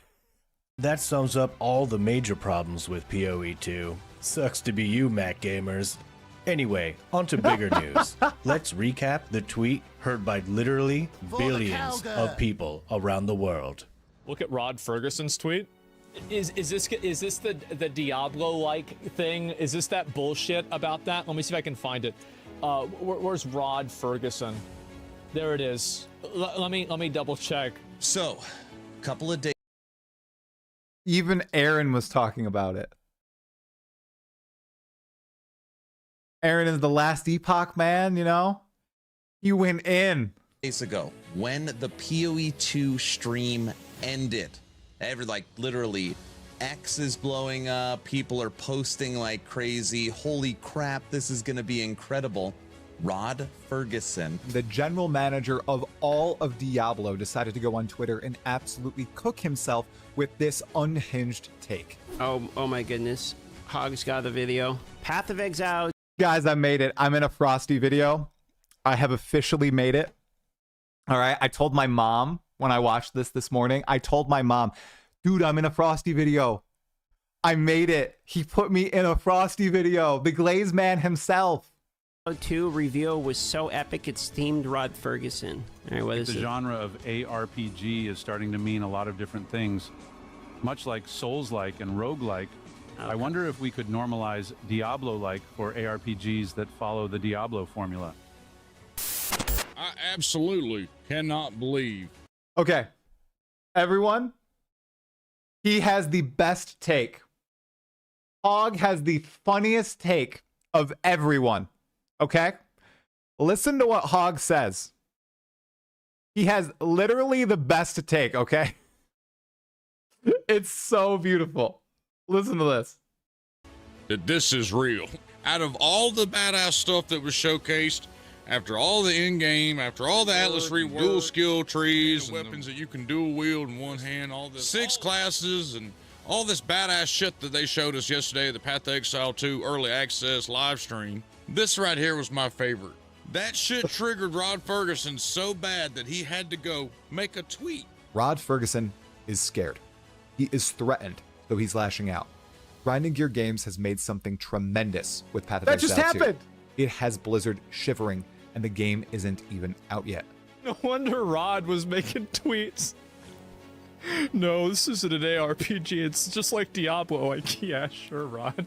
S19: That sums up all the major problems with PoE 2. Sucks to be you, Mac gamers. Anyway, on to bigger news. Let's recap the tweet heard by literally billions of people around the world.
S14: Look at Rod Ferguson's tweet. Is this the Diablo-like thing? Is this that bullshit about that? Let me see if I can find it. Where's Rod Ferguson? There it is. Let me double check.
S15: So, couple of days.
S1: Even Aaron was talking about it. Aaron is the last Epoch man, you know? He went in.
S15: Days ago, when the PoE 2 stream ended, literally, X is blowing up, people are posting like crazy, holy crap, this is gonna be incredible. Rod Ferguson,
S1: the general manager of all of Diablo, decided to go on Twitter and absolutely cook himself with this unhinged take.
S16: Oh my goodness. Hog's got the video. Path of Exile.
S1: Guys, I made it. I'm in a Frosty video. I have officially made it. All right. I told my mom when I watched this morning, I told my mom, dude, I'm in a Frosty video. I made it. He put me in a Frosty video. The Glaze Man himself.
S16: 2 reveal was so epic it's themed Rod Ferguson. All right, what is
S20: the
S16: it?
S20: genre of ARPG is starting to mean a lot of different things. Much like Souls-like and roguelike, I wonder if we could normalize Diablo-like for ARPGs that follow the Diablo formula.
S21: I absolutely cannot believe.
S1: Okay. Everyone, he has the best take. Hog has the funniest take of everyone. Okay? Listen to what Hog says. He has literally the best take, okay? It's so beautiful. Listen to this.
S21: That this is real. Out of all the badass stuff that was showcased, after all the in-game, after all the Atlas rework, dual skill trees, and weapons that you can dual wield in one hand, all the 6 classes, and all this badass shit that they showed us yesterday, the Path of Exile 2 early access live stream, this right here was my favorite. That shit triggered Rod Ferguson so bad that he had to go make a tweet.
S1: Rod Ferguson is scared. He is threatened, so he's lashing out. Grinding Gear Games has made something tremendous with Path of Exile 2. That just happened! It has Blizzard shivering, and the game isn't even out yet.
S14: No wonder Rod was making tweets. No, this isn't an ARPG. It's just like Diablo. Like, yeah, sure, Rod.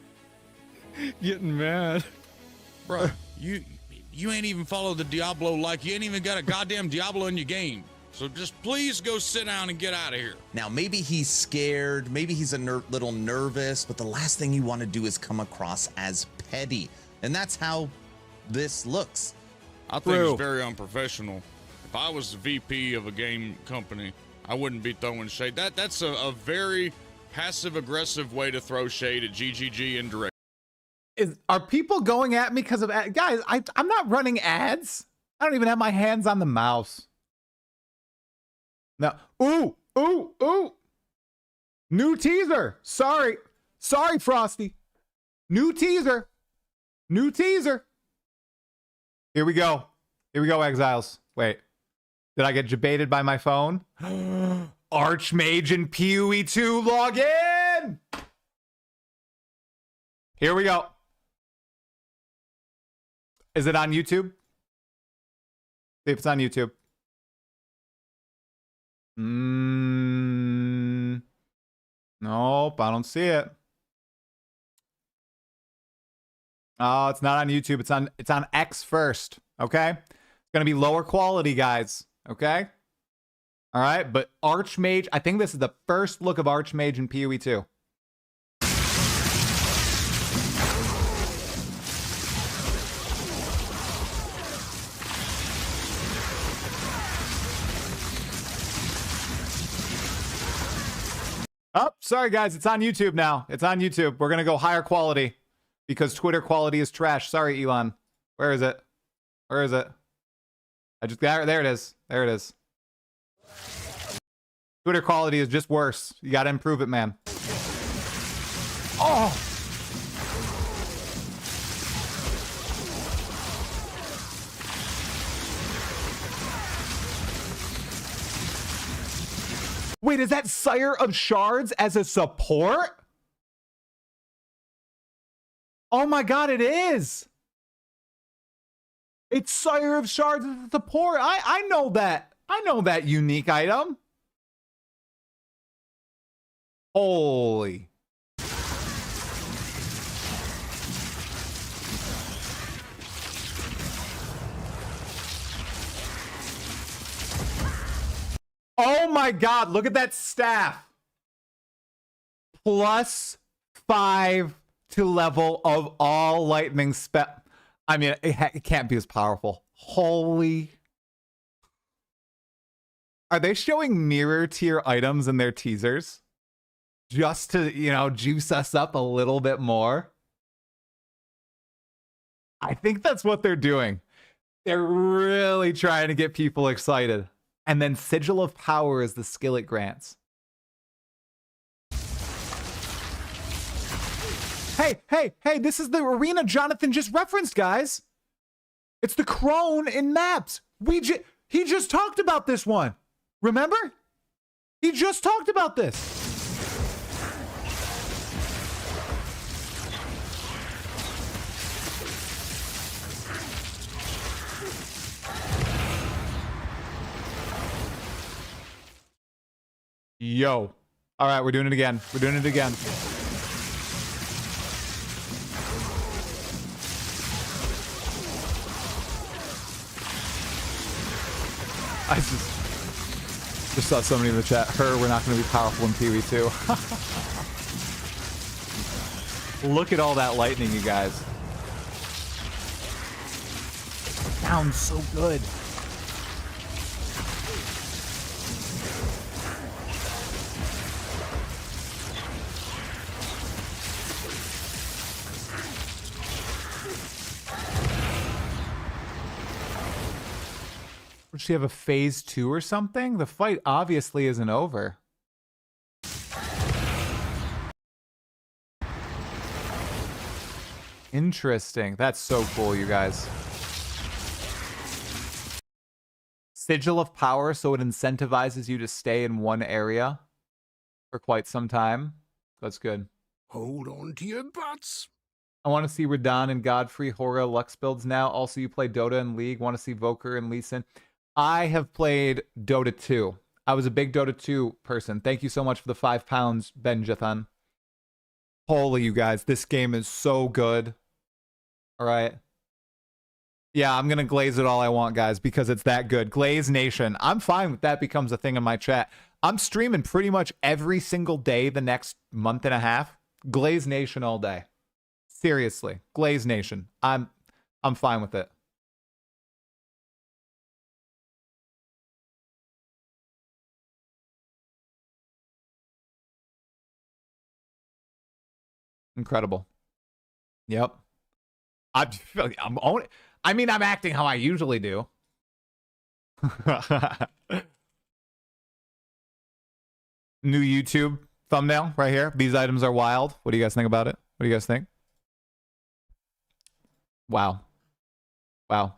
S14: Getting mad.
S21: Bro, you ain't even followed the Diablo like you ain't even got a goddamn Diablo in your game. So just please go sit down and get out of here.
S15: Now, maybe he's scared, maybe he's a little nervous, but the last thing you want to do is come across as petty. And that's how this looks.
S21: I think it's very unprofessional. If I was the VP of a game company, I wouldn't be throwing shade. That's a very passive-aggressive way to throw shade at GGG indirect.
S1: Are people going at me because of ads? Guys, I'm not running ads. I don't even have my hands on the mouse. No. Ooh. New teaser. Sorry, Frosty. New teaser. Here we go, Exiles. Wait. Did I get debated by my phone? Archmage and PoE 2 log in. Here we go. Is it on YouTube? See if it's on YouTube. Nope, I don't see it. Oh, it's not on YouTube. It's on X first. Okay? It's gonna be lower quality, guys. Okay? All right, but Archmage, I think this is the first look of Archmage in PoE 2. Oh, sorry guys, it's on YouTube now. It's on YouTube. We're gonna go higher quality because Twitter quality is trash. Sorry, Elon. Where is it? I just got it. There it is. Twitter quality is just worse. You gotta improve it, man. Oh! Wait, is that Sire of Shards as a support? Oh my god, it is! It's Sire of Shards as a support. I know that. I know that unique item. Holy. Oh my god, look at that staff. +5 to level of all lightning spell. I mean, it can't be as powerful. Holy. Are they showing mirror tier items in their teasers? Just to, you know, juice us up a little bit more? I think that's what they're doing. They're really trying to get people excited. And then Sigil of Power is the skill it grants. Hey, this is the arena Jonathan just referenced, guys. It's the crone in maps. He just talked about this one. Remember? He just talked about this. Yo. All right, we're doing it again. We're doing it again. I just saw somebody in the chat. We're not going to be powerful in PoE 2. Look at all that lightning, you guys. Sounds so good. Does she have a phase 2 or something? The fight obviously isn't over. Interesting. That's so cool, you guys. Sigil of Power, so it incentivizes you to stay in one area for quite some time. That's good.
S3: Hold on to your butts.
S1: I want to see Radon and Godfrey Hora Lux builds now. Also, you play Dota and League. Want to see Voker and Lee Sin. I have played Dota 2. I was a big Dota 2 person. Thank you so much for the 5 pounds, Benjathan. Holy, you guys. This game is so good. All right. Yeah, I'm going to glaze it all I want, guys, because it's that good. Glaze Nation. I'm fine with that becomes a thing in my chat. I'm streaming pretty much every single day the next month and a half. Glaze Nation all day. Seriously. Glaze Nation. I'm fine with it. Incredible. Yep. I'm acting how I usually do. New YouTube thumbnail right here. These items are wild. What do you guys think about it? What do you guys think? Wow. Wow.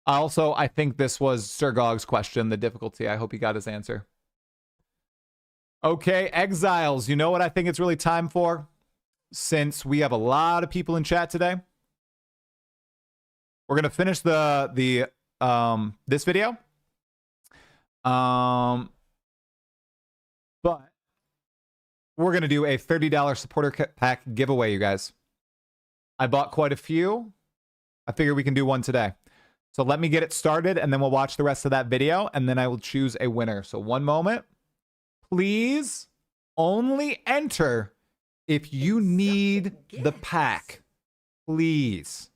S1: Also, I think this was Sir Gog's question, the difficulty. I hope he got his answer. Okay, Exiles. You know what I think it's really time for? Since we have a lot of people in chat today, we're gonna finish this video. But we're gonna do a $30 supporter pack giveaway, you guys. I bought quite a few. I figure we can do one today. So let me get it started, and then we'll watch the rest of that video, and then I will choose a winner. So one moment. Please only enter if you need the pack. Please.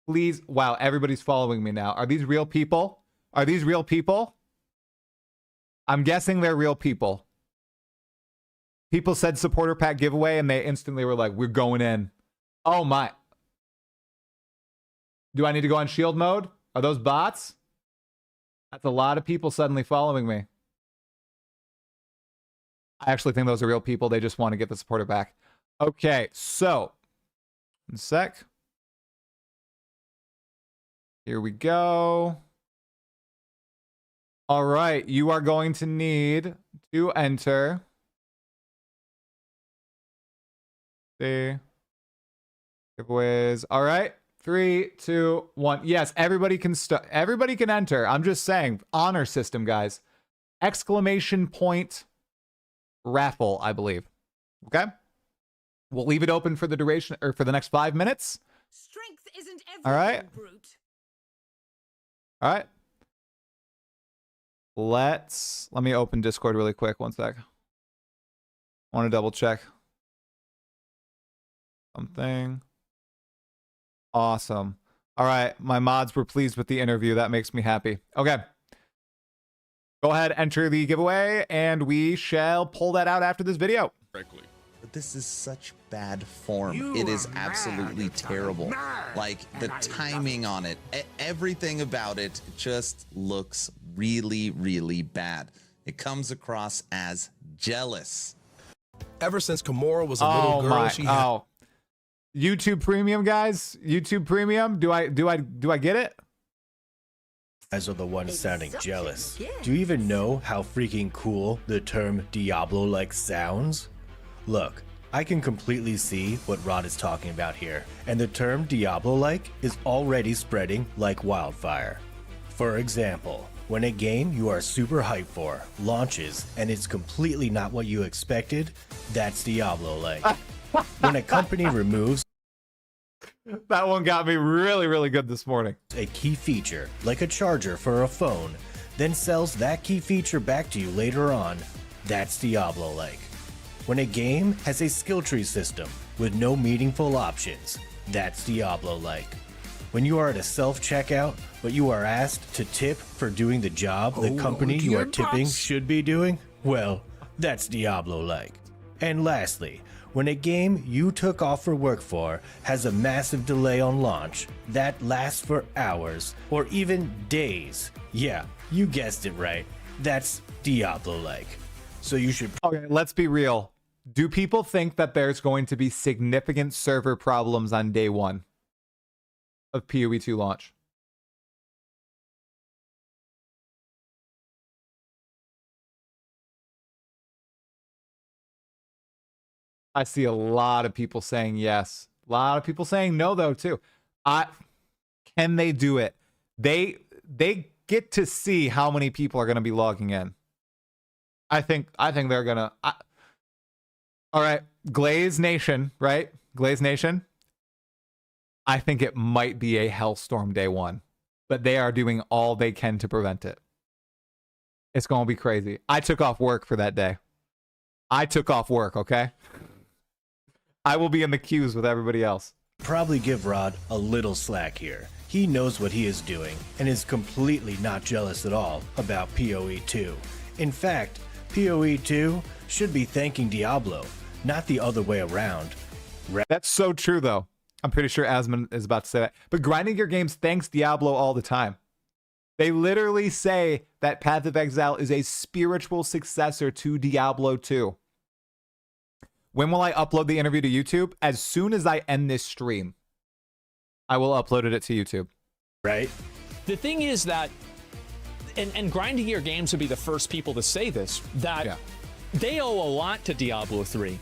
S1: Please. Wow, everybody's following me now. Are these real people? Are these real people? I'm guessing they're real people. People said supporter pack giveaway, and they instantly were like, we're going in. Oh my. Do I need to go on shield mode? Are those bots? That's a lot of people suddenly following me. I actually think those are real people. They just want to get the supporter back. Okay, so. One sec. Here we go. All right, you are going to need to enter. See. Giveaways. All right. 3, 2, 1. Yes, everybody can everybody can enter. I'm just saying, honor system, guys. Exclamation point raffle, I believe. Okay? We'll leave it open for the duration or for the next 5 minutes.
S5: Strength isn't everything,
S1: All right.
S5: brute.
S1: All right. Let me open Discord really quick. One sec. I want to double check something. Awesome. All right. My mods were pleased with the interview. That makes me happy. Okay. Go ahead, enter the giveaway, and we shall pull that out after this video.
S21: Correctly.
S15: But this is such bad form.
S3: You
S15: It is
S3: are mad,
S15: absolutely
S3: Exile.
S15: terrible.
S3: Mad.
S15: Like the
S3: And I love
S15: timing on it, everything about it just looks really, really bad. It comes across as jealous.
S17: Ever since Kimura was a little girl, she had
S1: YouTube Premium, guys. YouTube Premium. Do I get it?
S19: Guys are the ones sounding jealous. Do you even know how freaking cool the term Diablo-like sounds? Look, I can completely see what Rod is talking about here, and the term Diablo-like is already spreading like wildfire. For example, when a game you are super hyped for launches and it's completely not what you expected, that's Diablo-like. When a company removes
S1: that one got me really, really good this morning.
S19: A key feature, like a charger for a phone, then sells that key feature back to you later on, that's Diablo-like. When a game has a skill tree system with no meaningful options, that's Diablo-like. When you are at a self-checkout, but you are asked to tip for doing the job the company you are tipping should be doing, well, that's Diablo-like. And lastly, when a game you took off for work for has a massive delay on launch that lasts for hours or even days, yeah, you guessed it right, that's Diablo-like. So you should...
S1: Okay, let's be real. Do people think that there's going to be significant server problems on day 1 of PoE 2 launch? I see a lot of people saying yes. A lot of people saying no, though, too. Can they do it? They get to see how many people are going to be logging in. I think they're going to... All right, Glaze Nation, right? Glaze Nation. I think it might be a hellstorm day 1, but they are doing all they can to prevent it. It's going to be crazy. I took off work for that day. I took off work, okay? I will be in the queues with everybody else.
S19: Probably give Rod a little slack here. He knows what he is doing and is completely not jealous at all about PoE 2. In fact, PoE 2 should be thanking Diablo, not the other way around.
S1: That's so true, though. I'm pretty sure Asmund is about to say that. But grinding your games thanks Diablo all the time. They literally say that Path of Exile is a spiritual successor to Diablo 2. When will I upload the interview to YouTube? As soon as I end this stream, I will upload it to YouTube.
S19: Right?
S14: The thing is that, and grinding your games would be the first people to say this, that they owe a lot to Diablo 3.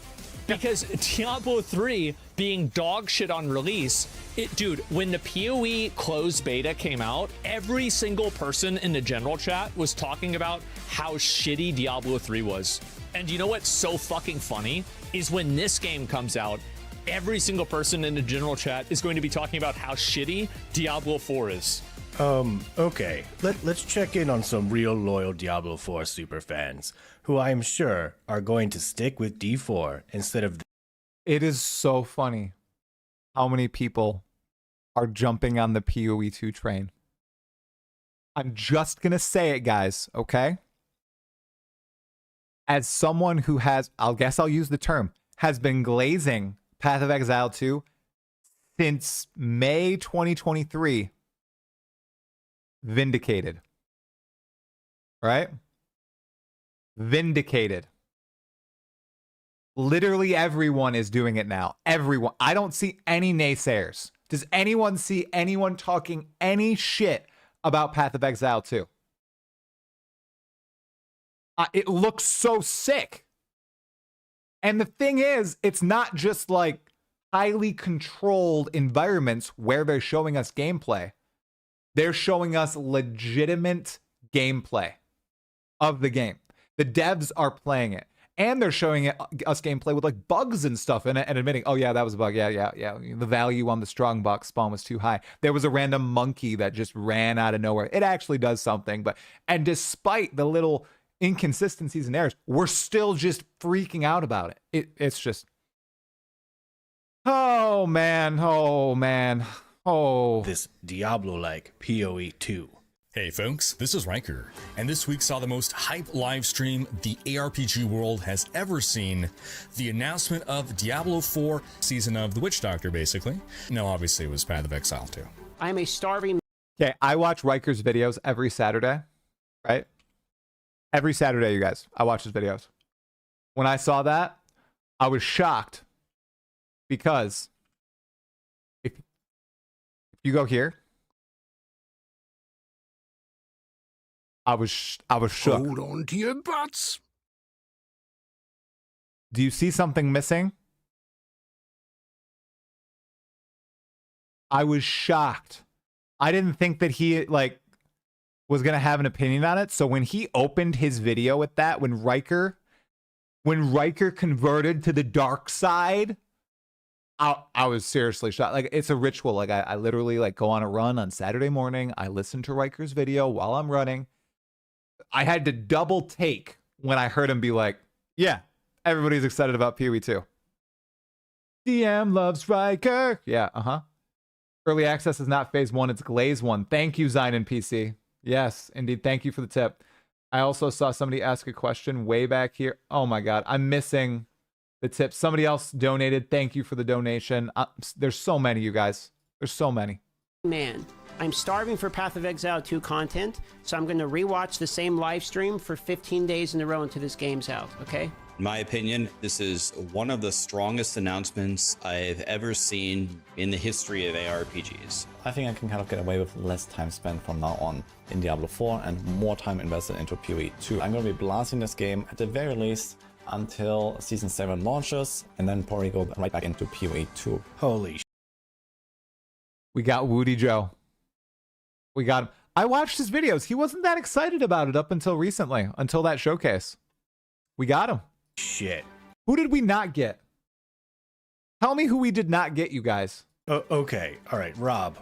S14: Because Diablo 3 being dog shit on release, dude, when the PoE closed beta came out, every single person in the general chat was talking about how shitty Diablo 3 was. And you know what's so fucking funny? Is when this game comes out, every single person in the general chat is going to be talking about how shitty Diablo 4 is.
S19: Okay. Let's check in on some real loyal Diablo 4 superfans, who I am sure are going to stick with D4 instead of...
S1: It is so funny how many people are jumping on the PoE 2 train. I'm just going to say it, guys, okay? As someone who has, I'll use the term, has been glazing Path of Exile 2 since May 2023, vindicated. Right? Vindicated. Literally everyone is doing it now. Everyone. I don't see any naysayers. Does anyone see anyone talking any shit about Path of Exile 2? It looks so sick. And the thing is, it's not just like highly controlled environments where they're showing us gameplay. They're showing us legitimate gameplay of the game. The devs are playing it. And they're showing us gameplay with like bugs and stuff in it and admitting, oh yeah, that was a bug. Yeah. The value on the strong box spawn was too high. There was a random monkey that just ran out of nowhere. It actually does something, and despite the little inconsistencies and errors, we're still just freaking out about it. It's just, oh man.
S19: This Diablo-like PoE 2.
S7: Hey folks, this is Riker, and this week saw the most hype live stream the ARPG world has ever seen. The announcement of Diablo 4, season of The Witch Doctor, basically. No, obviously it was Path of Exile too.
S16: I am a starving...
S1: Okay, I watch Riker's videos every Saturday, right? Every Saturday, you guys, I watch his videos. When I saw that, I was shocked because if you go here, I was shook.
S3: Hold on to your butts.
S1: Do you see something missing? I was shocked. I didn't think that he was gonna have an opinion on it. So when he opened his video with that, when Riker converted to the dark side, I was seriously shocked. Like, it's a ritual. Like, I literally go on a run on Saturday morning. I listen to Riker's video while I'm running. I had to double take when I heard him be like, yeah, everybody's excited about PoE 2. DM loves Riker. Yeah, Early access is not phase 1, it's glaze 1. Thank you, Zine and PC. Yes, indeed. Thank you for the tip. I also saw somebody ask a question way back here. Oh my God, I'm missing the tip. Somebody else donated. Thank you for the donation. There's so many, you guys. There's so many.
S16: Man, I'm starving for Path of Exile 2 content, so I'm going to rewatch the same live stream for 15 days in a row until this game's out, okay?
S13: In my opinion, this is one of the strongest announcements I've ever seen in the history of ARPGs.
S18: I think I can kind of get away with less time spent from now on in Diablo 4 and more time invested into PoE 2. I'm going to be blasting this game at the very least until Season 7 launches, and then probably go right back into PoE 2.
S19: Holy sh**.
S1: We got Woody Joe. We got him. I watched his videos. He wasn't that excited about it up until recently, until that showcase. We got him.
S19: Shit.
S1: Who did we not get? Tell me who we did not get, you guys.
S19: Okay. All right. Rob,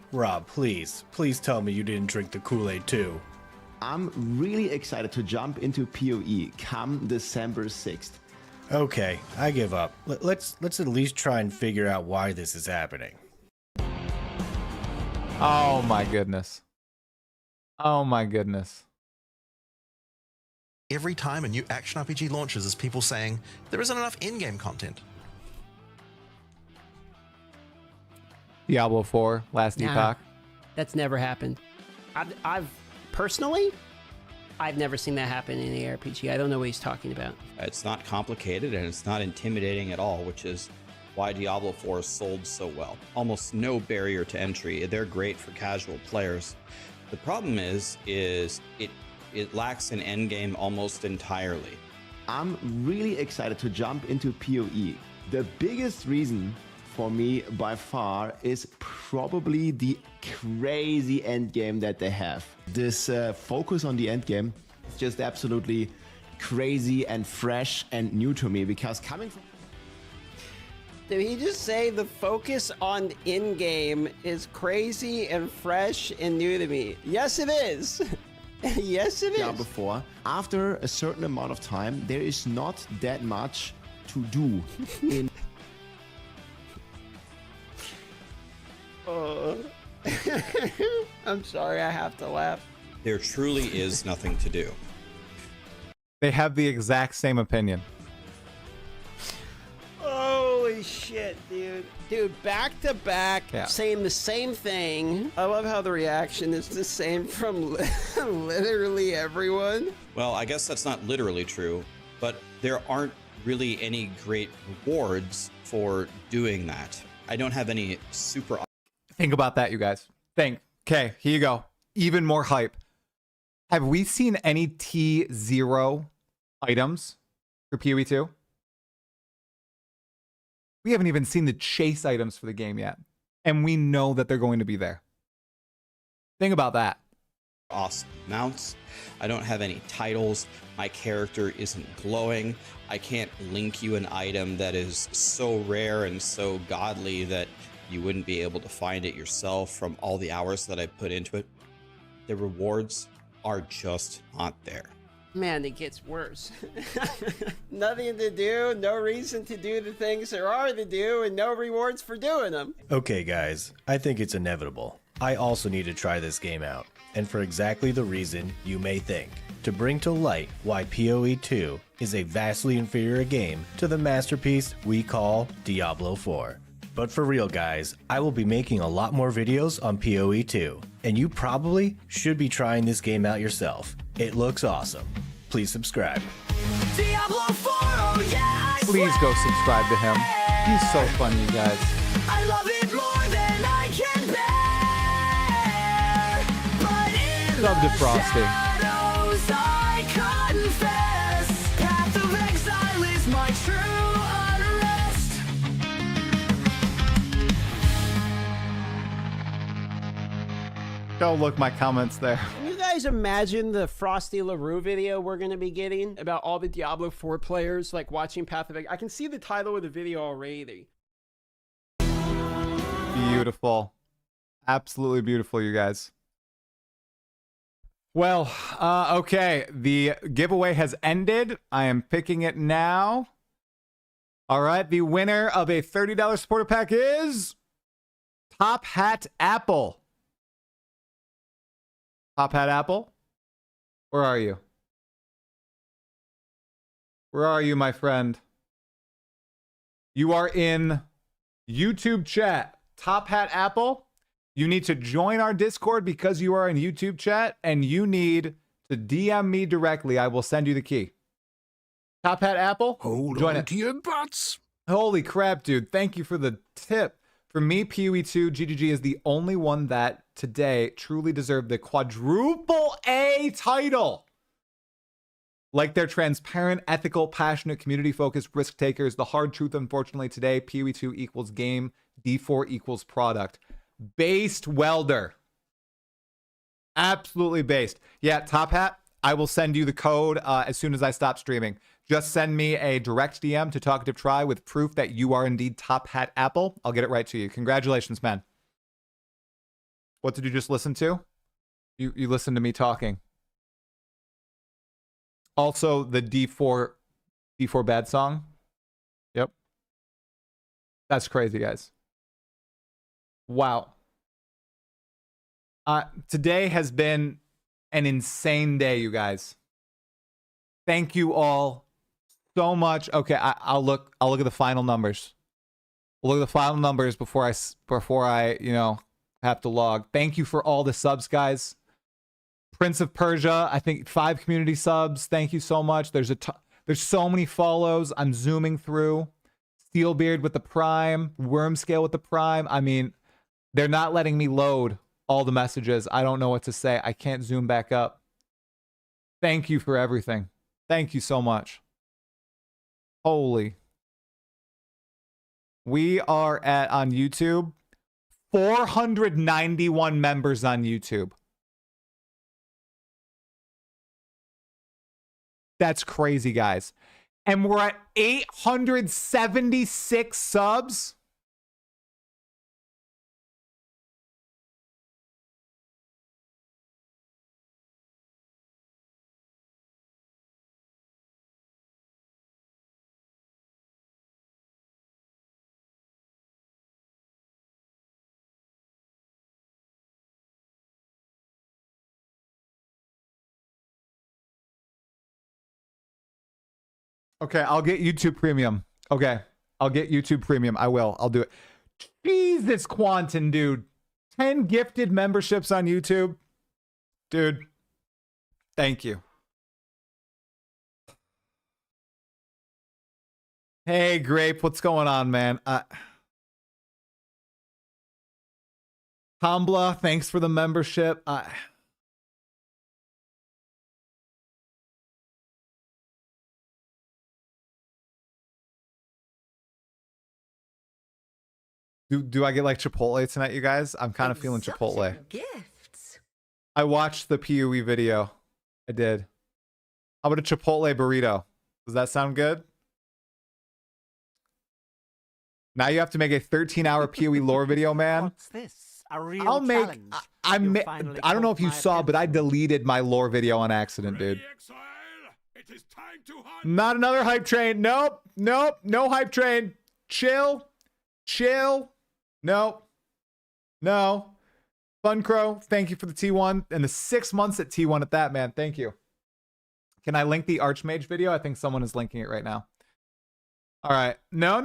S19: please tell me you didn't drink the Kool-Aid too.
S22: I'm really excited to jump into PoE come December 6th.
S19: Okay, I give up. Let's at least try and figure out why this is happening.
S1: Oh my goodness. Oh my goodness.
S11: Every time a new action RPG launches, is people saying there isn't enough in-game content.
S1: Diablo 4, last Epoch.
S16: That's never happened. I've personally, I've never seen that happen in an ARPG. I don't know what he's talking about.
S13: It's not complicated and it's not intimidating at all, which is why Diablo 4 sold so well. Almost no barrier to entry. They're great for casual players. The problem is it lacks an endgame almost entirely.
S22: I'm really excited to jump into PoE. The biggest reason for me by far is probably the crazy endgame that they have. This focus on the endgame is just absolutely crazy and fresh and new to me, because coming from...
S16: Did he just say the focus on in-game is crazy and fresh and new to me? Yes, it is. Yes, it is.
S22: Yeah, before. After a certain amount of time, there is not that much to do in...
S16: I'm sorry, I have to laugh.
S13: There truly is nothing to do.
S1: They have the exact same opinion.
S16: Holy shit, dude. Dude, back to back, saying the same thing. I love how the reaction is the same from literally everyone.
S13: Well, I guess that's not literally true, but there aren't really any great rewards for doing that. I don't have any super...
S1: Think about that, you guys. Think. Okay, here you go. Even more hype. Have we seen any T0 items for PoE 2. We haven't even seen the chase items for the game yet. And we know that they're going to be there. Think about that.
S13: Awesome mounts. I don't have any titles. My character isn't glowing. I can't link you an item that is so rare and so godly that you wouldn't be able to find it yourself from all the hours that I put into it. The rewards are just not there.
S16: Man, it gets worse. Nothing to do, no reason to do the things there are to do, and no rewards for doing them.
S19: Okay, guys, I think it's inevitable. I also need to try this game out, and for exactly the reason you may think. To bring to light why PoE 2 is a vastly inferior game to the masterpiece we call Diablo 4. But for real, guys, I will be making a lot more videos on PoE 2, and you probably should be trying this game out yourself. It looks awesome. Please subscribe.
S8: Diablo 4, oh yeah,
S1: Please go subscribe to him. He's so funny, you guys.
S8: I love it more than I can bear. But in
S1: Love to Frosty.
S8: shadows I confess, Path of Exile is my true unrest.
S1: Go look my comments there.
S16: Can you guys imagine the Frosty LaRue video we're going to be getting about all the Diablo 4 players like watching Path of Exile? I can see the title of the video already.
S1: Beautiful. Absolutely beautiful, you guys. Well, okay. The giveaway has ended. I am picking it now. All right. The winner of a $30 supporter pack is Top Hat Apple. Top Hat Apple? Where are you? Where are you, my friend? You are in YouTube chat. Top Hat Apple, you need to join our Discord because you are in YouTube chat, and you need to DM me directly. I will send you the key. Top Hat Apple, join it.
S9: To your butts.
S1: Holy crap, dude. Thank you for the tip. For me, PoE 2 GGG is the only one that today truly deserved the quadruple A title. Like their transparent, ethical, passionate, community-focused risk takers, the hard truth, unfortunately, today, PoE 2 equals game, D4 equals product. Based welder. Absolutely based. Yeah, Top Hat, I will send you the code as soon as I stop streaming. Just send me a direct DM to Talkative Try with proof that you are indeed Top Hat Apple. I'll get it right to you. Congratulations, man. What did you just listen to? You listened to me talking. Also, the D4 bad song. Yep. That's crazy, guys. Wow. Today has been an insane day, you guys. Thank you all so much. Okay, I'll look at the final numbers. We'll look at the final numbers before I have to log. Thank you for all the subs, guys. Prince of Persia, I think 5 community subs. Thank you so much. There's so many follows. I'm zooming through. Steelbeard with the Prime, Wormscale with the Prime. I mean, they're not letting me load all the messages. I don't know what to say. I can't zoom back up. Thank you for everything. Thank you so much. Holy. We are on YouTube, 491 members on YouTube. That's crazy, guys. And we're at 876 subs. Okay, I'll get YouTube Premium. Okay, I'll get YouTube Premium. I will. I'll do it. Jesus, Quantum, dude. 10 gifted memberships on YouTube. Dude, thank you. Hey, Grape, what's going on, man? Tambla, thanks for the membership. Do I get like Chipotle tonight, you guys? I'm kind of feeling Chipotle.
S5: Gifts.
S1: I watched the PoE video. I did. How about a Chipotle burrito? Does that sound good? Now you have to make a 13-hour PoE lore video, man.
S4: What's this? A real
S1: I'll make.
S4: challenge.
S1: I don't know if you
S4: caught my
S1: saw, but I deleted my lore video on accident, dude. Not another hype train. Nope. Nope. No hype train. Chill. Chill. Nope. No. Fun Crow, thank you for the T1 and the 6 months at T1 at that, man. Thank you. Can I link the Archmage video? I think someone is linking it right now. All right. No.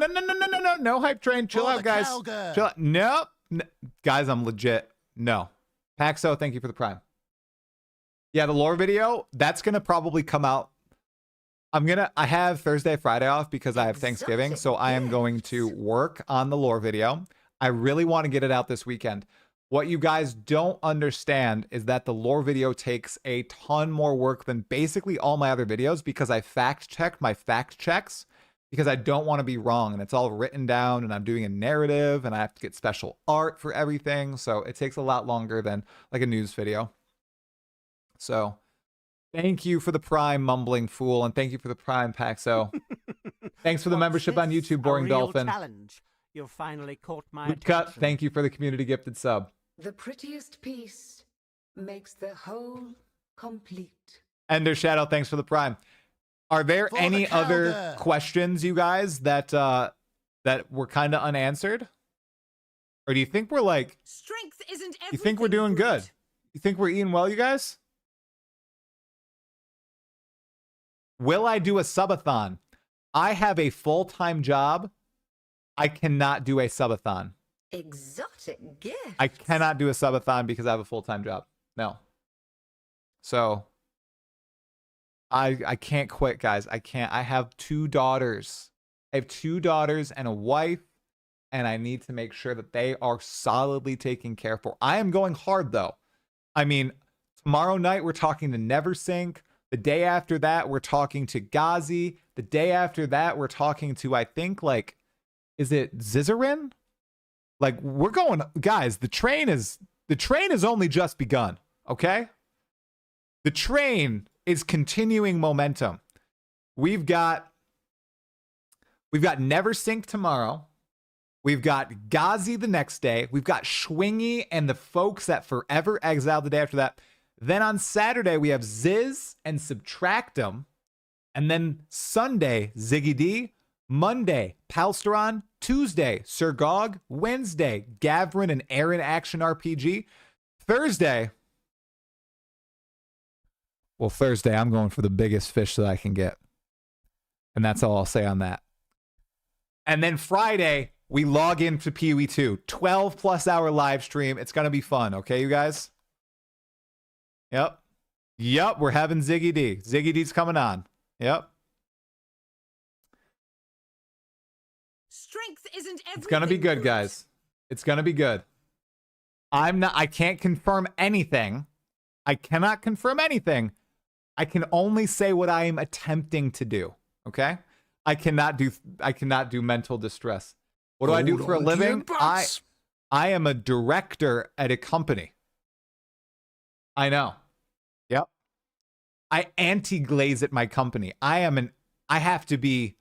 S1: No hype train. Chill out, guys. Chill out. Nope. Guys, I'm legit. No. Paxo, thank you for the Prime. Yeah, the lore video, that's going to probably come out. I have Thursday, Friday off because I have Thanksgiving. So I am going to work on the lore video. I really want to get it out this weekend. What you guys don't understand is that the lore video takes a ton more work than basically all my other videos because I fact-checked my fact checks because I don't want to be wrong, and it's all written down, and I'm doing a narrative, and I have to get special art for everything, so it takes a lot longer than like a news video. So thank you for the Prime, Mumbling Fool, and thank you for the Prime, Paxo. Thanks for the membership on YouTube, Boring Dolphin.
S4: Challenge. You've finally caught my
S1: Woodcut, thank you for the community gifted sub.
S5: The prettiest piece makes the whole complete.
S1: Ender Shadow, thanks for the Prime. Are there any other questions, you guys, that that were kind of unanswered? Or do you think we're like...
S5: Strength isn't everything.
S1: You think we're doing good? You think we're eating well, you guys? Will I do a subathon? I have a full-time job. I cannot do a subathon.
S5: Exotic gift.
S1: I cannot do a subathon because I have a full-time job. No. So... I can't quit, guys. I can't. I have 2 daughters. I have 2 daughters and a wife, and I need to make sure that they are solidly taken care for. I am going hard, though. I mean, tomorrow night we're talking to Neversink. The day after that, we're talking to Ghazi. The day after that, we're talking to, I think, like, is it Zizarin? Like, we're going, guys, the train has only just begun, okay? The train is continuing momentum. We've got Neversink tomorrow. We've got Ghazi the next day. We've got Schwingy and the folks at Forever Exile the day after that. Then on Saturday, we have Ziz and Subtractum. And then Sunday, Ziggy D. Monday, Palsteron. Tuesday, Sir Gog. Wednesday, Gavrin and Aaron Action RPG. Thursday, I'm going for the biggest fish that I can get. And that's all I'll say on that. And then Friday, we log into PoE 2. 12+ hour live stream. It's going to be fun. Okay, you guys? Yep. We're having Ziggy D. Ziggy D's coming on. Yep.
S5: Strength isn't everything.
S1: It's going to be good, guys. It's going to be good. I can't confirm anything. I cannot confirm anything. I can only say what I am attempting to do. Okay? I cannot do mental distress. What do I do for a living? I am a director at a company. I know. Yep. I anti-glaze at my company. I have to be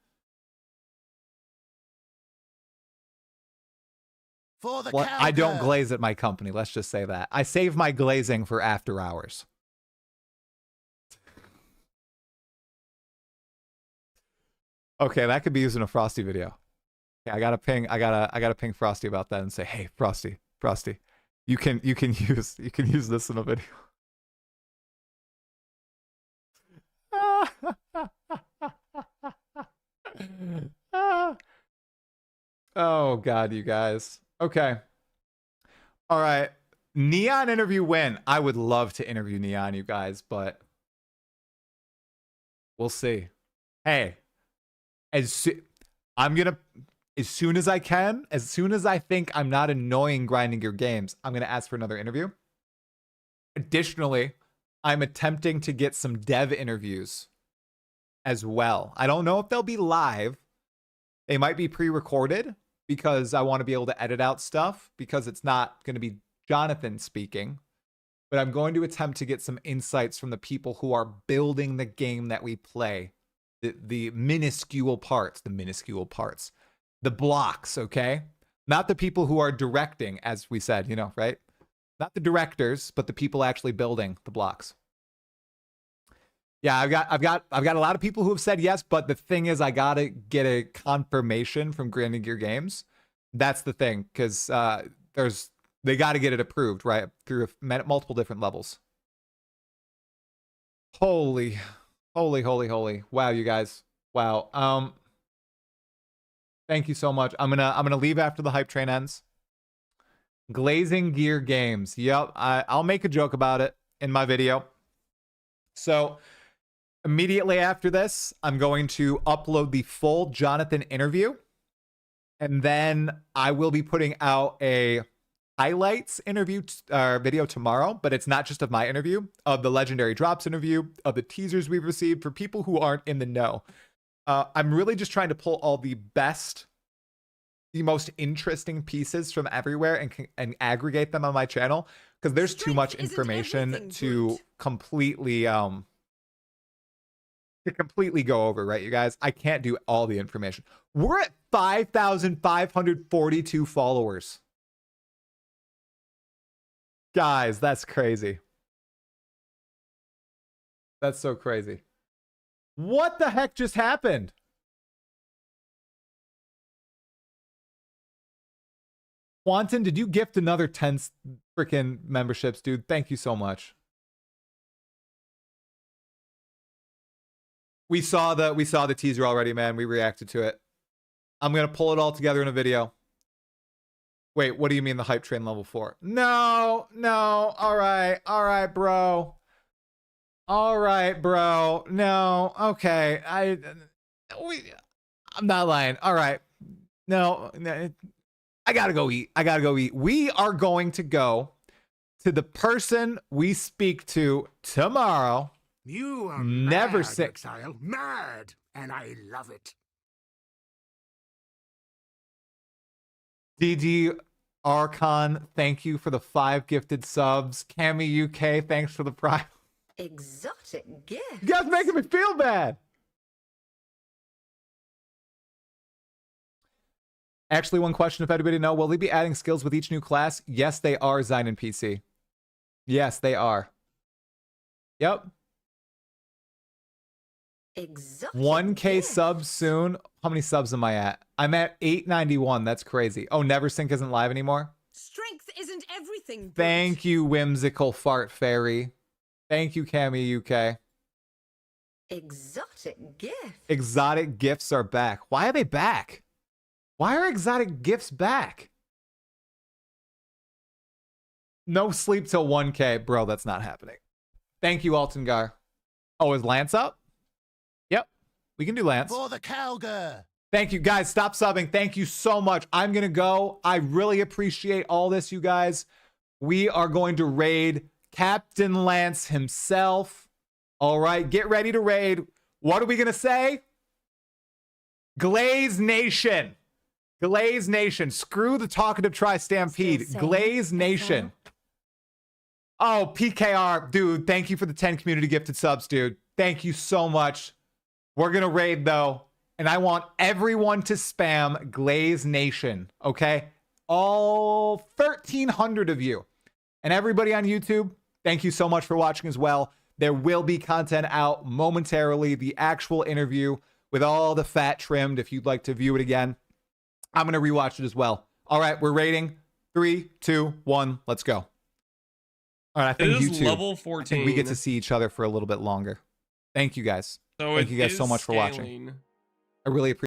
S1: I don't glaze at my company. Let's just say that. I save my glazing for after hours. Okay, that could be used in a Frosty video. Okay, I gotta ping Frosty about that and say, hey, Frosty, you can use this in a video. Oh God, you guys. Okay. All right. Neon interview when? I would love to interview Neon, you guys, but we'll see. Hey, as soon as I can, as soon as I think I'm not annoying grinding your games, I'm going to ask for another interview. Additionally, I'm attempting to get some dev interviews as well. I don't know if they'll be live. They might be pre-recorded because I want to be able to edit out stuff because it's not going to be Jonathan speaking. But I'm going to attempt to get some insights from the people who are building the game that we play. The minuscule parts, the blocks, okay? Not the people who are directing, as we said, you know, right? Not the directors, but the people actually building the blocks. Yeah, I've got a lot of people who have said yes, but the thing is, I gotta get a confirmation from Grinding Gear Games. That's the thing, because they got to get it approved, right? Through multiple different levels. Holy. Wow, you guys. Wow. Thank you so much. I'm gonna leave after the hype train ends. Glazing Gear Games. Yep, I'll make a joke about it in my video. So immediately after this, I'm going to upload the full Jonathan interview. And then I will be putting out a highlights interview video tomorrow, but it's not just of my interview, of the Legendary Drops interview, of the teasers we've received for people who aren't in the know. I'm really just trying to pull all the best, the most interesting pieces from everywhere and aggregate them on my channel, because there's too much information to completely go over, right, you guys? I can't do all the information. We're at 5,542 followers. Guys, that's crazy. That's so crazy. What the heck just happened? Quantum, did you gift another 10 freaking memberships, dude? Thank you so much. We saw the teaser already, man. We reacted to it. I'm gonna pull it all together in a video. Wait, what do you mean the hype train level 4? No. All right, bro. No, okay. I'm not lying. All right. No, I gotta go eat. We are going to go to the person we speak to tomorrow.
S3: You are
S1: Never
S3: mad,
S1: say
S3: Exile. Mad, and I love it.
S1: DD Archon, thank you for the 5 gifted subs. Cami UK, thanks for the prime.
S5: Exotic gift.
S1: You guys making me feel bad. Actually, one question, if anybody know, will they be adding skills with each new class? Yes, they are, Zine and PC. Yes, they are. Yep.
S5: Exotic
S1: 1K
S5: gift.
S1: subs soon. How many subs am I at? I'm at 891. That's crazy. Oh, Neversink isn't live anymore?
S5: Strength isn't everything. Brute.
S1: Thank you, Whimsical Fart Fairy. Thank you, Cami UK.
S5: Exotic gift.
S1: Exotic gifts are back. Why are they back? Why are exotic gifts back? No sleep till 1K. Bro, that's not happening. Thank you, Altengar. Oh, is Lance up? Yep. We can do Lance.
S6: For the Calgar.
S1: Thank you, guys. Stop subbing. Thank you so much. I'm going to go. I really appreciate all this, you guys. We are going to raid Captain Lance himself. All right, get ready to raid. What are we going to say? Glaze Nation. Glaze Nation. Screw the Talkative Tri-Stampede. Glaze Nation. Oh, PKR. Dude, thank you for the 10 community gifted subs, dude. Thank you so much. We're going to raid, though. And I want everyone to spam Glaze Nation, okay? All 1,300 of you. And everybody on YouTube, thank you so much for watching as well. There will be content out momentarily, the actual interview with all the fat trimmed if you'd like to view it again. I'm going to rewatch it as well. All right, we're rating. 3, 2, 1, let's go. All right, I think YouTube,
S2: level 14.
S1: I think we get to see each other for a little bit longer. Thank you guys.
S2: So
S1: thank you guys so much for watching. I really appreciate it.